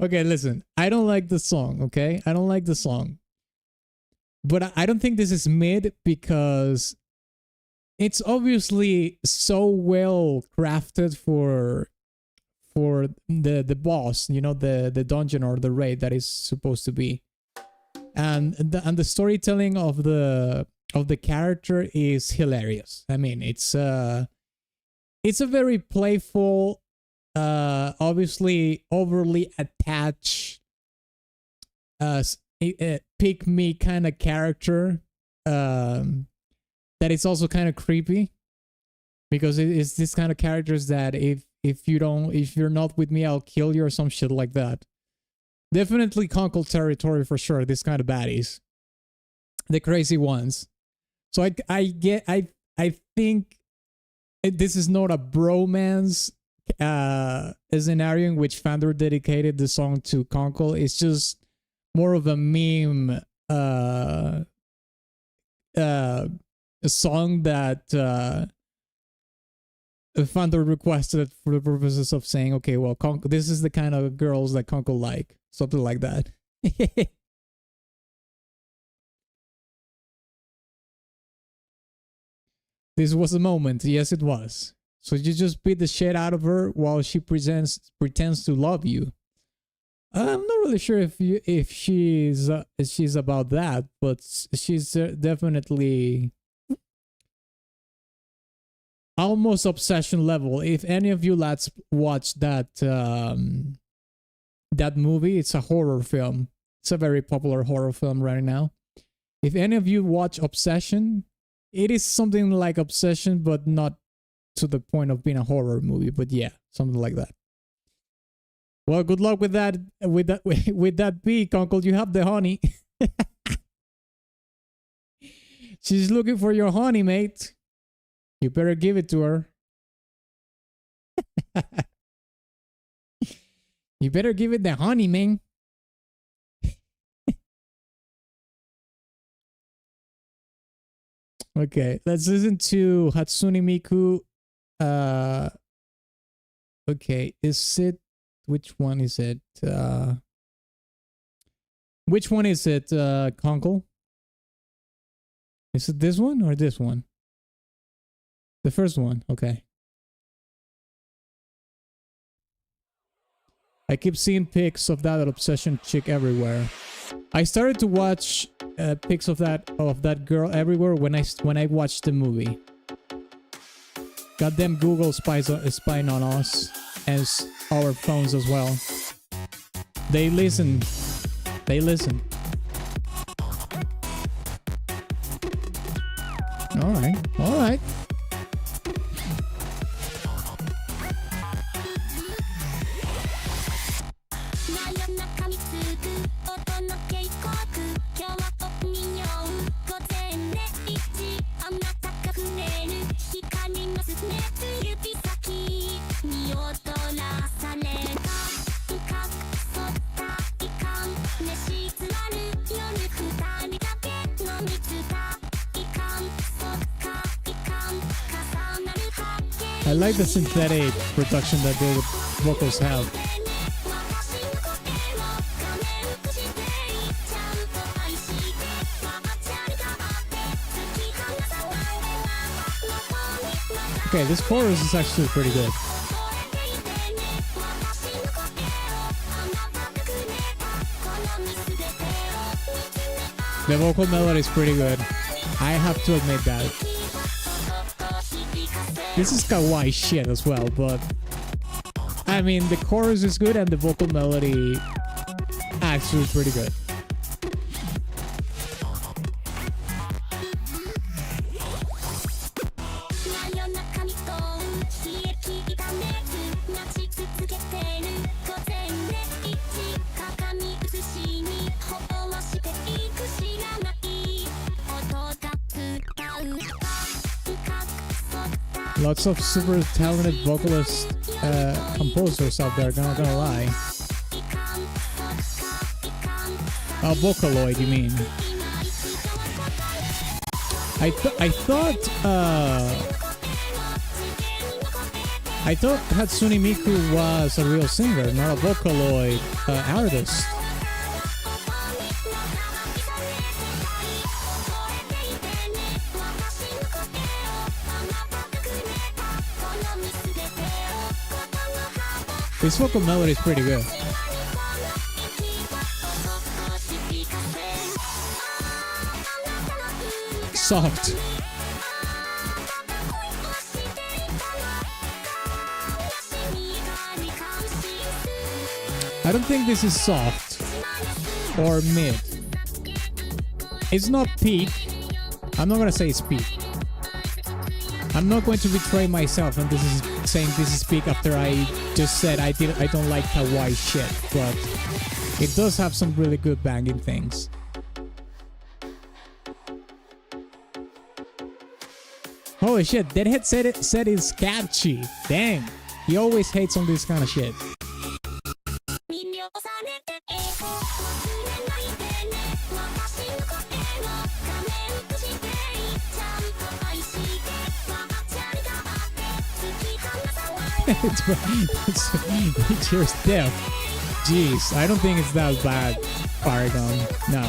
Okay, listen. I don't like the song, okay? I don't like the song. But I don't think this is mid because it's obviously so well crafted for the boss, you know, the dungeon or the raid that is supposed to be. And the storytelling of the character is hilarious. I mean, it's a very playful, obviously overly attached pick me kind of character that is also kind of creepy, because it is this kind of characters that if you're not with me, I'll kill you or some shit like that. Definitely Conkel territory for sure. This kind of baddies, the crazy ones. So I think this is not a bromance scenario in which Fandor dedicated the song to Conkel. It's just more of a meme, a song that Fandor requested for the purposes of saying, okay, well, this is the kind of girls that Conkel like, something like that. This was a moment, yes, it was. So you just beat the shit out of her while she pretends to love you. I'm not really sure if she's about that, but she's definitely almost obsession level. If any of you lads watch that that movie, it's a horror film. It's a very popular horror film right now. If any of you watch Obsession, it is something like Obsession, but not to the point of being a horror movie. But yeah, something like that. Well, good luck with that. With that bee, Conkel. You have the honey. She's looking for your honey, mate. You better give it to her. You better give it the honey, man. Okay, let's listen to Hatsune Miku. Okay, is it? Which one is it? Which one is it, Conkel? Is it this one or this one? The first one, okay. I keep seeing pics of that Obsession chick everywhere. I started to watch pics of that girl everywhere when I watched the movie. Goddamn Google is spying on us and our phones as well. They listen. They listen. All right. All right. I like the synthetic production that the vocals have. Okay, this chorus is actually pretty good. The vocal melody is pretty good. I have to admit that. This is kawaii shit as well, but I mean the chorus is good and the vocal melody actually pretty good. Lots of super talented vocalist composers out there, not gonna lie. Vocaloid, you mean? I thought Hatsune Miku was a real singer, not a Vocaloid artist. His vocal melody is pretty good. Soft. I don't think this is soft or mid. It's not peak. I'm not gonna say it's peak. I'm not going to betray myself and this is saying this is peak after I just said I don't like kawaii shit, but it does have some really good banging things. Holy shit, Deadhead said it's catchy. Dang, he always hates on this kind of shit. It's your step. Jeez, I don't think it's that bad, Paragon. No.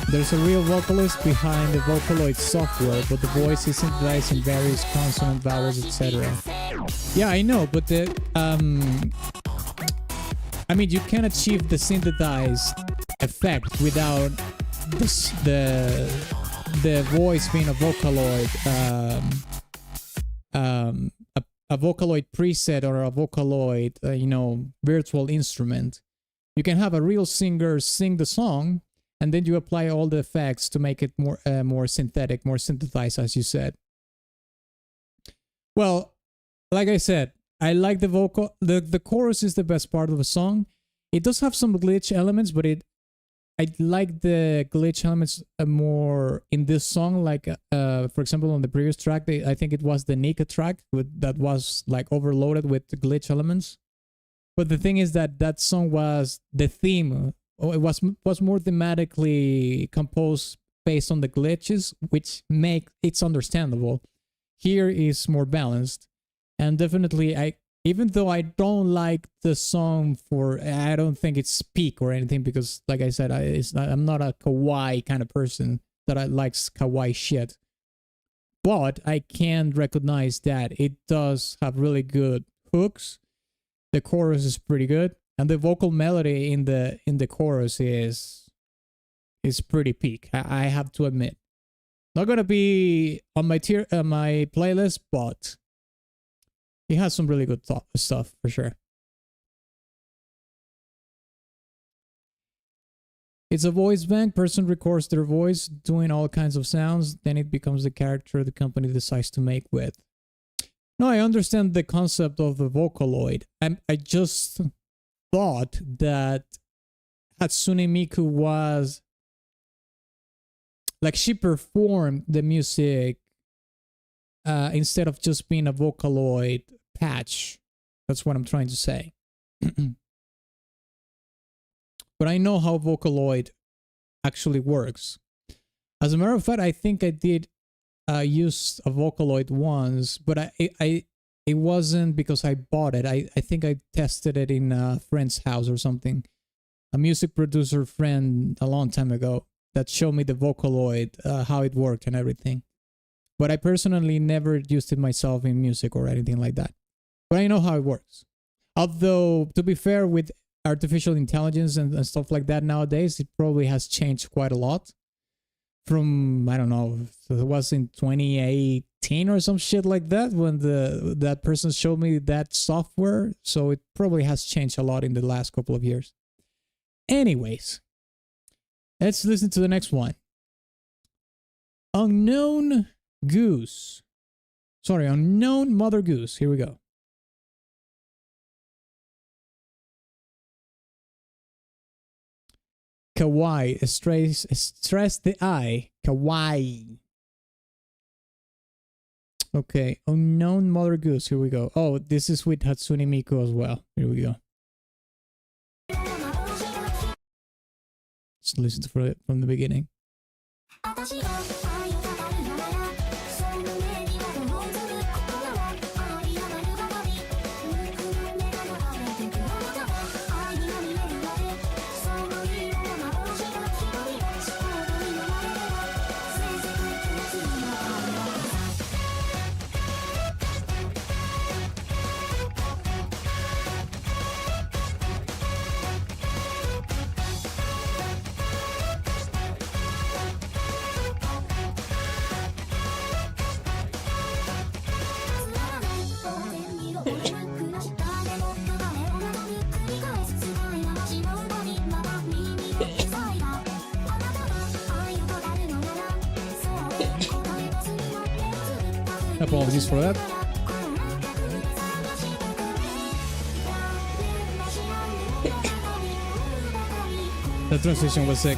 There's a real vocalist behind the Vocaloid software, but the voice is synthesized in various consonant vowels, etc. Yeah, I know, but the I mean, you can achieve the synthesized effect without the voice being a Vocaloid, a Vocaloid preset or a Vocaloid, virtual instrument. You can have a real singer sing the song, and then you apply all the effects to make it more synthetic, more synthesized, as you said. Well, like I said, I like the vocal. The chorus is the best part of the song. It does have some glitch elements, but I like the glitch elements more in this song. Like, for example, on the previous track, I think it was the Nika track that was like overloaded with the glitch elements. But the thing is that song was the theme. It was more thematically composed based on the glitches, which make it's understandable. Here is more balanced, and definitely even though I don't like the song I don't think it's peak or anything, because like I said, I'm not a kawaii kind of person that likes kawaii shit. But I can recognize that it does have really good hooks. The chorus is pretty good. And the vocal melody in the chorus is pretty peak. I have to admit. Not gonna be on my playlist, but he has some really good stuff for sure. It's a voice bank. Person records their voice doing all kinds of sounds. Then it becomes the character the company decides to make with. No, I understand the concept of the Vocaloid. I just thought that Hatsune Miku was Like she performed the music instead of just being a Vocaloid patch. That's what I'm trying to say. But I know how Vocaloid actually works. As a matter of fact, I think I did use a Vocaloid once, but it wasn't because I bought it. I think I tested it in a friend's house or something. A music producer friend a long time ago that showed me the Vocaloid, how it worked and everything. But I personally never used it myself in music or anything like that. But I know how it works. Although, to be fair, with artificial intelligence and stuff like that nowadays, it probably has changed quite a lot. From, I don't know, it was in 2018 or some shit like that when that person showed me that software. So it probably has changed a lot in the last couple of years. Anyways, let's listen to the next one. Unknown Goose. Sorry, Unknown Mother Goose. Here we go. Kawaii. Stress the I. Kawaii. Okay. Unknown Mother Goose. Here we go. Oh, this is with Hatsune Miku as well. Here we go. Just listen to it from the beginning. Apologies for that. The transition was sick.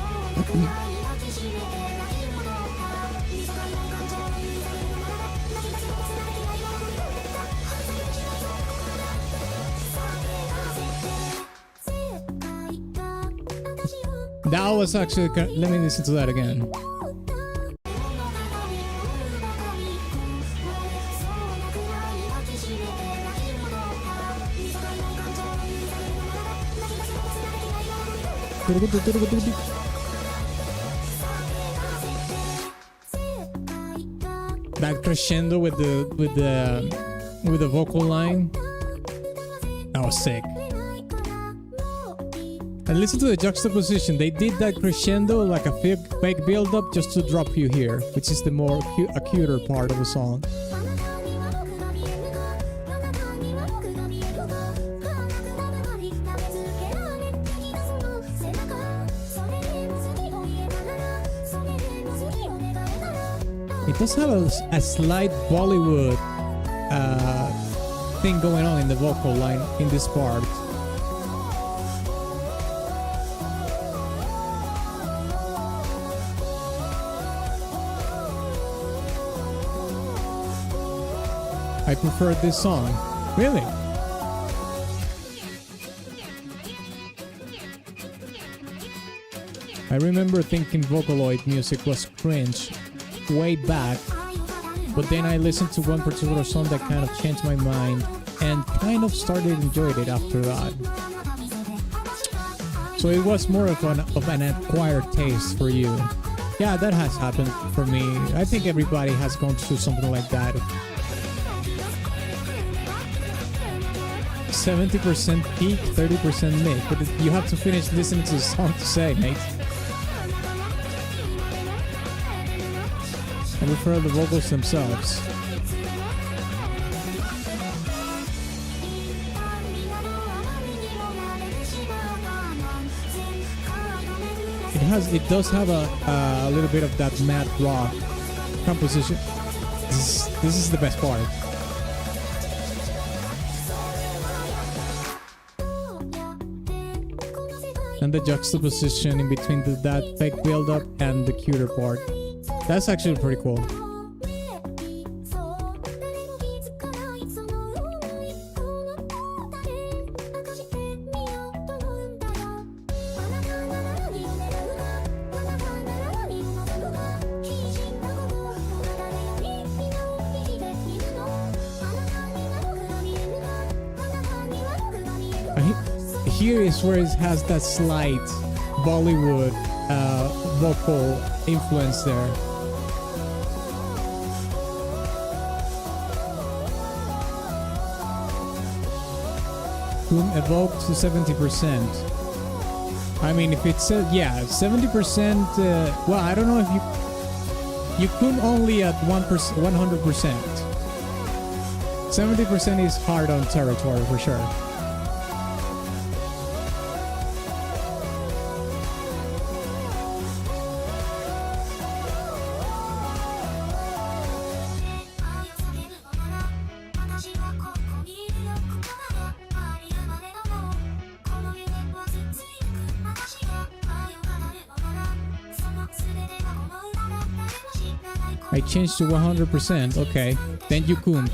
That was actually... Let me listen to that again. That crescendo with the vocal line, that was sick. And listen to the juxtaposition. They did that crescendo like a fake build-up just to drop you here, which is the more acuter part of the song. It does have a slight Bollywood thing going on in the vocal line in this part. I prefer this song. Really? I remember thinking Vocaloid music was cringe way back, but then I listened to one particular song that kind of changed my mind and kind of started enjoying it after that. So it was more of an acquired taste for you. Yeah, that has happened for me. I think everybody has gone through something like that. 70% peak, 30% mid, but you have to finish listening to the song to say, mate. I prefer the vocals themselves. It does have a little bit of that mad rock composition. This is the best part. And the juxtaposition in between that fake build-up and the cuter part. That's actually pretty cool. Here is where it has that slight Bollywood vocal influence there. Boom evoked to 70%. I mean, if it said, yeah, 70%, well, I don't know if you could only at 1%, 100%. 70% is hard on territory for sure. I changed to 100%. Okay, then you couldn't.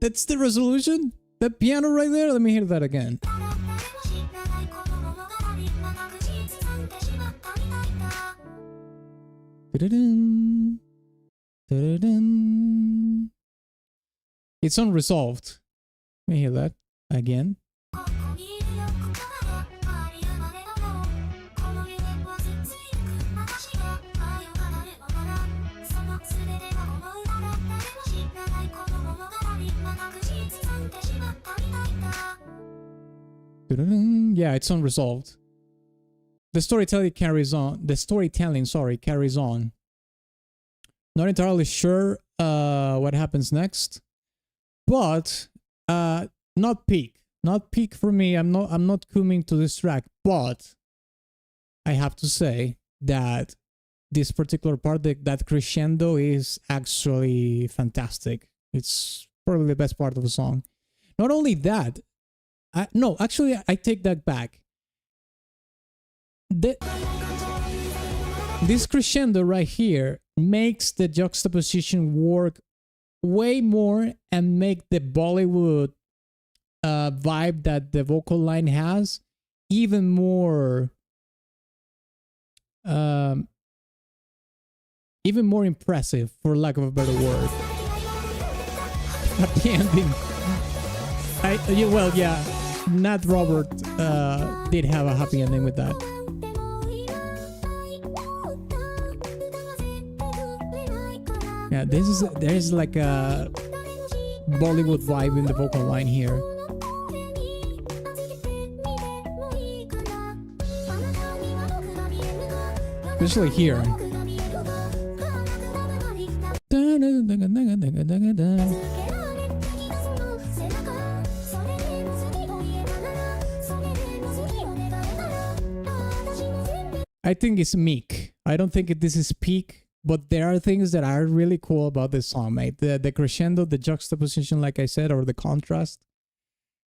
That's the resolution? That piano right there? Let me hear that again. Da-da-dum. Da-da-dum. It's unresolved. Let me hear that again. Yeah, it's unresolved. The storytelling carries on. Carries on. Not entirely sure what happens next, but not peak. Not peak for me. I'm not coming to this track, but I have to say that this particular part, that crescendo, is actually fantastic. It's probably the best part of the song. Not only that, no, actually, I take that back. This crescendo right here makes the juxtaposition work way more and make the Bollywood vibe that the vocal line has even more impressive, for lack of a better word. At the ending, yeah, Nat Robert did have a happy ending with that. Yeah, there's like a Bollywood vibe in the vocal line here. Especially here. I think it's meek. I don't think this is peak, but there are things that are really cool about this song, mate. The crescendo, the juxtaposition, like I said, or the contrast.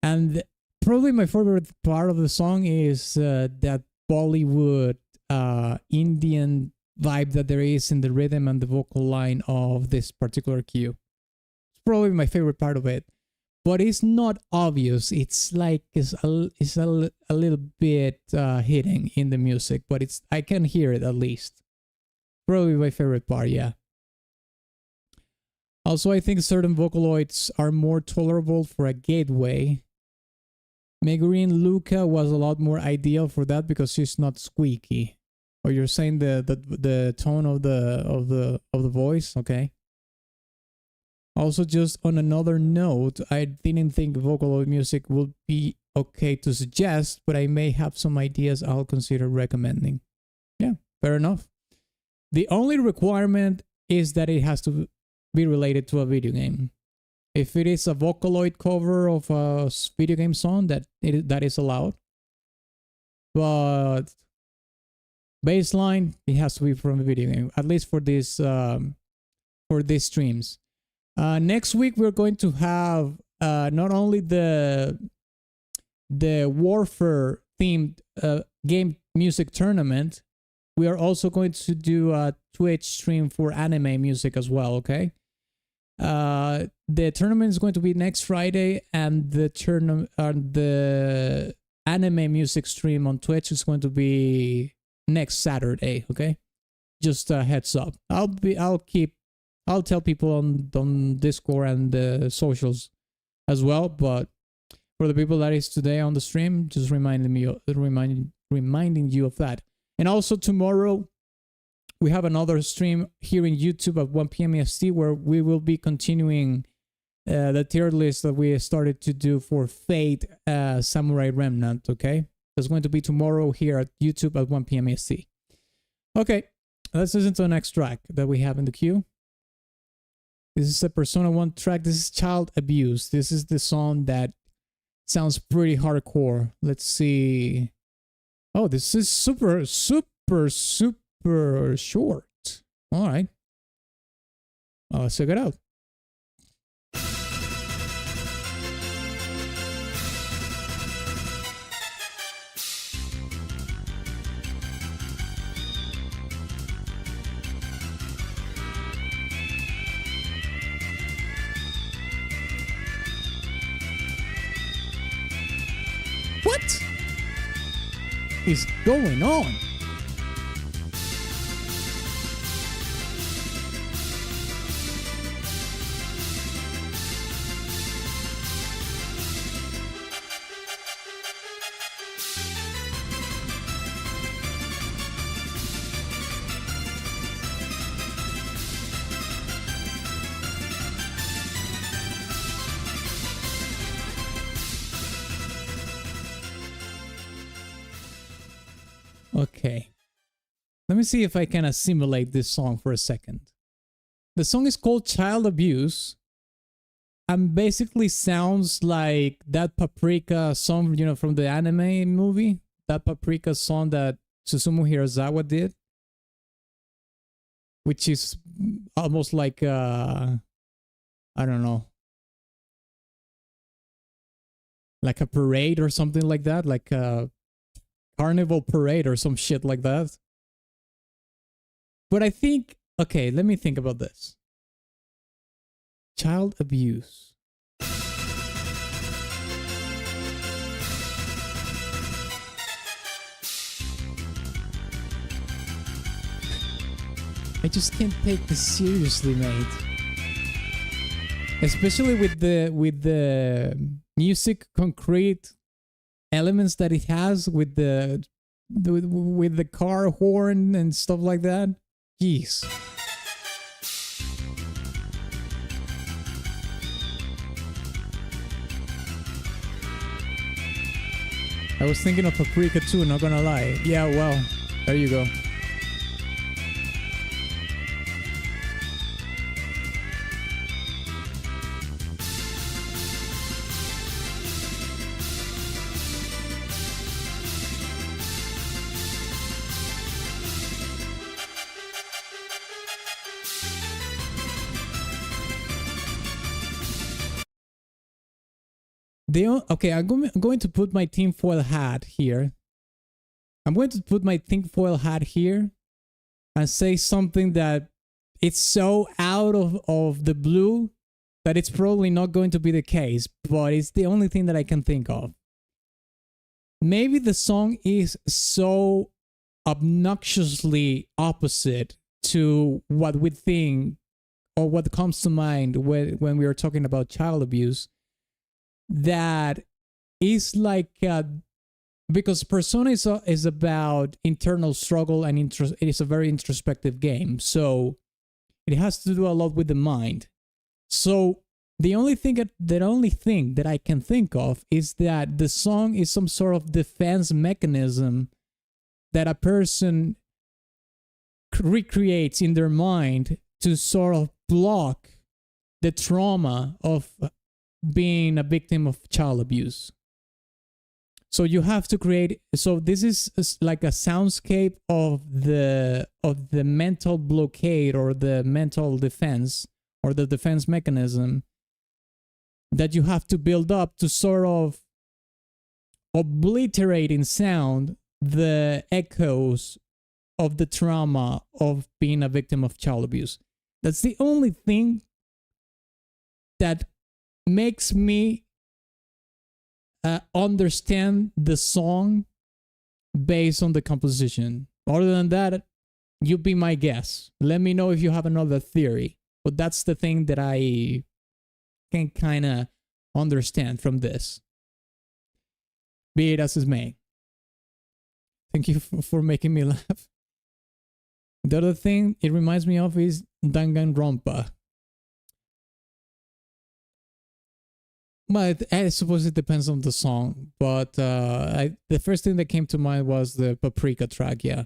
And probably my favorite part of the song is that Bollywood Indian vibe that there is in the rhythm and the vocal line of this particular cue. It's probably my favorite part of it. But it's not obvious. It's like it's a little bit hidden in the music, but I can hear it at least. Probably my favorite part, yeah. Also, I think certain Vocaloids are more tolerable for a gateway. Megurine Luca was a lot more ideal for that because she's not squeaky. Or you're saying the tone of the voice, okay? Also, just on another note, I didn't think Vocaloid music would be okay to suggest, but I may have some ideas I'll consider recommending. Yeah, fair enough. The only requirement is that it has to be related to a video game. If it is a Vocaloid cover of a video game song, that is allowed. But baseline, it has to be from a video game, at least for these streams. Next week we're going to have not only the Warfare themed game music tournament, we are also going to do a Twitch stream for anime music as well, okay? The tournament is going to be next Friday, and the anime music stream on Twitch is going to be next Saturday, okay? Just a heads up. I'll tell people on Discord and the socials as well, but for the people that is today on the stream, just reminding you of that. And also tomorrow we have another stream here in YouTube at 1 p.m. EST, where we will be continuing the tier list that we started to do for Fate Samurai Remnant, okay? That's going to be tomorrow here at YouTube at 1 p.m. EST. Okay, let's listen to the next track that we have in the queue. This is a Persona 1 track. This is Child Abuse. This is the song that sounds pretty hardcore. Let's see. Oh, this is super short. All right. Let's check it out. What is going on? Okay, let me see if I can assimilate this song for a second. The song is called Child Abuse, and basically sounds like that Paprika song, you know, from the anime movie. That Paprika song that Susumu Hirasawa did, which is almost like I don't know, like a parade or something like that, like a carnival parade or some shit like that. But I think, okay, let me think about this. Child abuse. I just can't take this seriously, mate. Especially with the music concrete elements that it has, with the car horn and stuff like that. Jeez. I was thinking of Paprika too, not gonna lie. Yeah, well, there you go. Okay, I'm going to put my tinfoil hat here. I'm going to put my tinfoil hat here and say something that it's so out of the blue that it's probably not going to be the case, but it's the only thing that I can think of. Maybe the song is so obnoxiously opposite to what we think or what comes to mind when we are talking about child abuse, that is like because Persona is about internal struggle, and it is a very introspective game, so it has to do a lot with the mind. So the only thing that I can think of is that the song is some sort of defense mechanism that a person recreates in their mind to sort of block the trauma of being a victim of child abuse. So you have to create, so this is like a soundscape of the mental blockade or the mental defense or the defense mechanism that you have to build up to sort of obliterate in sound the echoes of the trauma of being a victim of child abuse. That's the only thing that makes me understand the song based on the composition. Other than that, you be my guess. Let me know if you have another theory. But that's the thing that I can kind of understand from this. Be it as it may. Thank you for making me laugh. The other thing it reminds me of is Danganronpa. But I suppose it depends on the song. But the first thing that came to mind was the Paprika track, yeah.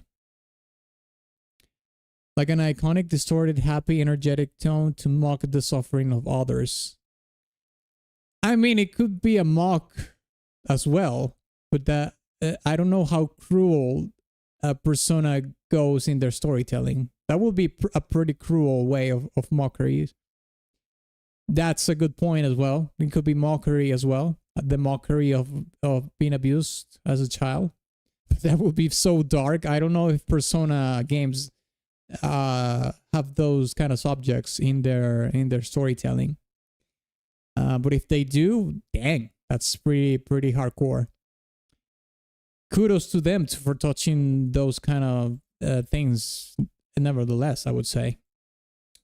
Like an iconic, distorted, happy, energetic tone to mock the suffering of others. I mean, it could be a mock as well, but that I don't know how cruel a persona goes in their storytelling. That would be a pretty cruel way of mockery. That's a good point as well. It could be mockery as well. The mockery of being abused as a child. That would be so dark. I don't know if Persona games have those kind of subjects in their storytelling. But if they do, dang, that's pretty hardcore. Kudos to them for touching those kind of things. Nevertheless, I would say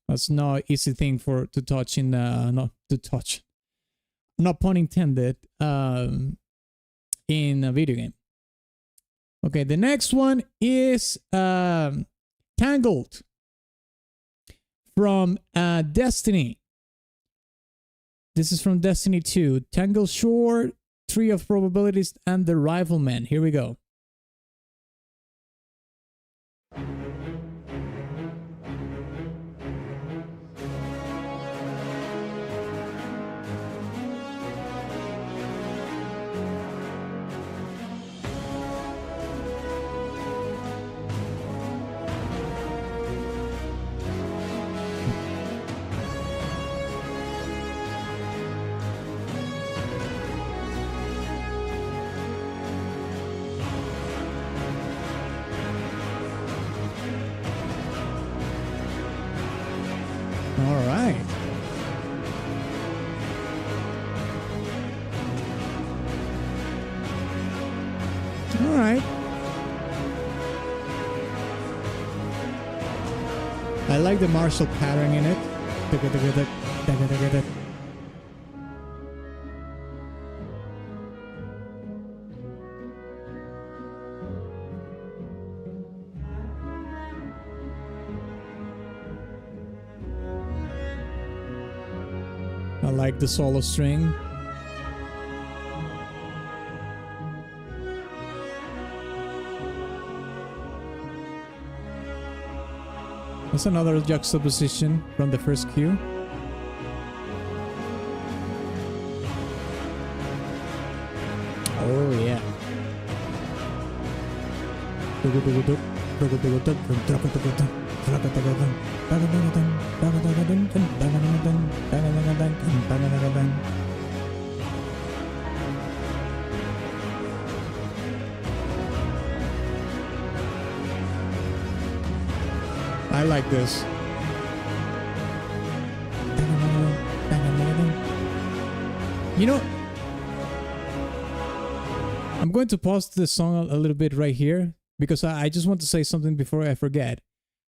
that's not an easy thing to touch in not to touch, not pun intended, in a video game. Okay, the next one is Tangled from Destiny. This is from Destiny 2. Tangled Shore, Tree of Probabilities, and the Rifleman. Here we go. All right. All right. I like the martial pattern in it. I like the solo string. That's another juxtaposition from the first cue. Oh yeah. I like this. You know, I'm going to pause this song a little bit right here because I just want to say something before I forget.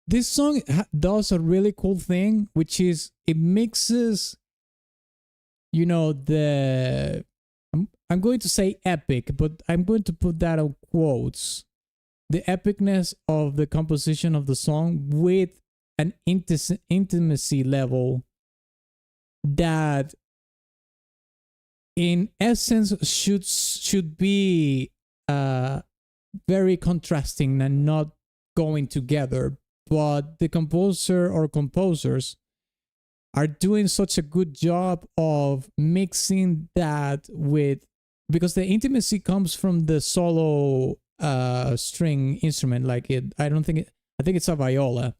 This song does a really cool thing, which is it mixes, you know, I'm going to say epic, but I'm going to put that on quotes. The epicness of the composition of the song with an intimacy level that in essence should be very contrasting and not going together, but the composer or composers are doing such a good job of mixing that with, because the intimacy comes from the solo string instrument, like I think it's a viola,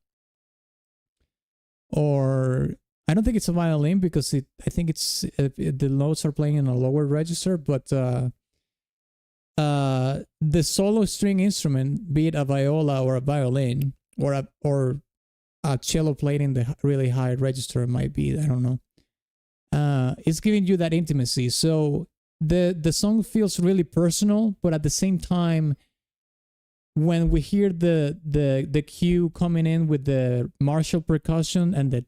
or I don't think it's a violin because I think it's the notes are playing in a lower register, but the solo string instrument, be it a viola or a violin or a cello played in the really high register, it might be, I don't know. It's giving you that intimacy. So the song feels really personal, but at the same time, when we hear the cue coming in with the Marshall percussion and the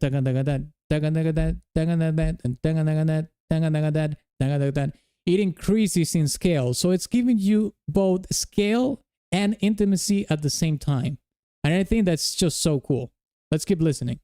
it increases in scale. So it's giving you both scale and intimacy at the same time. And I think that's just so cool. Let's keep listening.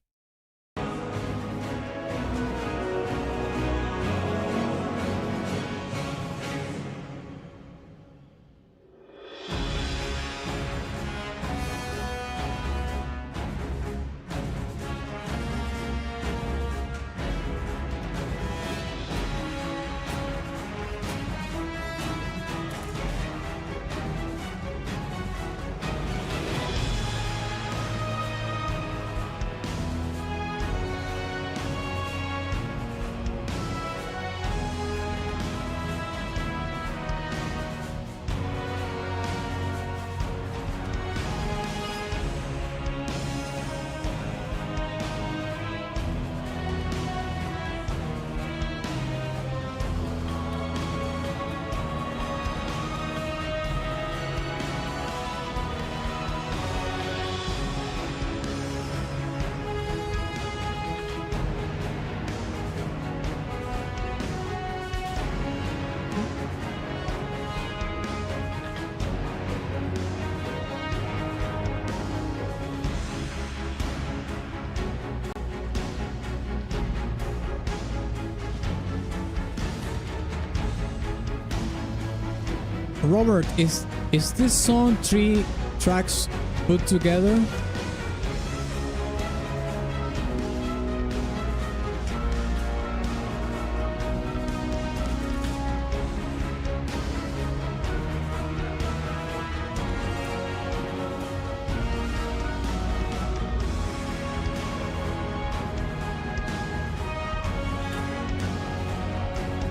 Robert, is this song 3 tracks put together?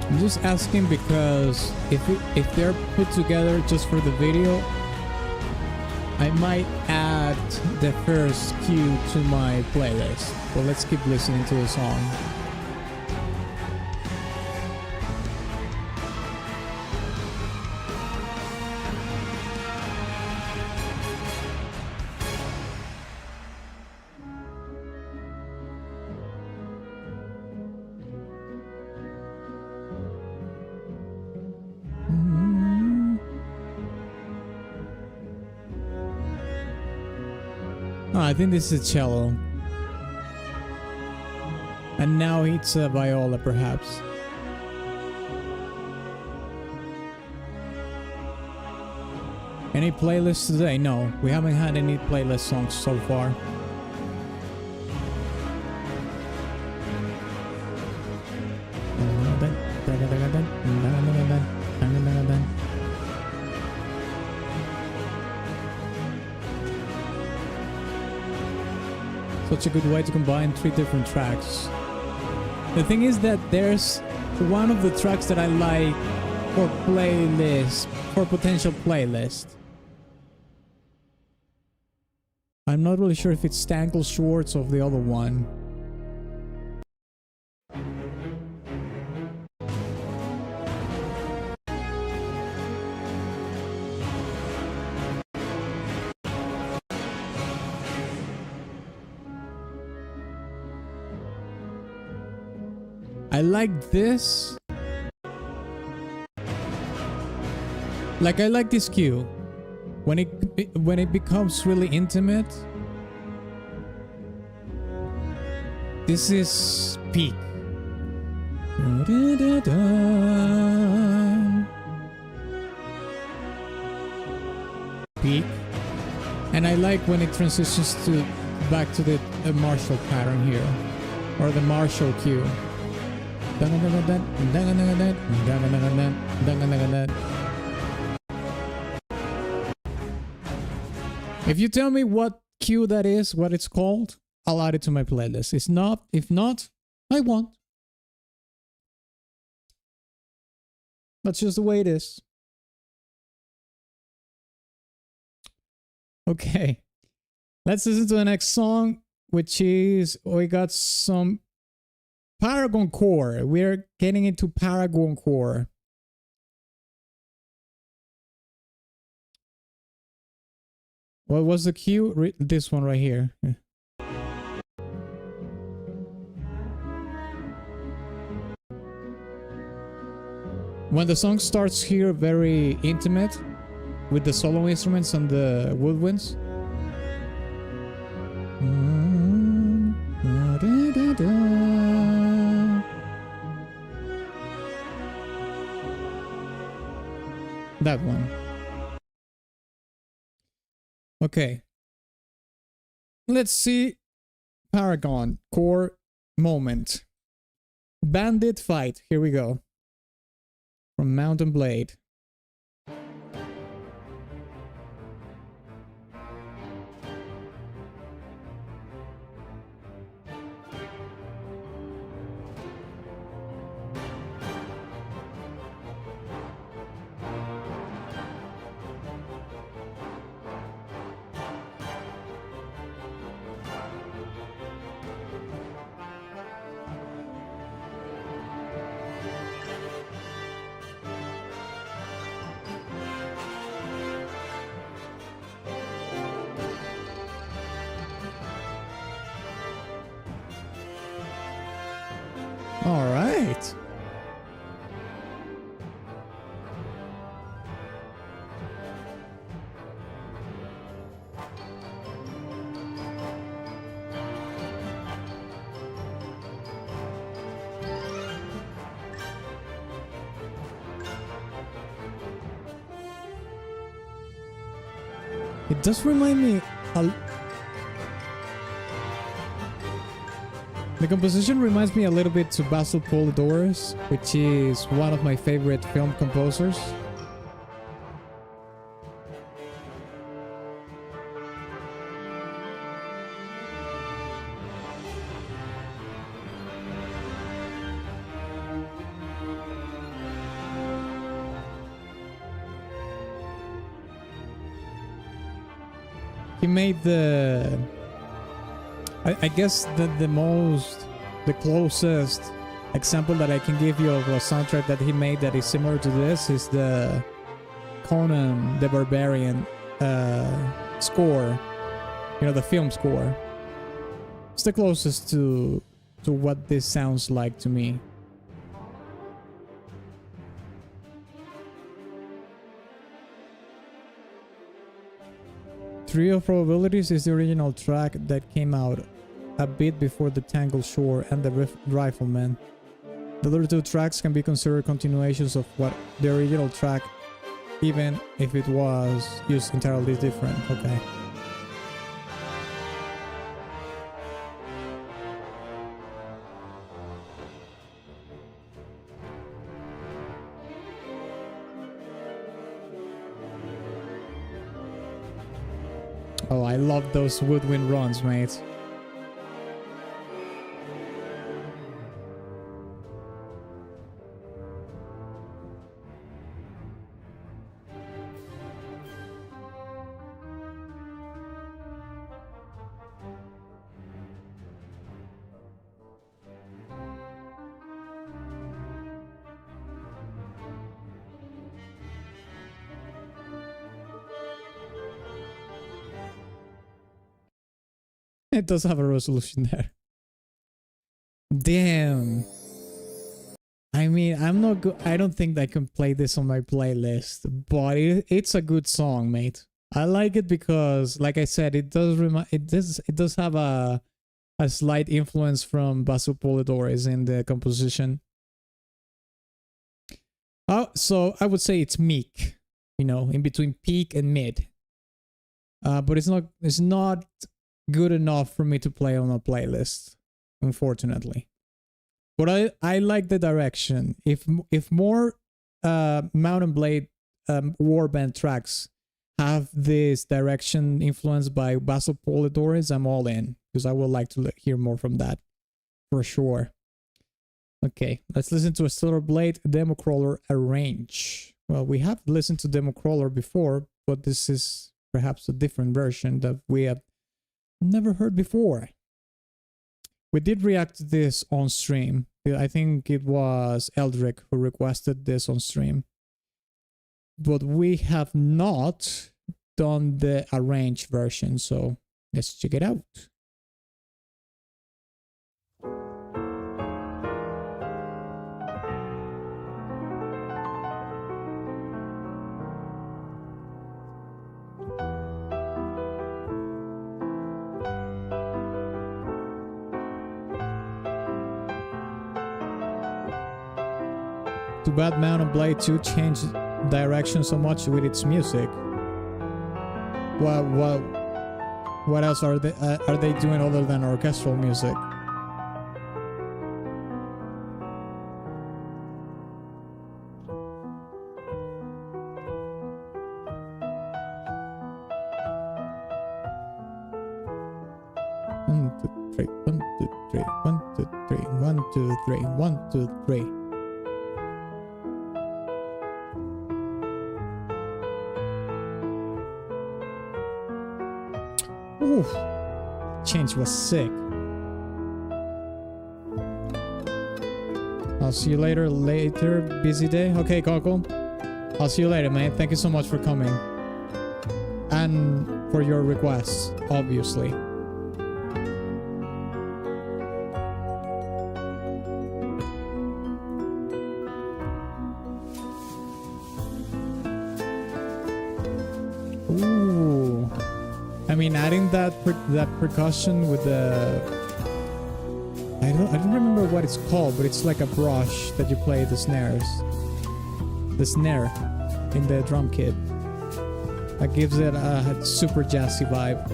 I'm just asking because if they're put together just for the video, I might add the first cue to my playlist. But let's keep listening to the song. I think this is cello. And now it's a viola, perhaps. Any playlists today? No, we haven't had any playlist songs so far. Such a good way to combine 3 different tracks. The thing is that there's one of the tracks that I like for playlist, for potential playlist. I'm not really sure if it's Stankel Schwartz or the other one. I like this. Like, I like this cue. When it becomes really intimate. This is peak. Peak. And I like when it transitions to back to the Marshall pattern here. Or the Marshall cue. If you tell me what cue that is, what it's called, I'll add it to my playlist. If not, I won't. That's just the way it is. Okay, let's listen to the next song, which is we got some Paragon Core. We're getting into Paragon Core. What was the cue? This one right here. When the song starts here, very intimate, with the solo instruments and the woodwinds. That one. Okay. Let's see Paragon Core moment. Bandit fight. Here we go. From Mountain Blade. All right. It does remind me the composition reminds me a little bit to Basil Polidorus, which is one of my favorite film composers. He made the... I guess the closest example that I can give you of a soundtrack that he made that is similar to this is the Conan the Barbarian score, you know, the film score. It's the closest to what this sounds like to me. Trio of Probabilities is the original track that came out a bit before the Tangled Shore and the Rifleman. The other two tracks can be considered continuations of what the original track, even if it was used entirely different. Okay. Oh, I love those woodwind runs, mate. It does have a resolution there. Damn. I mean, I'm not good. I don't think I can play this on my playlist, but it's a good song, mate. I like it because, like I said, it does have a slight influence from Basil Polidorus in the composition. So I would say it's meek, you know, in between peak and mid. But it's not good enough for me to play on a playlist, unfortunately. But I like the direction. If more Mountain Blade warband tracks have this direction influenced by Basil Polidorus, I'm all in, because I would like to hear more from that for sure. Okay, let's listen to a Stellar Blade Demo Crawler Arrange. Well, we have listened to Demo Crawler before, but this is perhaps a different version that we have never heard before. We did react to this on stream. I think it was Eldrick who requested this on stream. But we have not done the arranged version, so let's check it out. Too bad Mount and Blade 2 changed direction so much with its music. What else are they doing other than orchestral music? One, two, three, 1, 2, 3, 1, 2, 3, 1, 2, 3, 1, 2, 3. Oof. Change was sick. I'll see you later. Busy day. Okay, Conkel. I'll see you later, man. Thank you so much for coming. And for your requests, obviously. Ooh. I mean, adding that percussion with the I don't remember what it's called, but it's like a brush that you play the snares. The snare in the drum kit. That gives it a super jazzy vibe.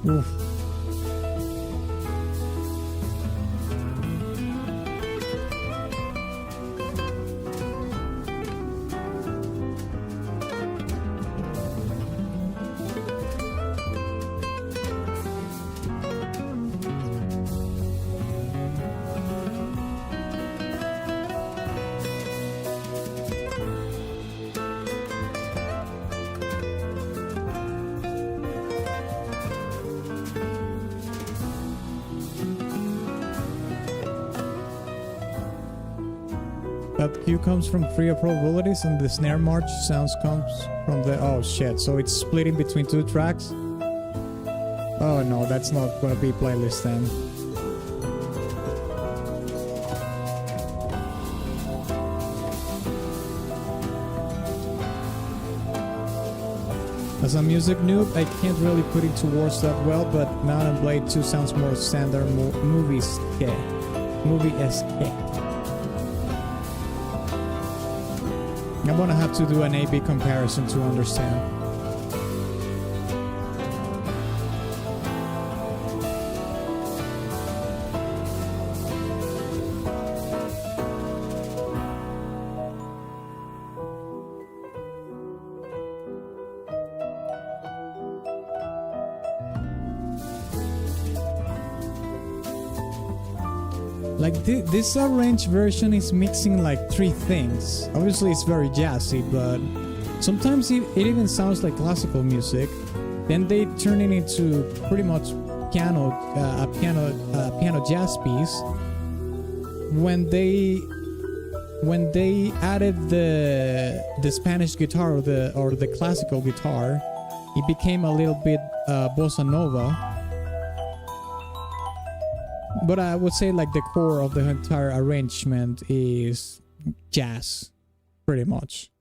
Oof. That cue comes from Free Probabilities and the snare march sounds comes from the... Oh shit, so it's splitting between two tracks? Oh no, that's not gonna be playlist then. As a music noob, I can't really put it towards that well, but Mount and Blade 2 sounds more standard movie-esque. I'm gonna have to do an A-B comparison to understand. Like this arranged version is mixing like three things. Obviously it's very jazzy, but sometimes it even sounds like classical music. Then they turn it into pretty much a piano jazz piece. When they added the Spanish guitar or the classical guitar, it became a little bit bossa nova. But I would say like the core of the entire arrangement is jazz, pretty much.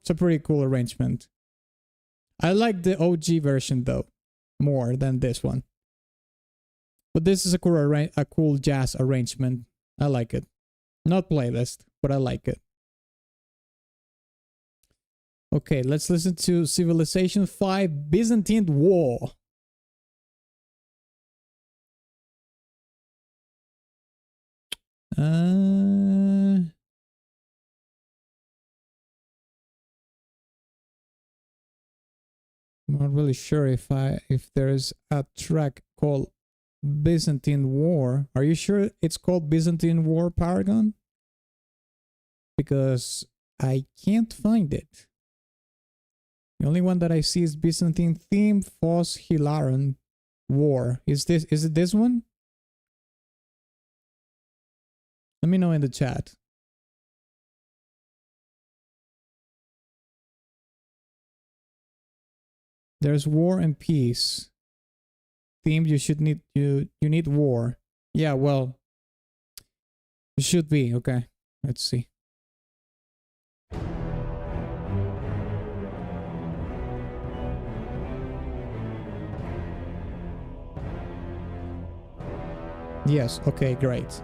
It's a pretty cool arrangement. I like the OG version though, more than this one. But this is a cool jazz arrangement. I like it. Not playlist, but I like it. Okay, let's listen to Civilization 5 Byzantine War. I'm not really sure if there's a track called Byzantine War. Are you sure it's called Byzantine War, Paragon? Because I can't find it. The only one that I see is Byzantine Theme Phos Hilaron War. Is it this one? Let me know in the chat. There's War and Peace. Theme you need war. Yeah, well, it should be. Okay, let's see. Yes, okay, great.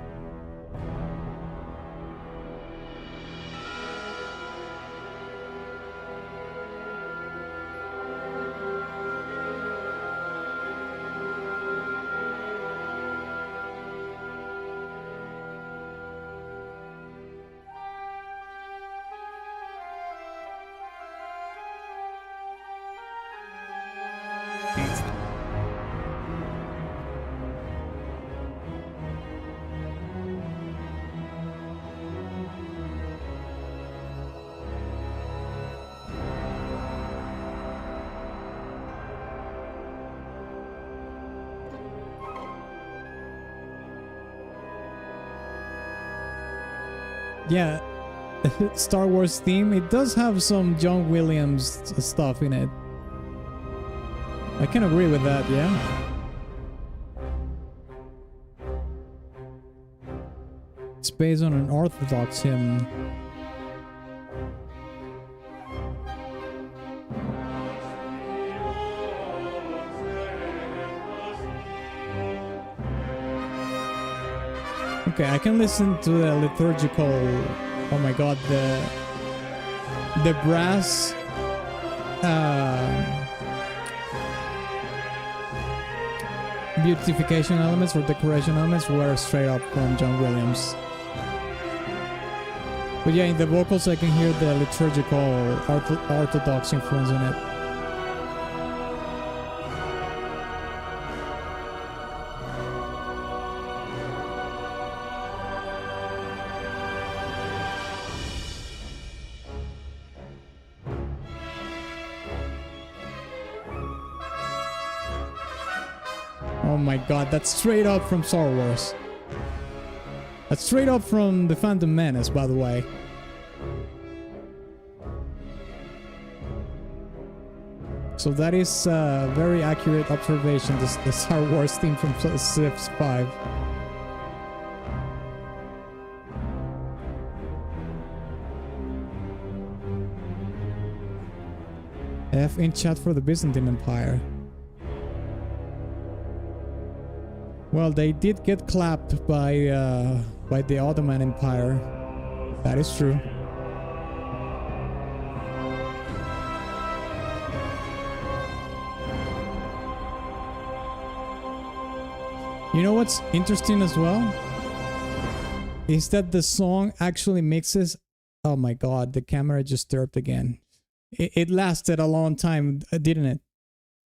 Yeah, Star Wars theme. It does have some John Williams stuff in it. I can agree with that, yeah. It's based on an Orthodox hymn. Okay, I can listen to the liturgical. Oh my god, the brass beautification elements or decoration elements were straight up from John Williams. But yeah, in the vocals I can hear the liturgical Orthodox influence in it. Oh my god, that's straight up from Star Wars. That's straight up from The Phantom Menace, by the way. So that is a very accurate observation, the Star Wars theme from Civ 5. F in chat for the Byzantine Empire. Well, they did get clapped by the Ottoman Empire. That is true. You know what's interesting as well? Is that the song actually mixes... Oh my god, the camera just derped again. It lasted a long time, didn't it?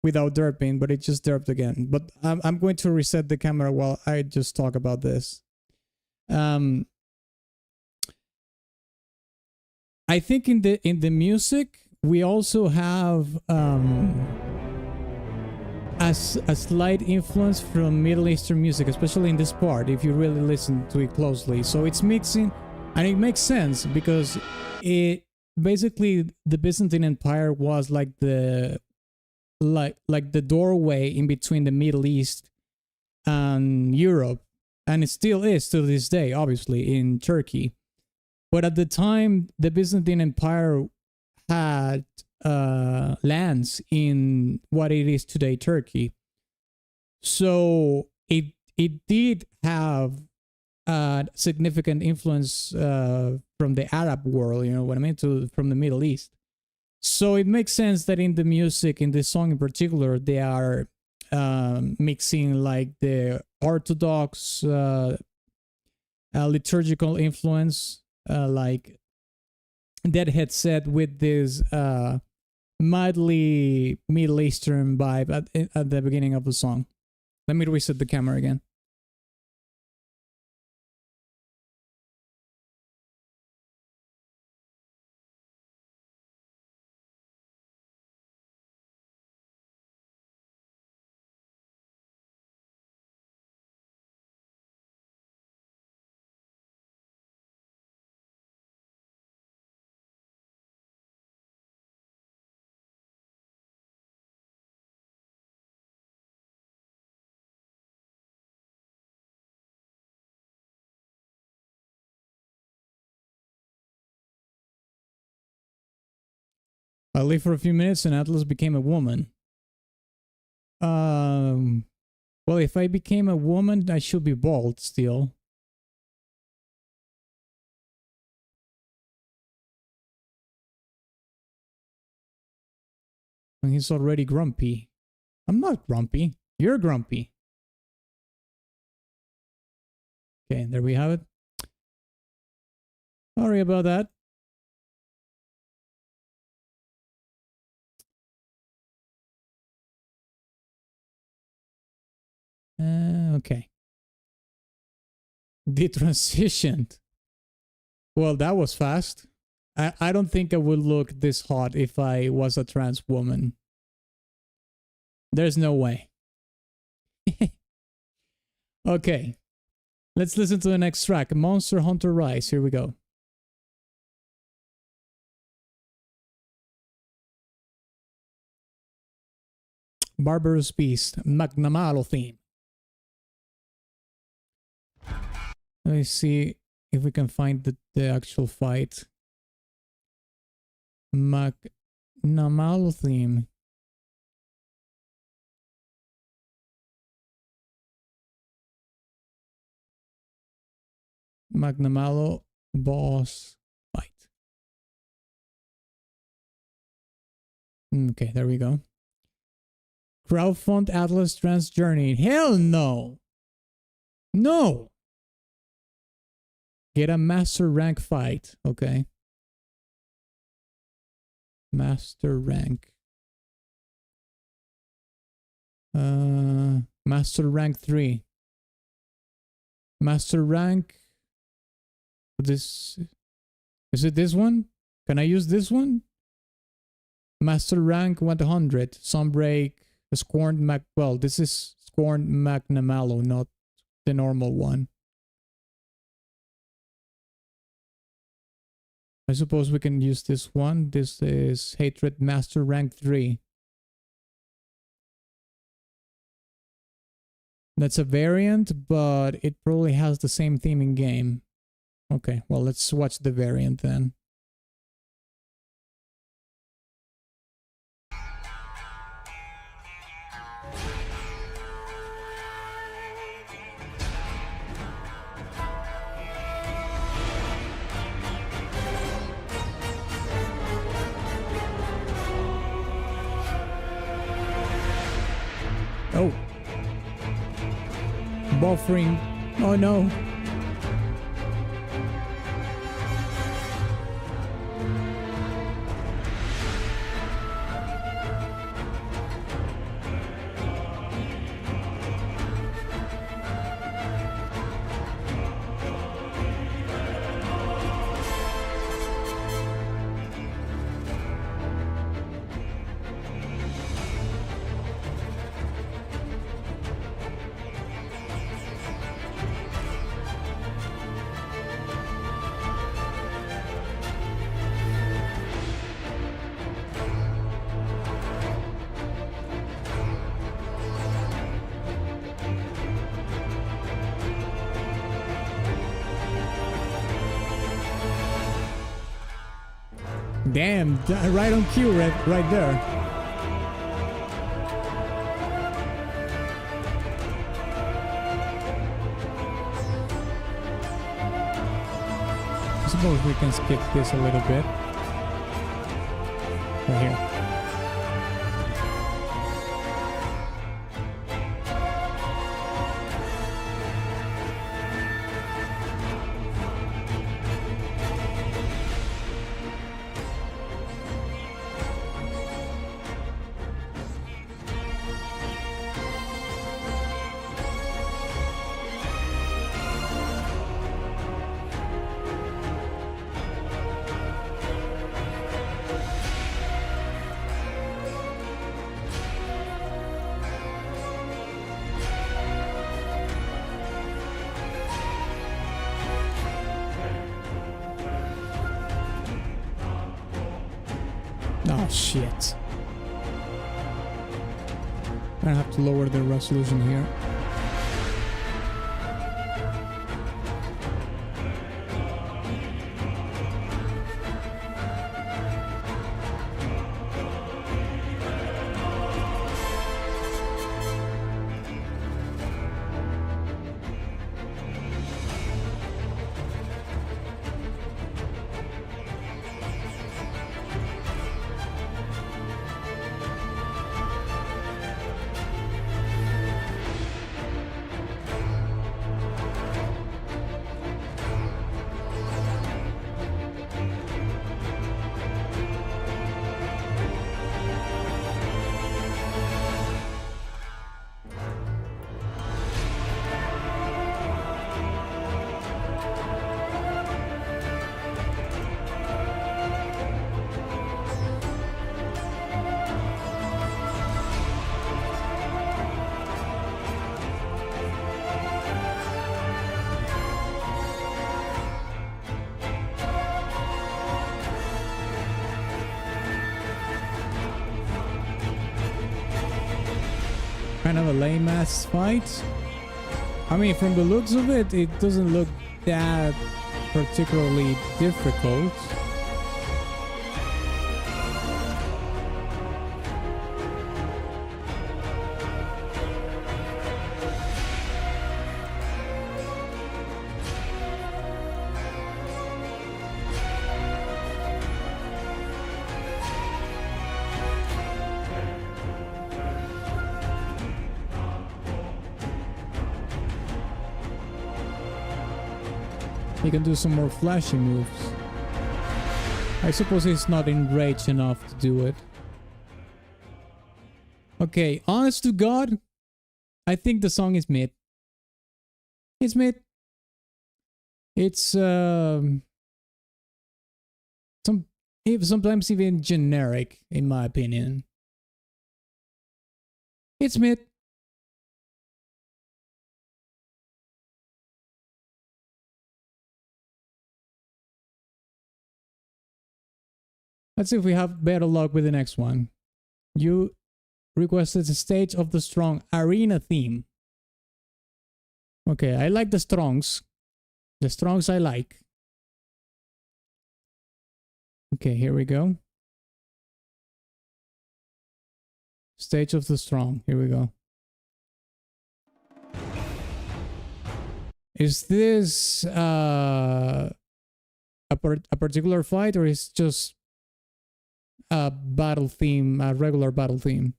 Without derping, but it just derped again. But I'm going to reset the camera while I just talk about this. I think in the music we also have a slight influence from Middle Eastern music, especially in this part, if you really listen to it closely. So it's mixing, and it makes sense because it basically, the Byzantine Empire was like the doorway in between the Middle East and Europe, and it still is to this day, obviously, in Turkey. But at the time, the Byzantine Empire had lands in what it is today, Turkey. So it did have significant influence from the Arab world, you know what I mean, from the Middle East. So it makes sense that in the music, in this song in particular, they are mixing like the Orthodox liturgical influence, like Deadhead said, with this mildly Middle Eastern vibe at the beginning of the song. Let me reset the camera again. I lived for a few minutes and Atlas became a woman. Well, if I became a woman, I should be bald still. And he's already grumpy. I'm not grumpy. You're grumpy. Okay, there we have it. Sorry about that. Okay. Detransitioned. Well, that was fast. I don't think I would look this hot if I was a trans woman. There's no way. Okay. Let's listen to the next track. Monster Hunter Rise. Here we go. Barbarous Beast. Magnamalo theme. Let me see if we can find the actual fight. Magnamalo theme. Magnamalo boss fight. Okay, there we go. Crowdfund Atlas Trans Journey. Hell no! No! Get a master rank fight. Okay. Master rank. Master rank 3. Master rank. This is it. This one? Can I use this one? Master rank 100. Sunbreak. Scorned Mac. Well, this is Scorned Magnamalo, not the normal one. I suppose we can use this one. This is Hatred Master rank 3. That's a variant, but it probably has the same theme in game. Okay, well, let's watch the variant then. Oh. Buffering. Oh no. Damn, right on cue, right there. I suppose we can skip this a little bit. Right here. Oh shit. I'm gonna have to lower the resolution here. Kind of a lame ass fight. I mean, from the looks of it, it doesn't look that particularly difficult. He can do some more flashy moves. I suppose he's not enraged enough to do it. Okay, honest to God, I think the song is mid. It's mid. It's sometimes even generic, in my opinion. It's mid. Let's see if we have better luck with the next one. You requested the Stage of the Strong arena theme. Okay, I like the Strongs. The Strongs I like. Okay, here we go. Stage of the Strong. Here we go. Is this a particular fight, or is it just a battle theme, a regular battle theme?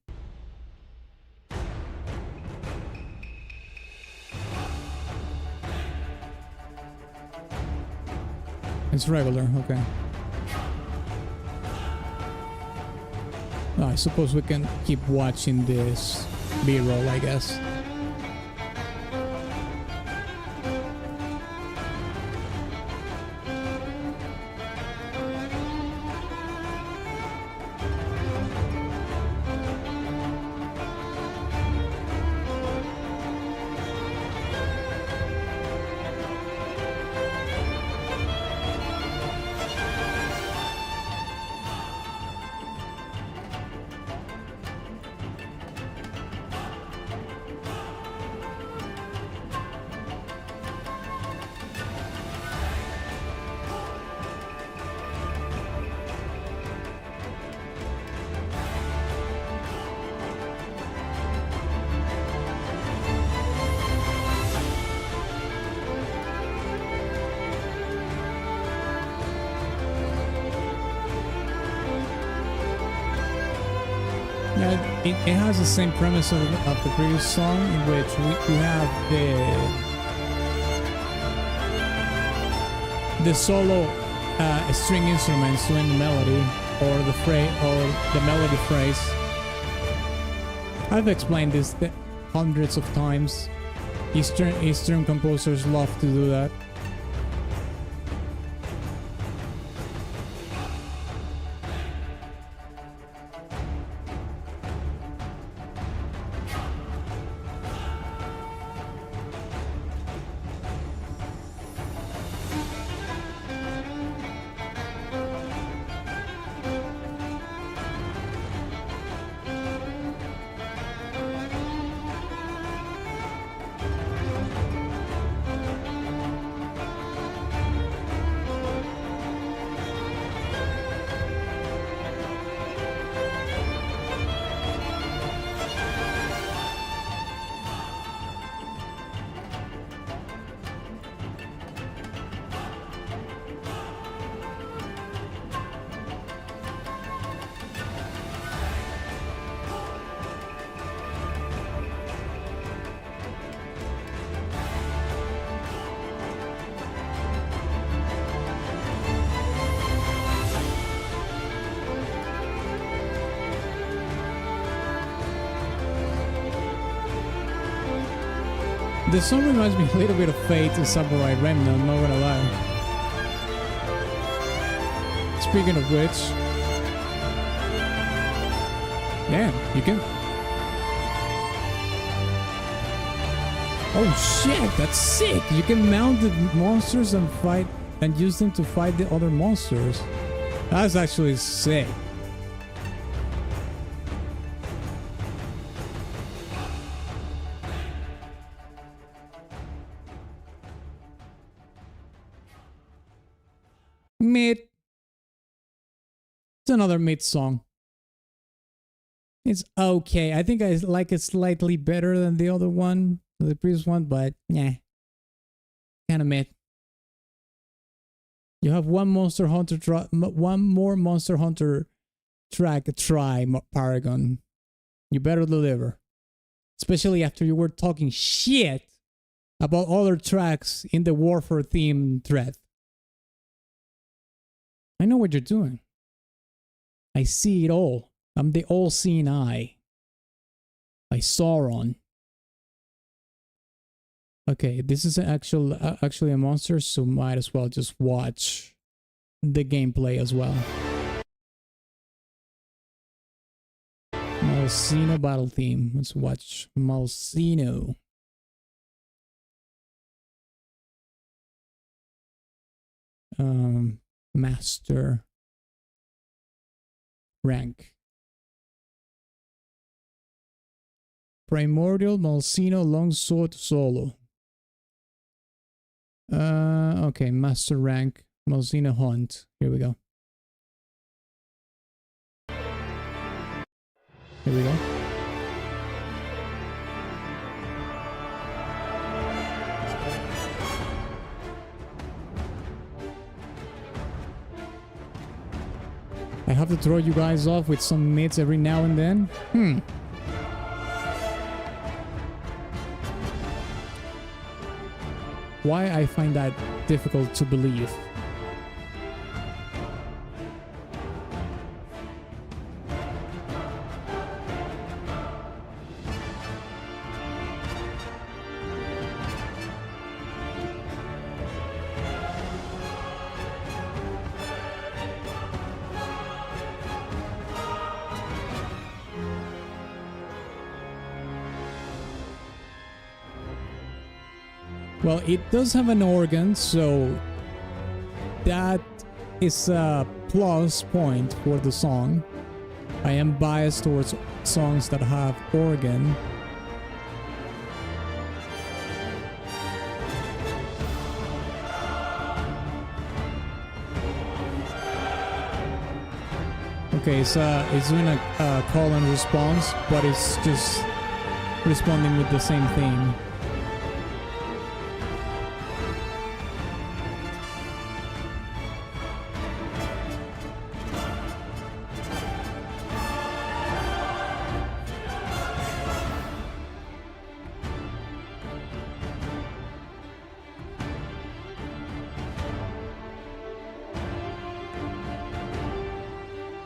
It's regular, okay. I suppose we can keep watching this B-roll, I guess. It has the same premise of the previous song, in which we have the solo string instruments doing the melody, or the melody phrase. I've explained this hundreds of times. Eastern composers love to do that. The song reminds me a little bit of Fate and Samurai Remnant, I'm not gonna lie. Speaking of which, yeah, you can. Oh shit, that's sick! You can mount the monsters and fight and use them to fight the other monsters. That's actually sick. Mid. It's another mid song. It's okay. I think I like it slightly better than the other one, the previous one, but yeah, kind of mid. You have one Monster Hunter, one more Monster Hunter track. Try Paragon. You better deliver, especially after you were talking shit about other tracks in the Warfare theme thread. I know what you're doing. I see it all. I'm the all-seeing eye. I Sauron. Okay, this is actually a monster, so might as well just watch the gameplay as well. Malsino battle theme. Let's watch Malsino. Master rank. Primordial Malsino Longsword Solo. Okay, Master rank Malsino Hunt. Here we go. Here we go. I have to throw you guys off with some mids every now and then. Why I find that difficult to believe. Well, it does have an organ, so that is a plus point for the song. I am biased towards songs that have organ. Okay, so it's doing a call and response, but it's just responding with the same theme.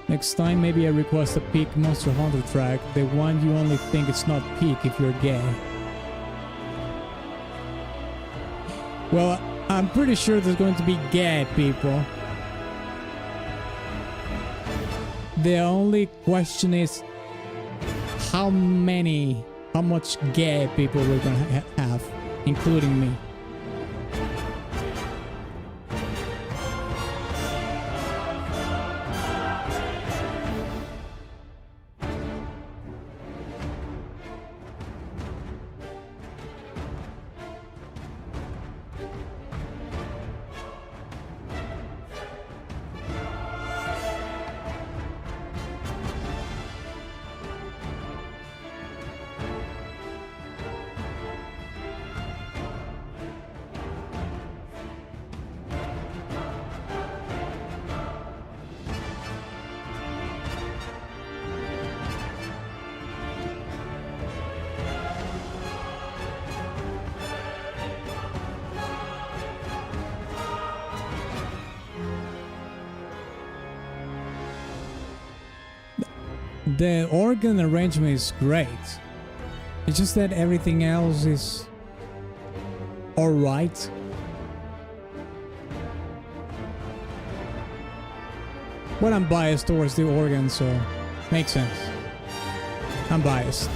Next time, maybe I request a peak Monster Hunter track, the one you only think it's not peak if you're gay. Well, I'm pretty sure there's going to be gay people. The only question is how much gay people we're gonna have, including me. The organ arrangement is great. It's just that everything else is All right. But I'm biased towards the organ, so makes sense. I'm biased.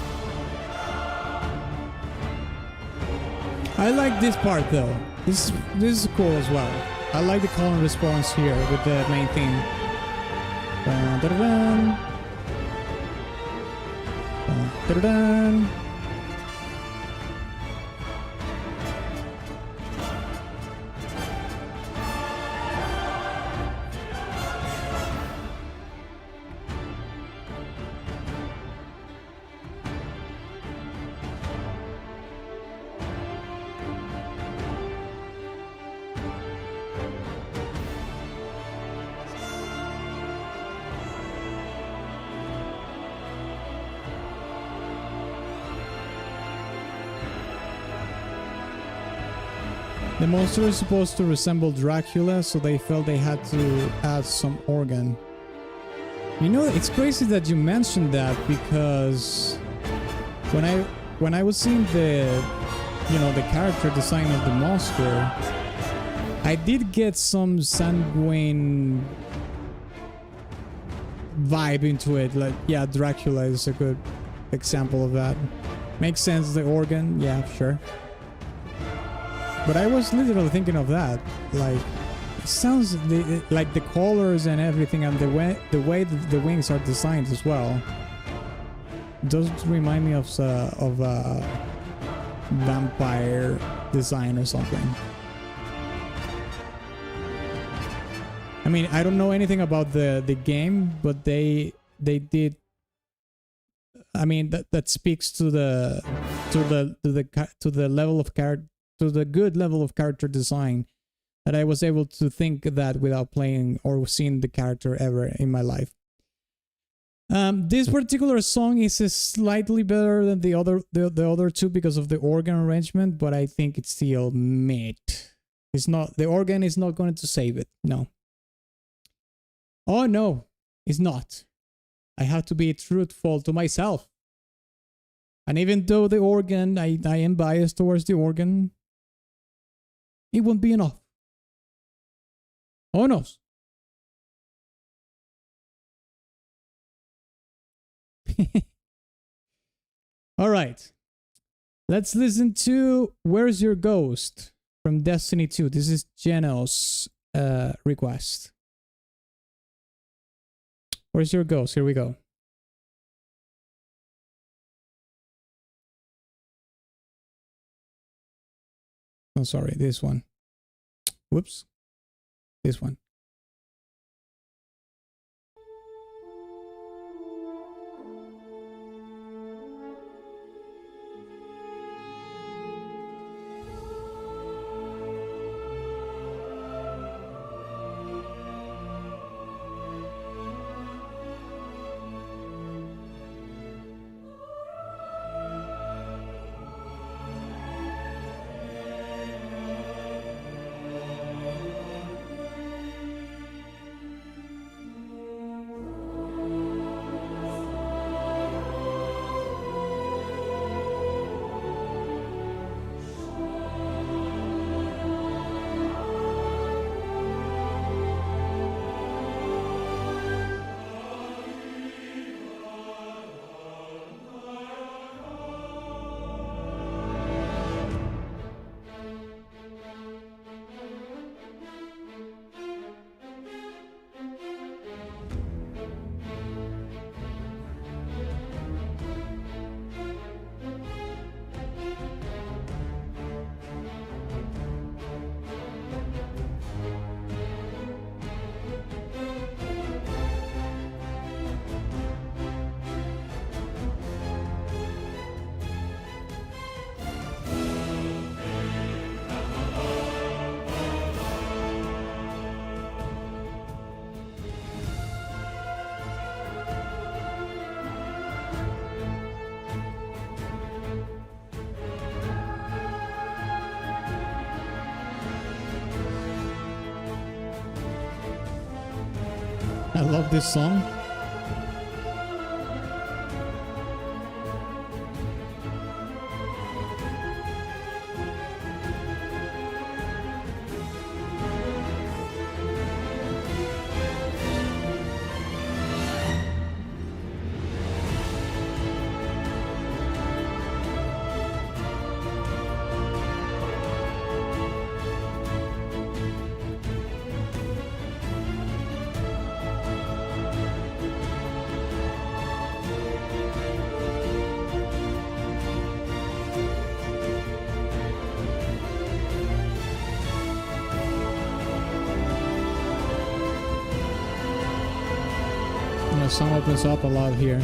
I like this part though. This is cool as well. I like the call and response here with the main theme. Dun, dun, dun. Dun, dun, dun. The monster is supposed to resemble Dracula, so they felt they had to add some organ. You know, it's crazy that you mentioned that, because when I was seeing the the character design of the monster, I did get some sanguine vibe into it. Like, yeah, Dracula is a good example of that. Makes sense, the organ, yeah, sure. But I was literally thinking of that. Like, it sounds like the colors and everything, and the way the wings are designed as well. Does remind me of vampire design or something. I mean, I don't know anything about the game, but they did. I mean, that speaks to the level of character. To the good level of character design, that I was able to think that without playing or seeing the character ever in my life. This particular song is slightly better than the other two because of the organ arrangement, but I think it's still mid. It's not, the organ is not going to save it. No. Oh no, it's not. I have to be truthful to myself. And even though the organ, I am biased towards the organ, it won't be enough. Oh no. All right. Let's listen to Where's Your Ghost from Destiny 2. This is Geno's request. Where's Your Ghost? Here we go. Oh, sorry, this one. Whoops. This one. I love this song. the song opens up a lot here.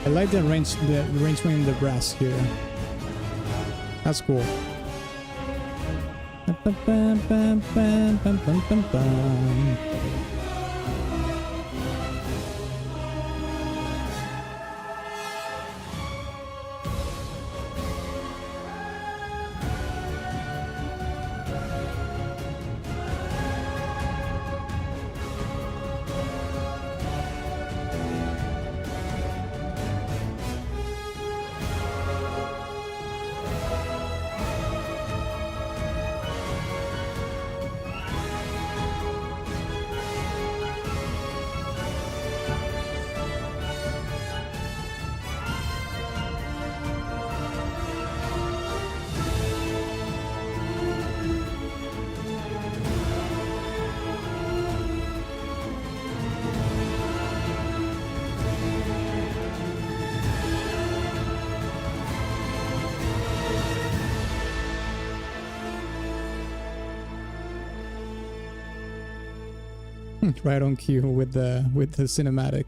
I like the arrangement in the brass here. That's cool. Right on cue with the cinematic.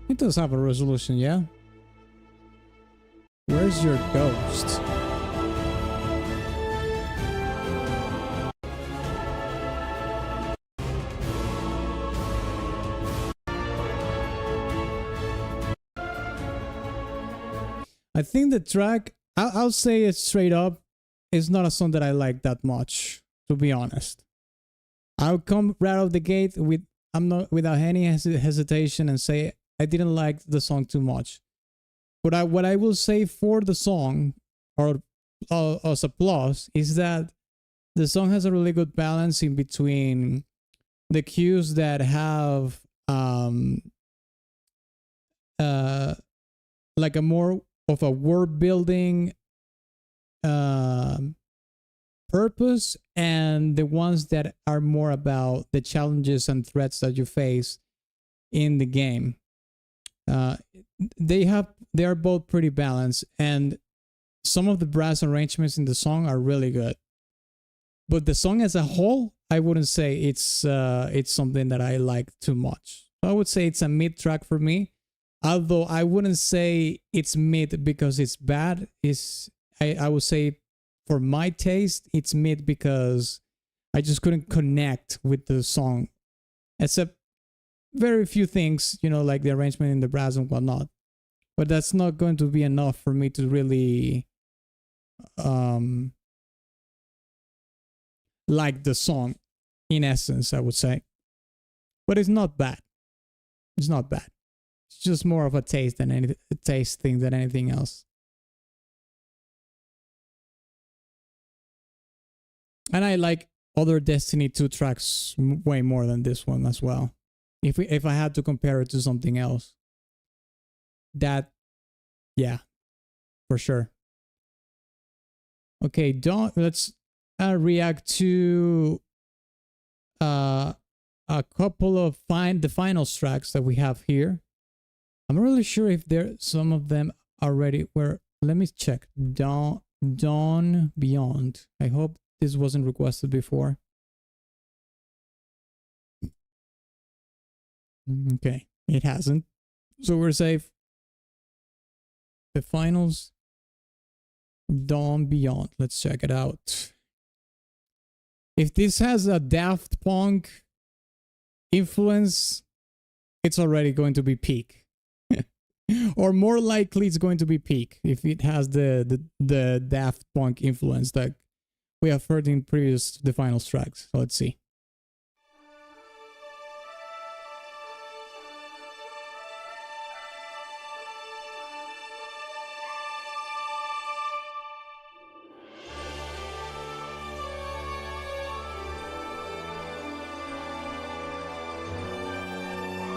It does have a resolution, yeah. Where's your ghost? I think the track, I'll say it straight up, is not a song that I like that much, to be honest. I'll come right out the gate with without any hesitation and say I didn't like the song too much. But what I will say for the song, or as a plus, is that the song has a really good balance in between the cues that have like a more of a world building purpose, and the ones that are more about the challenges and threats that you face in the game. They are both pretty balanced, and some of the brass arrangements in the song are really good. But the song as a whole, I wouldn't say it's something that I like too much. I would say it's a mid track for me. Although I wouldn't say it's mid because it's bad. I would say for my taste, it's mid because I just couldn't connect with the song. Except very few things, like the arrangement in the brass and whatnot. But that's not going to be enough for me to really like the song, in essence, I would say. But it's not bad. It's not bad. It's just more of a taste thing than anything else. And I like other Destiny 2 tracks way more than this one as well. If I had to compare it to something else, yeah, for sure. Okay, let's react to a couple of the final tracks that we have here. I'm not really sure if there some of them already were. Let me check. Dawn Beyond. I hope this wasn't requested before. Okay, it hasn't. So we're safe. The finals. Dawn Beyond. Let's check it out. If this has a Daft Punk influence, it's already going to be peak. Or more likely it's going to be peak if it has the Daft Punk influence that we have heard in previous the final tracks. So let's see.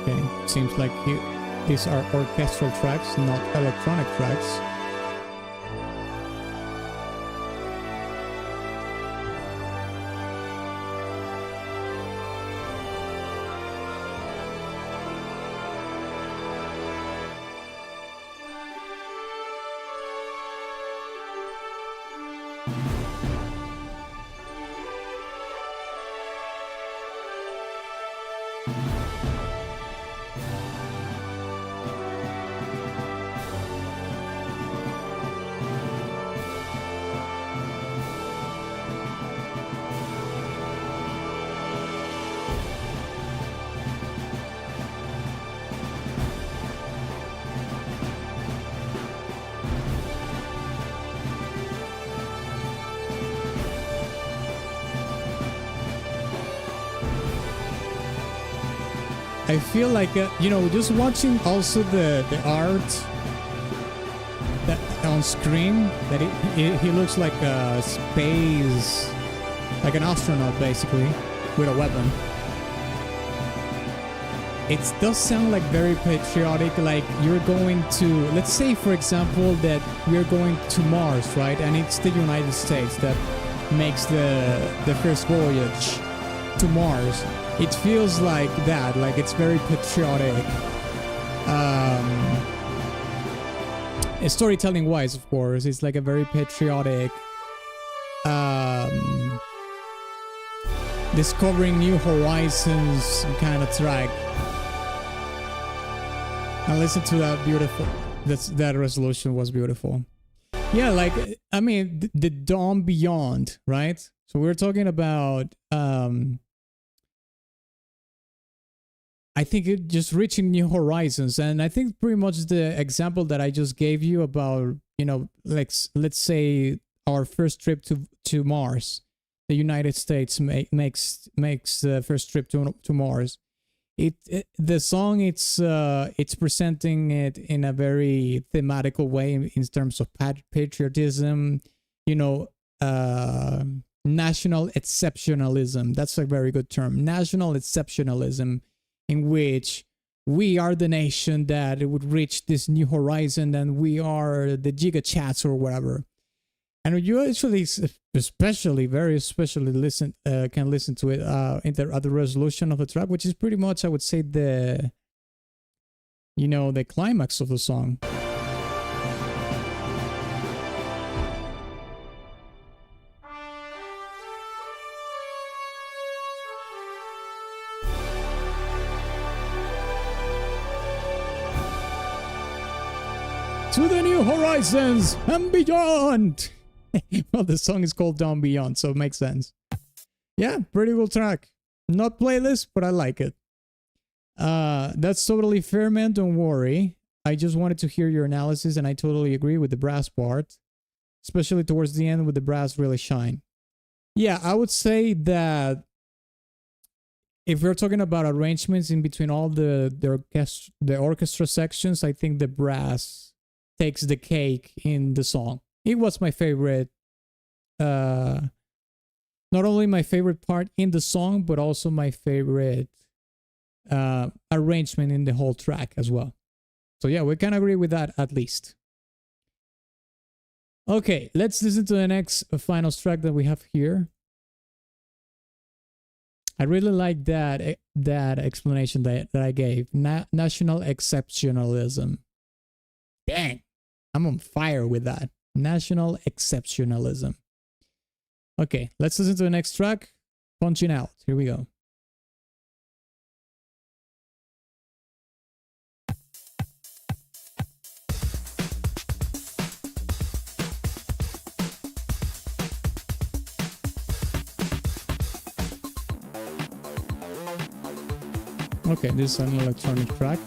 Okay, seems like these are orchestral tracks, not electronic tracks. I feel like, you know, just watching also the art that on screen, that he looks like a space, like an astronaut basically, with a weapon. It does sound like very patriotic, like you're going to, let's say for example that we're going to Mars, right? And it's the United States that makes the first voyage to Mars. It feels like that, like it's very patriotic. Storytelling wise, of course, it's like a very patriotic, discovering new horizons kind of track. And listen to that beautiful, that resolution was beautiful. Yeah, like, I mean, the Dawn Beyond, right? So we're talking about, I think it just reaching new horizons. And I think pretty much the example that I just gave you about, you know, like, let's say our first trip to Mars, the United States makes the first trip to Mars. The song, it's presenting it in a very thematical way in terms of patriotism, you know, national exceptionalism. That's a very good term. National exceptionalism, in which we are the nation that it would reach this new horizon, and we are the gigachats or whatever. And you actually, very especially can listen to it in the resolution of the track, which is pretty much, I would say, the climax of the song. To the new horizons and beyond. Well, the song is called Dawn Beyond, so it makes sense. Yeah, pretty cool track. Not playlist, but I like it. That's totally fair, man. Don't worry. I just wanted to hear your analysis, and I totally agree with the brass part, especially towards the end with the brass really shine. Yeah, I would say that if we're talking about arrangements in between all the orchestra sections, I think the brass takes the cake in the song. It was my favorite, not only my favorite part in the song, but also my favorite arrangement in the whole track as well. So yeah, we can agree with that at least. Okay, let's listen to the next finals track that we have here. I really like that explanation that I gave. National exceptionalism. Dang, I'm on fire with that. National exceptionalism. Okay, let's listen to the next track. Punching Out. Here we go. Okay, this is an electronic track.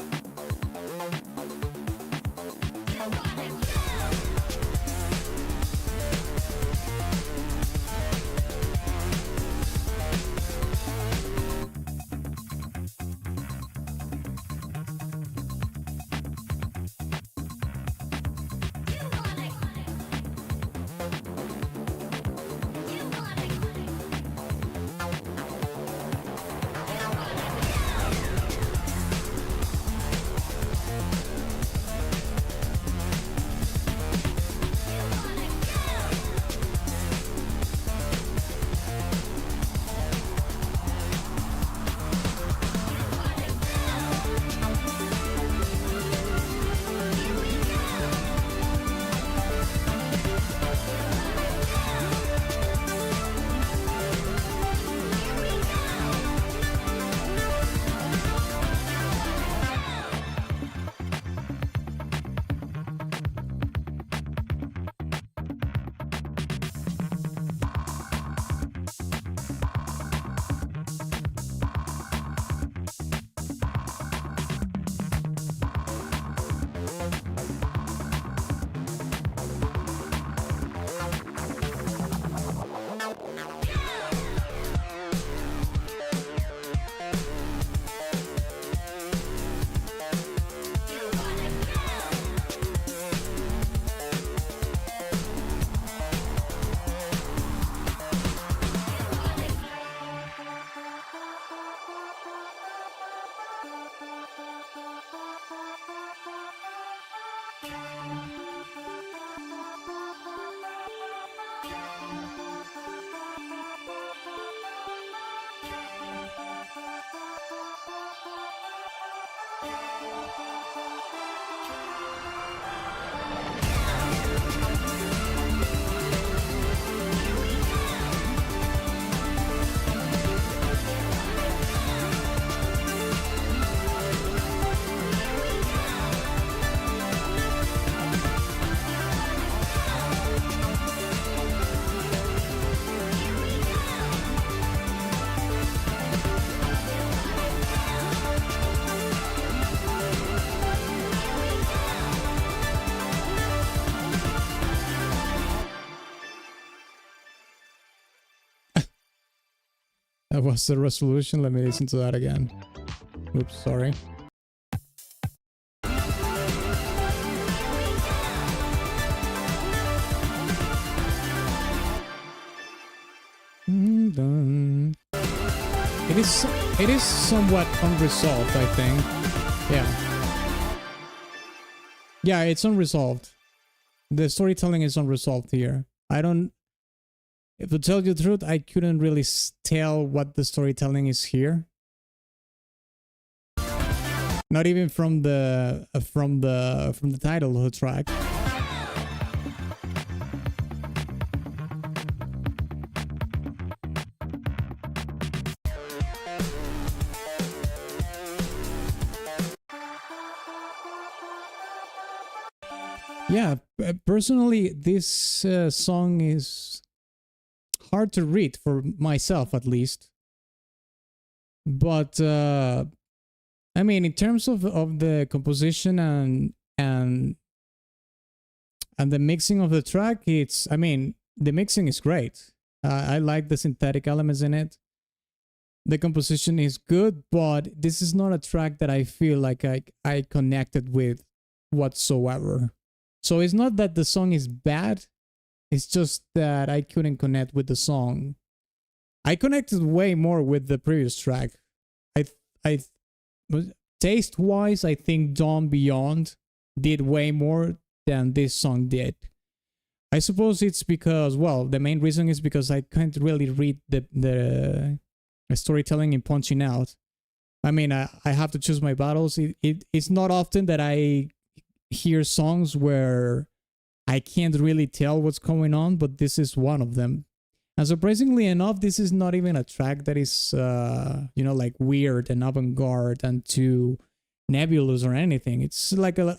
That was the resolution. Let me listen to that again. Oops, sorry. It is somewhat unresolved, I think. Yeah, it's unresolved. The storytelling is unresolved here. If to tell you the truth, I couldn't really tell what the storytelling is here. Not even from the title of the track. Yeah, personally, this song is hard to read for myself, at least. But I mean, in terms of the composition and the mixing of the track, I mean, the mixing is great. I like the synthetic elements in it. The composition is good, but this is not a track that I feel like I connected with whatsoever. So it's not that the song is bad. It's just that I couldn't connect with the song. I connected way more with the previous track. Taste-wise, I think Dawn Beyond did way more than this song did. I suppose it's because, well, the main reason is because I can't really read the storytelling and punching out. I mean, I have to choose my battles. It's not often that I hear songs where I can't really tell what's going on, but this is one of them. And surprisingly enough, this is not even a track that is, like weird and avant-garde and too nebulous or anything. It's like a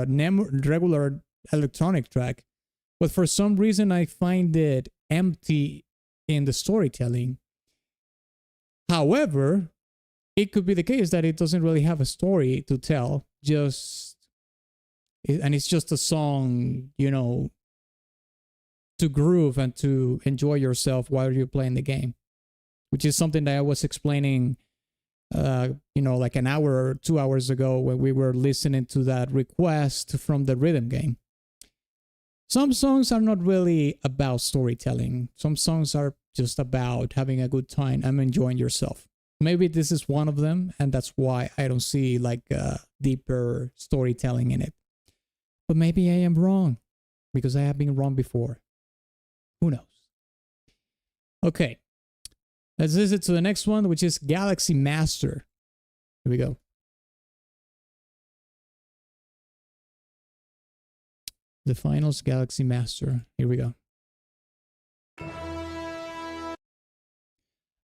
regular electronic track. But for some reason, I find it empty in the storytelling. However, it could be the case that it doesn't really have a story to tell, and it's just a song, to groove and to enjoy yourself while you're playing the game, which is something that I was explaining, like an hour or 2 hours ago when we were listening to that request from the rhythm game. Some songs are not really about storytelling. Some songs are just about having a good time and enjoying yourself. Maybe this is one of them, and that's why I don't see like deeper storytelling in it. But maybe I am wrong, because I have been wrong before. Who knows? Okay, let's listen to the next one, which is Galaxy Master. Here we go. The finals, Galaxy Master. Here we go.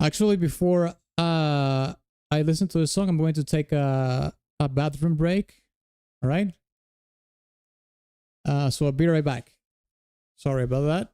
Actually, before I listen to the song, I'm going to take a bathroom break. All right? So I'll be right back. Sorry about that.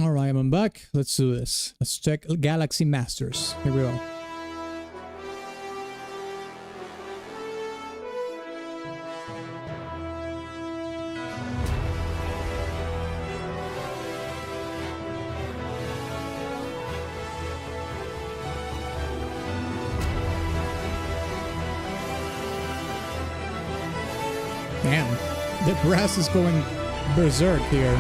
All right, I'm back. Let's do this. Let's check Galaxy Masters. Here we go. Damn, the brass is going berserk here.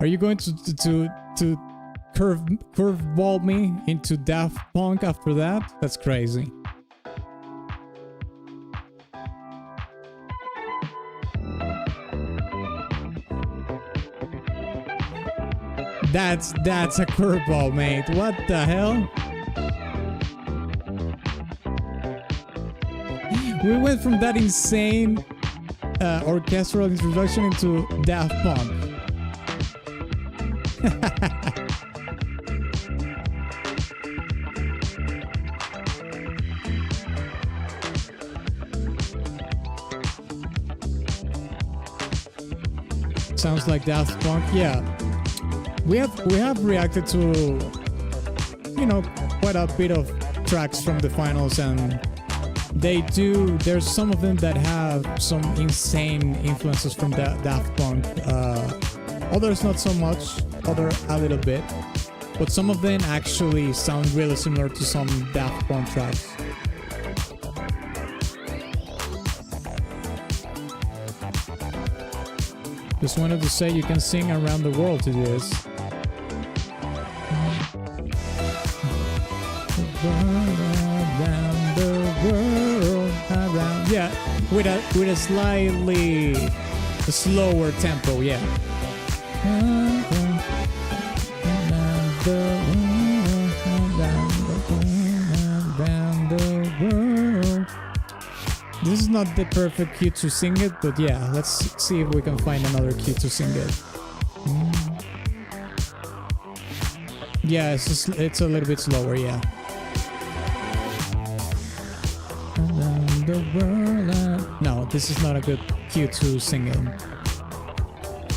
Are you going to curveball me into Daft Punk after that? That's crazy. That's a curveball, mate. What the hell? We went from that insane orchestral introduction into Daft Punk. Sounds like Daft Punk. Yeah, we have reacted to quite a bit of tracks from the finals, and there's some of them that have some insane influences from Daft Punk. Others not so much, other a little bit, but some of them actually sound really similar to some Daft Punk tracks. Just wanted to say you can sing around the world to this. Around the Yeah, with a slightly slower tempo, yeah. This is not the perfect key to sing it, but yeah, let's see if we can find another key to sing it. Yeah, it's a little bit slower, yeah. No, this is not a good cue to sing in.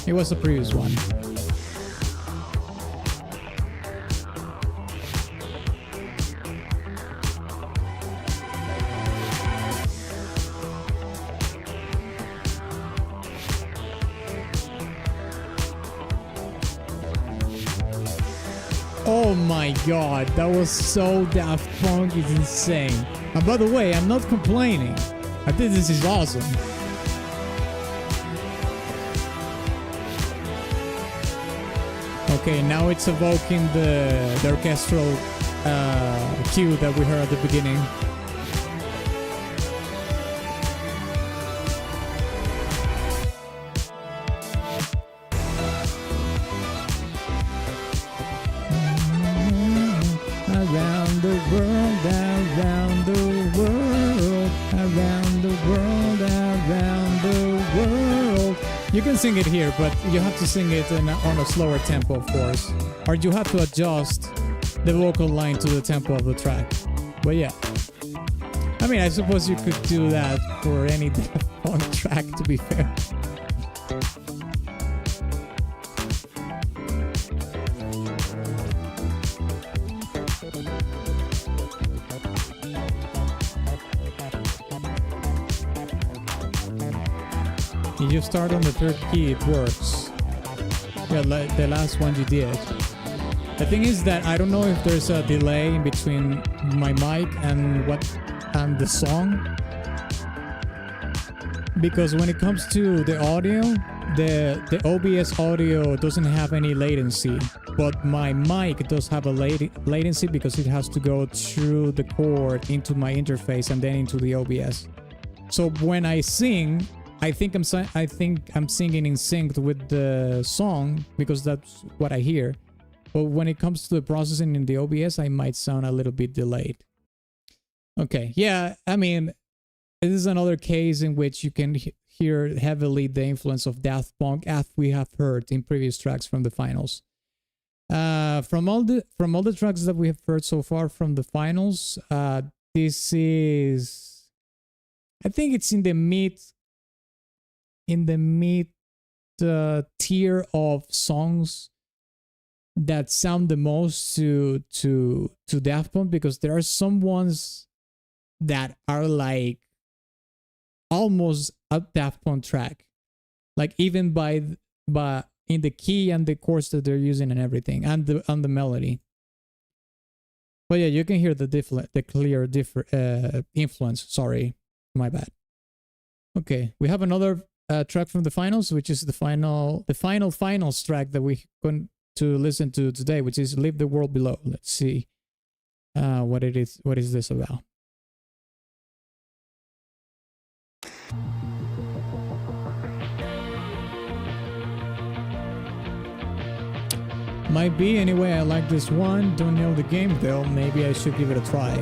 It was the previous one. Oh my god, that was so Daft Punk, it's insane. And by the way, I'm not complaining. I think this is awesome. Okay, now it's evoking the orchestral cue that we heard at the beginning. Around the world, around the world, around the world, around the world. You can sing it here, but you have to sing it on a slower tempo, of course. Or you have to adjust the vocal line to the tempo of the track. But yeah. I mean, I suppose you could do that for any Daft Punk track, to be fair. If you start on the third key, it works. Yeah, like the last one you did. The thing is that I don't know if there's a delay in between my mic and the song. Because when it comes to the audio, the OBS audio doesn't have any latency. But my mic does have a latency because it has to go through the cord into my interface and then into the OBS. So when I sing, I think I'm singing in sync with the song because that's what I hear. But when it comes to the processing in the OBS, I might sound a little bit delayed. Okay, yeah, I mean, this is another case in which you can hear heavily the influence of Daft Punk, as we have heard in previous tracks from the finals. From all the tracks that we have heard so far from the finals, this is, I think it's in the mid tier of songs that sound the most to Daft Punk, because there are some ones that are like almost a Daft Punk track, like even by in the key and the chords that they're using and everything, and the melody. But yeah, you can hear the clear influence. Sorry, my bad. Okay, we have another track from the finals, which is the finals track that we're going to listen to today, which is "Leave the World Below." Let's see what it is. What is this about? Might be. Anyway, I like this one. Don't know the game though. Maybe I should give it a try.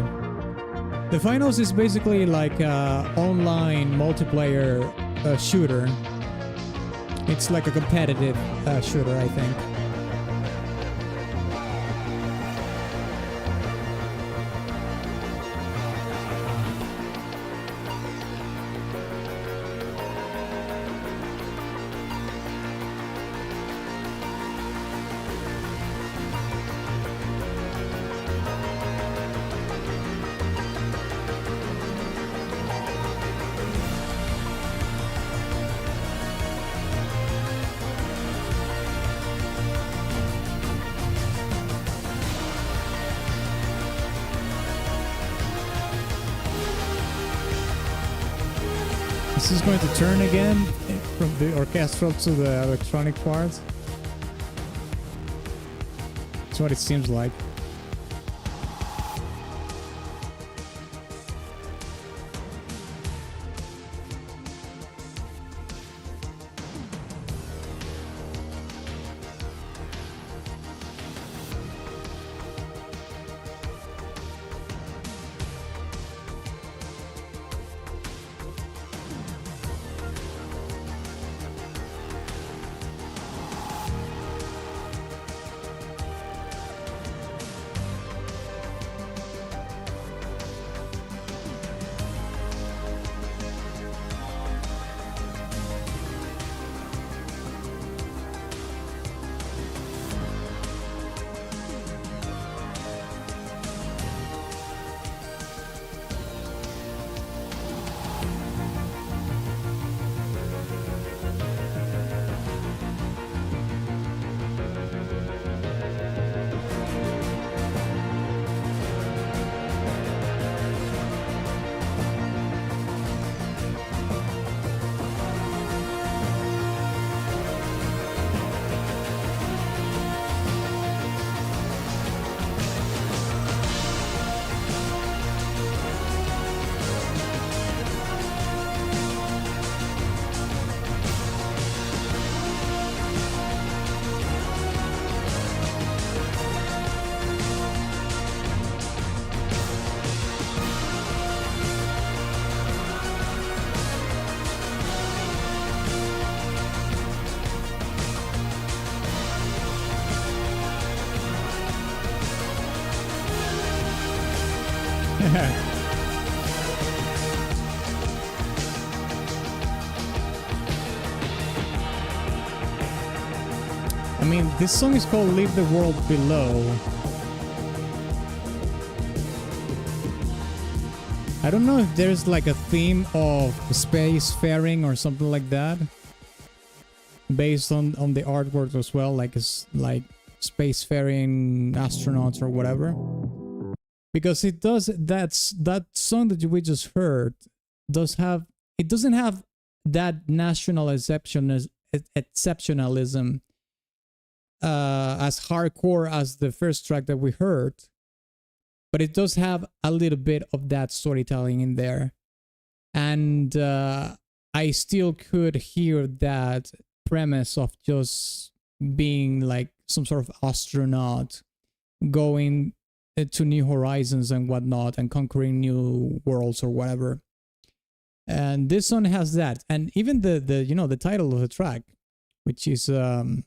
The finals is basically like an online multiplayer shooter. It's like a competitive shooter, I think. This is going to turn again from the orchestral to the electronic part. That's what it seems like. I mean, this song is called Leave the World Below. I don't know if there's like a theme of spacefaring or something like that, based on the artwork as well, like it's like spacefaring astronauts or whatever. Because it does, that song that we just heard doesn't have that national exceptionalism as hardcore as the first track that we heard, but it does have a little bit of that storytelling in there. And I still could hear that premise of just being like some sort of astronaut going to new horizons and whatnot and conquering new worlds or whatever. And this one has that. And even the you know, the title of the track, which is Leave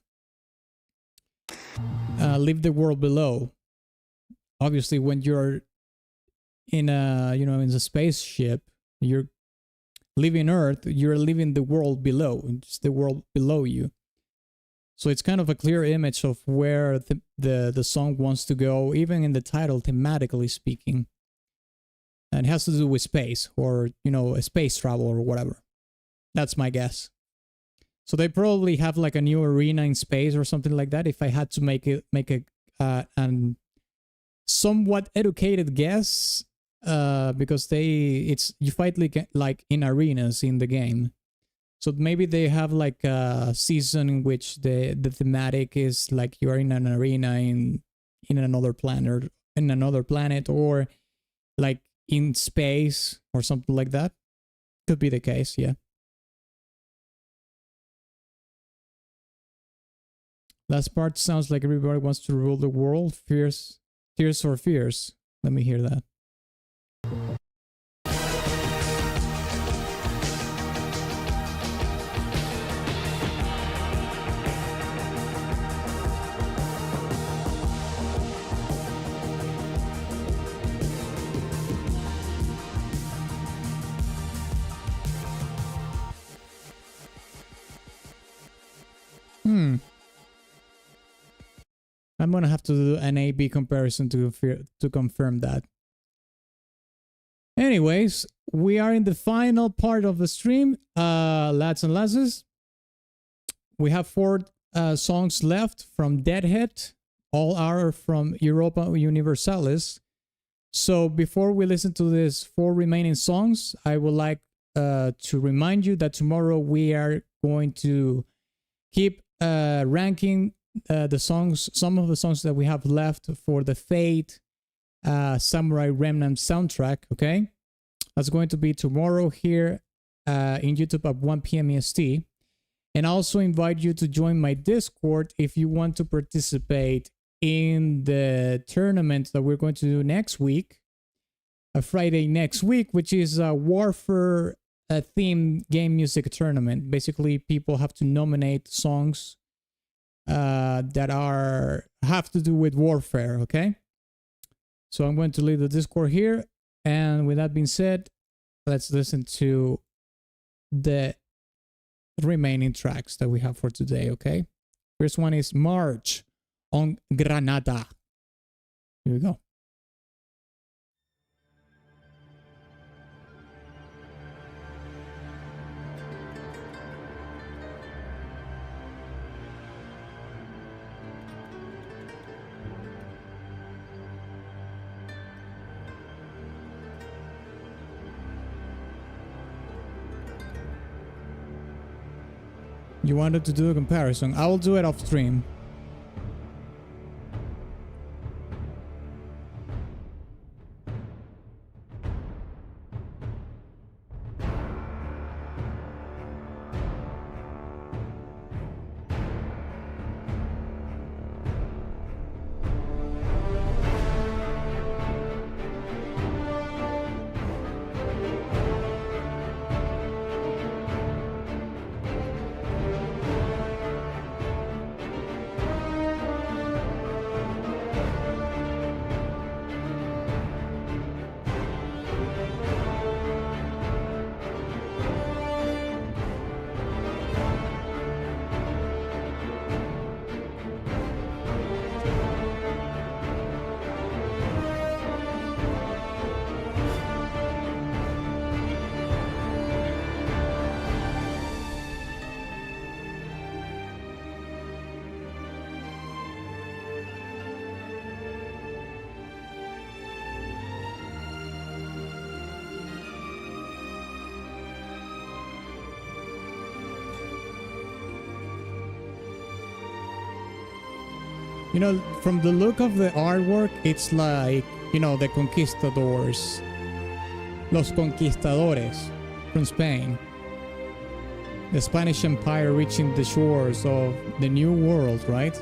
the World Below. Obviously, when you're in a, you know, in a spaceship, you're leaving Earth, you're leaving the world below. It's the world below you. So it's kind of a clear image of where the song wants to go, even in the title, thematically speaking. And it has to do with space, or, you know, a space travel or whatever. That's my guess. So they probably have like a new arena in space or something like that. If I had to make a somewhat educated guess, because you fight like in arenas in the game. So maybe they have like a season in which the thematic is like you're in an arena in another planet, or like in space or something like that. Could be the case, yeah. Last part sounds like everybody wants to rule the world. Tears for Fears. Let me hear that. I'm gonna have to do an A/B comparison to confirm that. Anyways, we are in the final part of the stream, lads and lasses. We have 4 songs left from Deadhead. All are from Europa Universalis. So before we listen to these 4 remaining songs, I would like to remind you that tomorrow we are going to keep ranking the songs, some of the songs that we have left for the Fate Samurai Remnant soundtrack. Okay, that's going to be tomorrow here in YouTube at 1 p.m. EST. And I also invite you to join my Discord if you want to participate in the tournament that we're going to do next week, a Friday next week, which is a Warfare theme game music tournament. Basically, people have to nominate songs that have to do with warfare. Okay, so I'm going to leave the Discord here, and with that being said, let's listen to the remaining tracks that we have for today. Okay, first one is March on Granada. Here we go. You wanted to do a comparison. I will do it off stream. You know, from the look of the artwork, it's like, you know, the conquistadors. Los conquistadores from Spain. The Spanish Empire reaching the shores of the New World, right?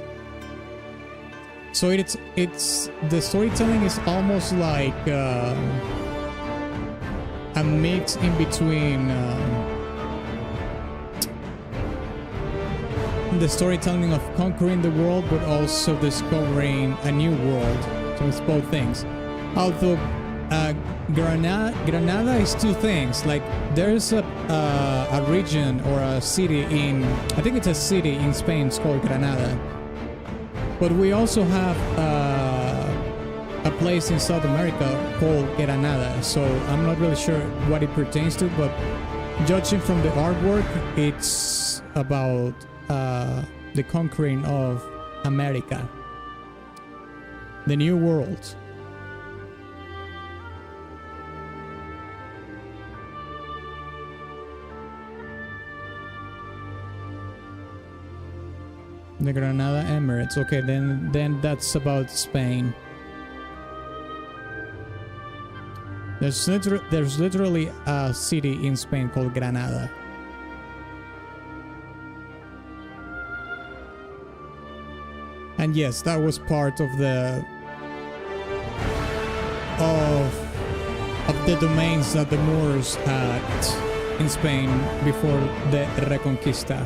So it's the storytelling is almost like a mix in between the storytelling of conquering the world, but also discovering a new world. So it's both things. Although Granada is two things. Like there's a region or a city in, I think it's a city in Spain. It's called Granada. But we also have a place in South America called Granada. So I'm not really sure what it pertains to, but judging from the artwork, it's about the conquering of America, the New World. The Granada Emirates. Okay, then that's about Spain. There's literally a city in Spain called Granada. And yes, that was part of the domains that the Moors had in Spain before the Reconquista.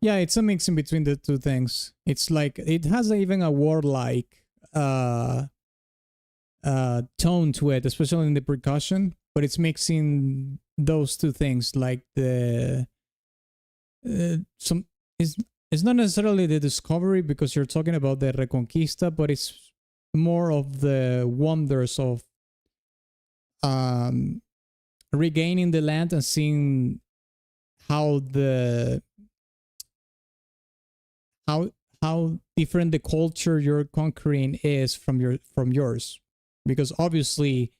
Yeah, it's a mix in between the two things. It's like it has even a warlike tone to it, especially in the percussion, but it's mixing those two things, like the it's not necessarily the discovery, because you're talking about the Reconquista, but it's more of the wonders of regaining the land and seeing how how different the culture you're conquering is from yours. Because obviously,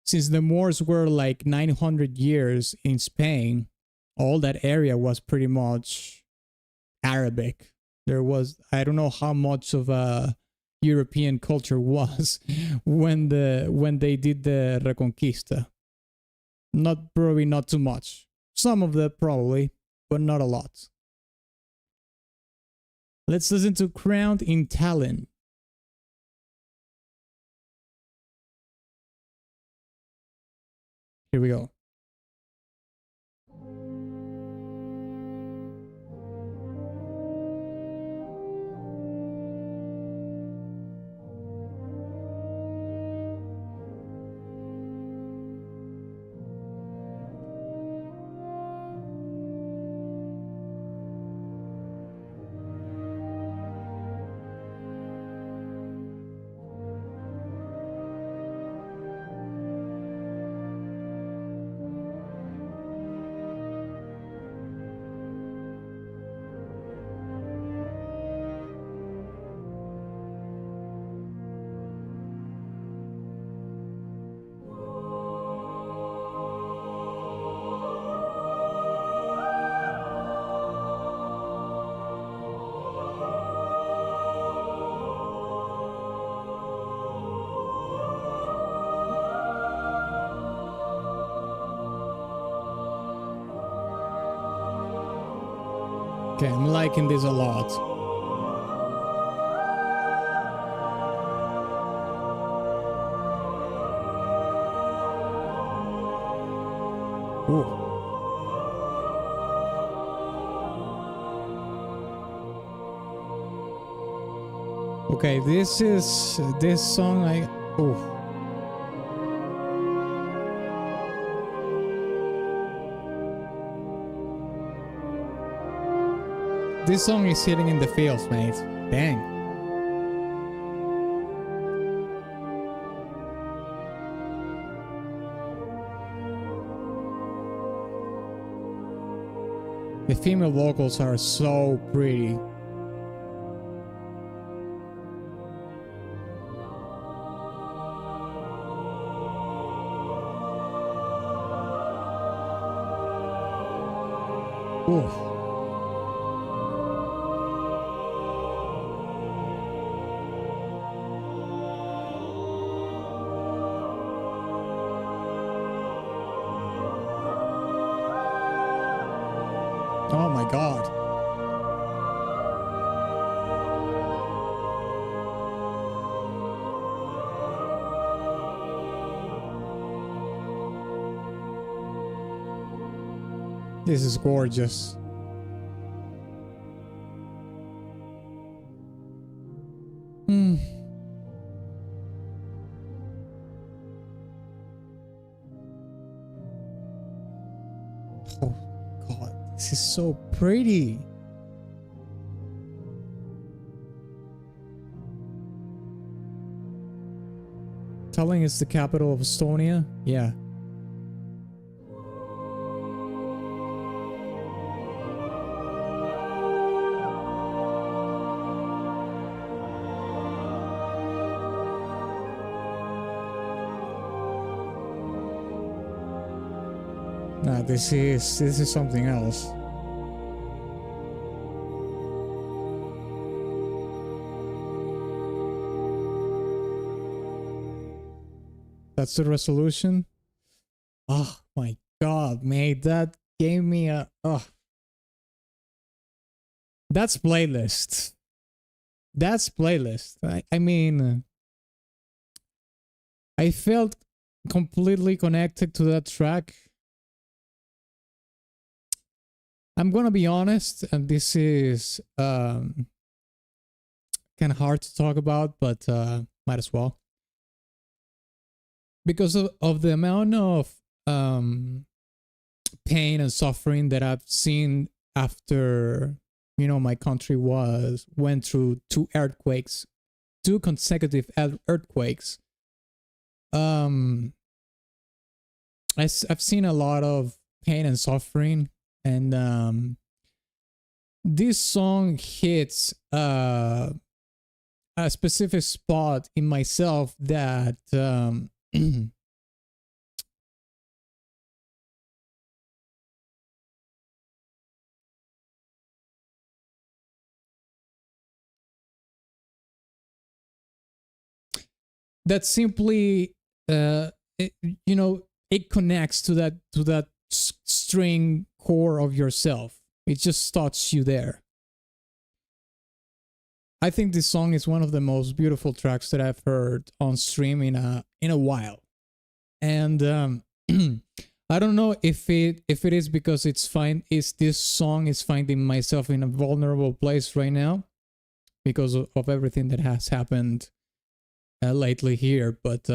since the Moors were like 900 years in Spain, all that area was pretty much Arabic. There was, I don't know how much of a European culture was when they did the Reconquista. Probably not too much. Some of that probably, but not a lot. Let's listen to Crowned in Talon. Here we go. Okay, I'm liking this a lot. Ooh. Okay, this song oh. This song is hitting in the feels, mate. Dang. The female vocals are so pretty. Oof. Oh my god. This is gorgeous. Hmm. Oh god, this is so pretty. Tallinn is the capital of Estonia? Yeah. Nah, this is something else. That's the resolution. Oh my god, mate, that gave me a that's playlist. That's playlist. I mean, I felt completely connected to that track. I'm gonna be honest, and this is kind of hard to talk about, but might as well. Because of the amount of pain and suffering that I've seen after, you know, my country went through two consecutive earthquakes. I've seen a lot of pain and suffering. And this song hits a specific spot in myself that that simply it connects to that string core of yourself. It just starts you there. I think this song is one of the most beautiful tracks that I've heard on stream in a while. And I don't know if it is because this song is finding myself in a vulnerable place right now because of everything that has happened lately here, but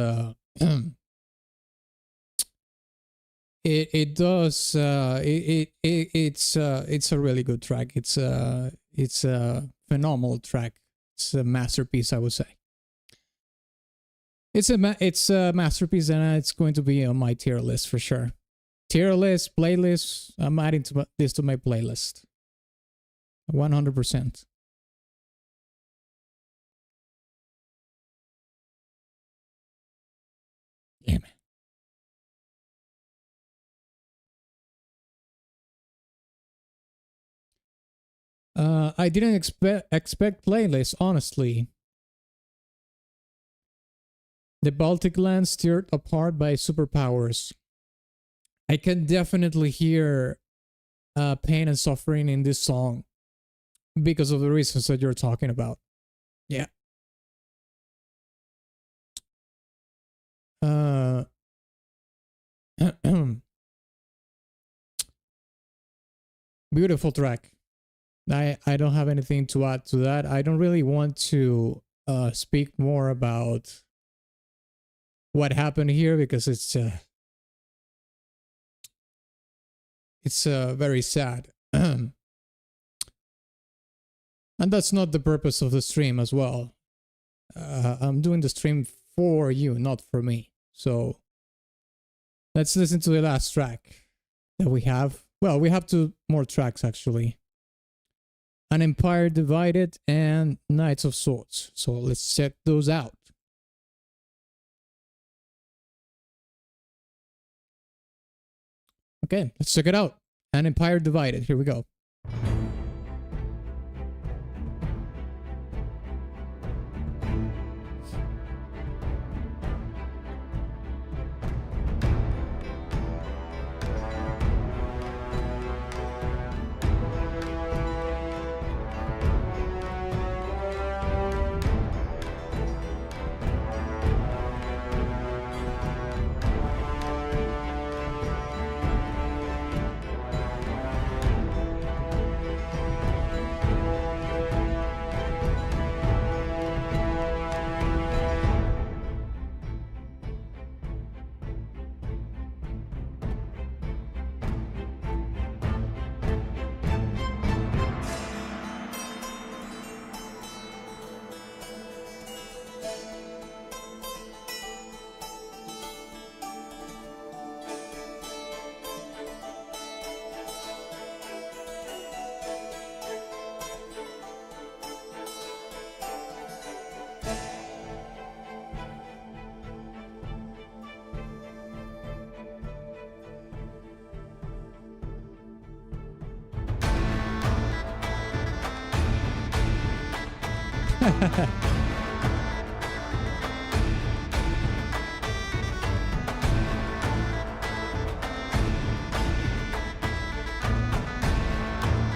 it does it's a really good track. It's a phenomenal track. It's a masterpiece, I would say. It's a masterpiece, and it's going to be on my tier list for sure. Tier list, playlist. I'm adding this to my playlist. 100%. Yeah, man. I didn't expect playlists, honestly. The Baltic lands stirred apart by superpowers. I can definitely hear pain and suffering in this song because of the reasons that you're talking about. Yeah. Beautiful track. I don't have anything to add to that. I don't really want to speak more about what happened here because it's very sad. And that's not the purpose of the stream as well. I'm doing the stream for you, not for me. So let's listen to the last track that we have. Well, we have two more tracks actually. An Empire Divided and Knights of Swords. So let's check those out. Okay, let's check it out. An Empire Divided. Here we go.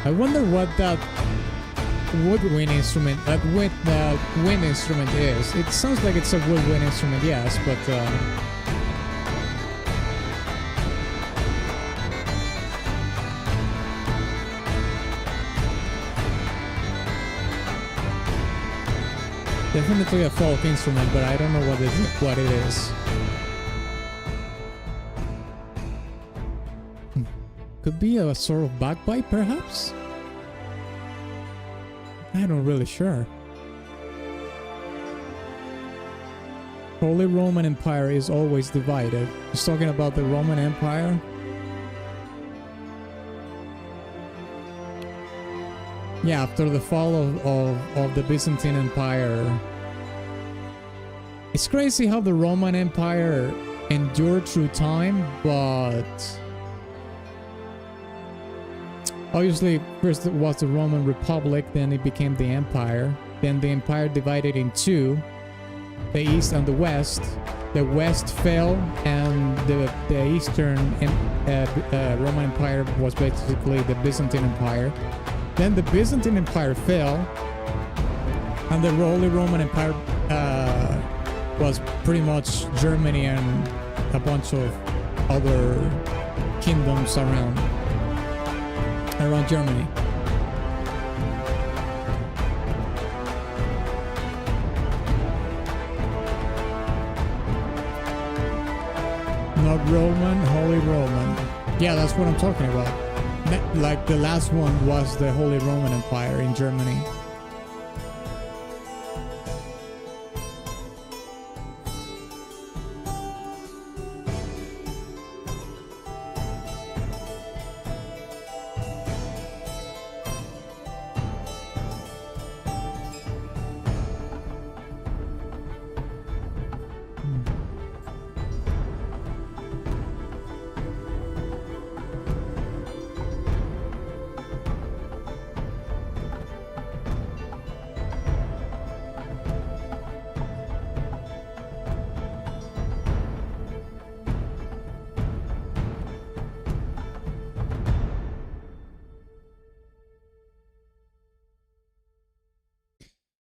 I wonder what that woodwind instrument, that wind instrument is. It sounds like it's a woodwind instrument, yes, but definitely a folk instrument, but I don't know what it is. Could be a sort of bagpipe, perhaps? I'm not really sure. Holy Roman Empire is always divided. He's talking about the Roman Empire. Yeah, after the fall of the Byzantine Empire. It's crazy how the Roman Empire endured through time, but obviously first it was the Roman Republic, then it became the Empire. Then the Empire divided in two, the East and the West. The West fell, and the Eastern Roman Empire was basically the Byzantine Empire. Then the Byzantine Empire fell, and the Holy Roman Empire was pretty much Germany and a bunch of other kingdoms around Germany. Not Roman, Holy Roman. Yeah, that's what I'm talking about. Like the last one was the Holy Roman Empire in Germany.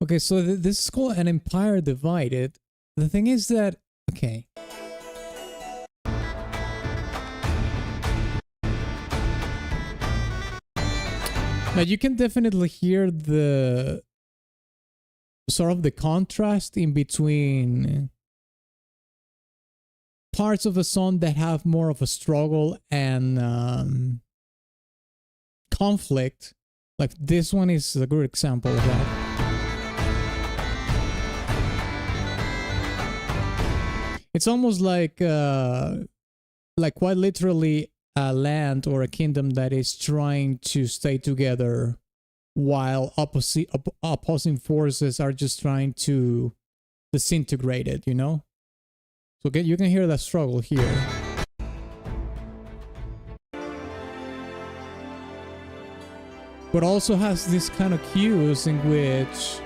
Okay, so this is called An Empire Divided. The thing is that, okay. Now you can definitely hear the sort of the contrast in between parts of the song that have more of a struggle and conflict, Like this one is a good example of that. It's almost like quite literally a land or a kingdom that is trying to stay together while opposing forces are just trying to disintegrate it, you know? So you can hear that struggle here. But also has this kind of cues in which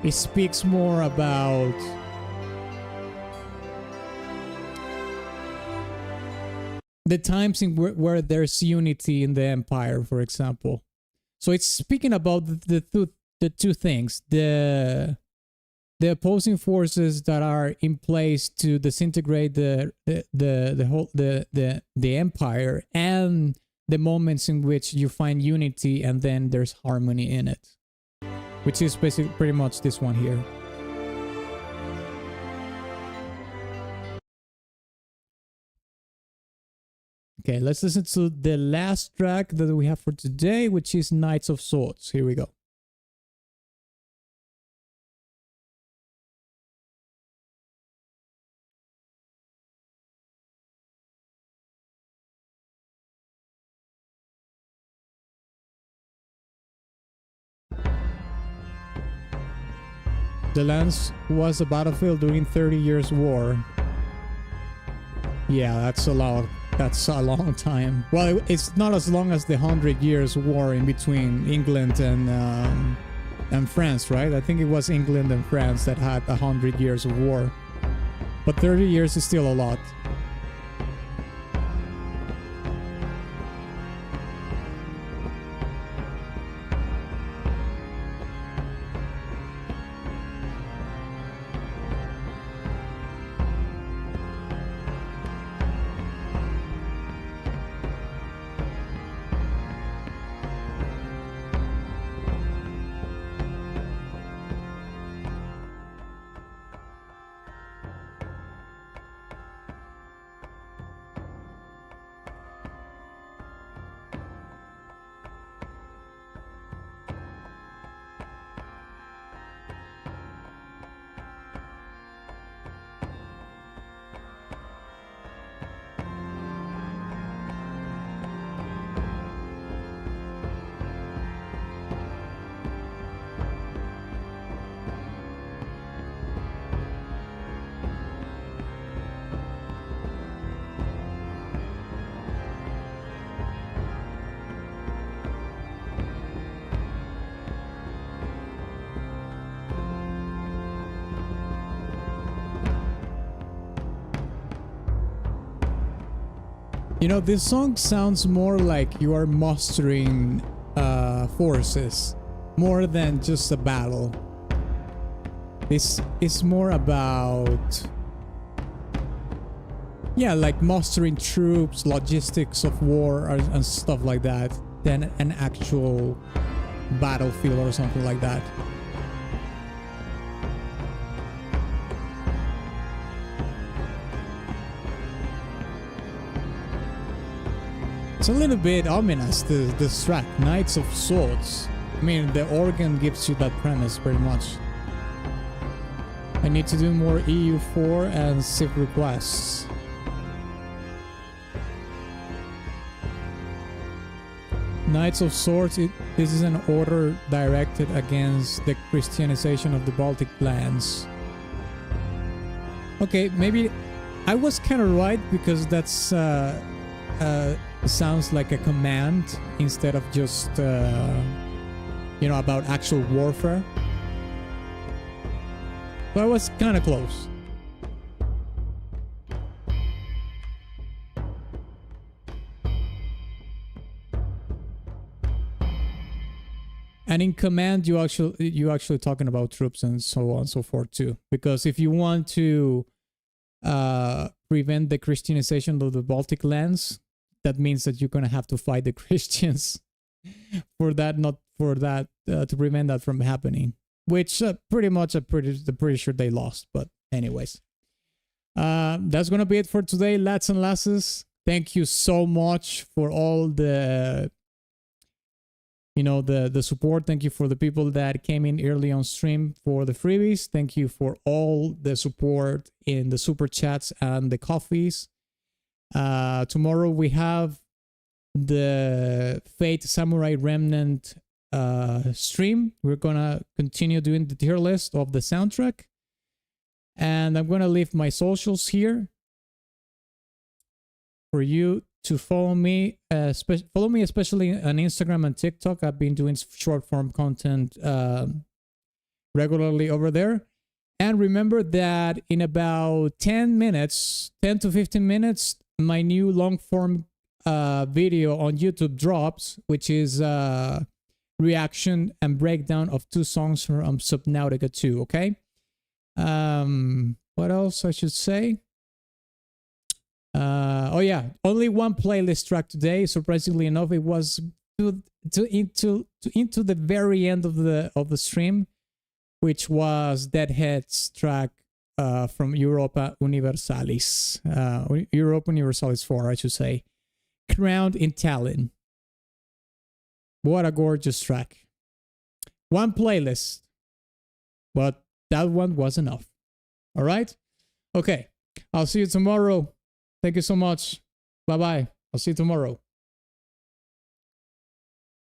it speaks more about the times in where there's unity in the empire, for example. So it's speaking about the two things: the opposing forces that are in place to disintegrate the empire, and the moments in which you find unity and then there's harmony in it, which is basically pretty much this one here. Okay, let's listen to the last track that we have for today, which is Knights of Swords. Here we go. The lands was a battlefield during 30 Years' War. Yeah, that's a long time. Well, it's not as long as the 100 Years' War in between England and France, right? I think it was England and France that had 100 years of war. But 30 years is still a lot. You know, this song sounds more like you are mustering forces more than just a battle. This is more about, yeah, like mustering troops, logistics of war and stuff like that, than an actual battlefield or something like that. It's a little bit ominous, this track, Knights of Swords. I mean, the organ gives you that premise pretty much. I need to do more EU4 and civ requests. Knights of Swords, this is an order directed against the Christianization of the Baltic lands. Okay, maybe I was kind of right, because that's sounds like a command instead of just you know, about actual warfare. But I was kind of close. And in command, you actually talking about troops and so on and so forth too. Because if you want to prevent the Christianization of the Baltic lands, that means that you're gonna have to fight the Christians for that, not for that, to prevent that from happening. Which pretty much I'm pretty sure they lost. But anyways, that's gonna be it for today, lads and lasses. Thank you so much for all the you know, the support. Thank you for the people that came in early on stream for the freebies. Thank you for all the support in the super chats and the coffees. Tomorrow we have the Fate Samurai Remnant stream. We're gonna continue doing the tier list of the soundtrack, and I'm gonna leave my socials here for you to follow me. Follow me especially on Instagram and TikTok. I've been doing short form content regularly over there. And remember that in about 10 minutes, 10 to 15 minutes, my new long form video on YouTube drops, which is reaction and breakdown of 2 songs from Subnautica 2. Okay. What else I should say? Oh yeah, only one playlist track today. Surprisingly enough, it was into the very end of the stream, which was Deadhead's track from Europa Universalis, Europa Universalis 4, I should say, Crowned in Tallinn. What a gorgeous track! One playlist, but that one was enough. All right, okay. I'll see you tomorrow. Thank you so much. Bye-bye. I'll see you tomorrow.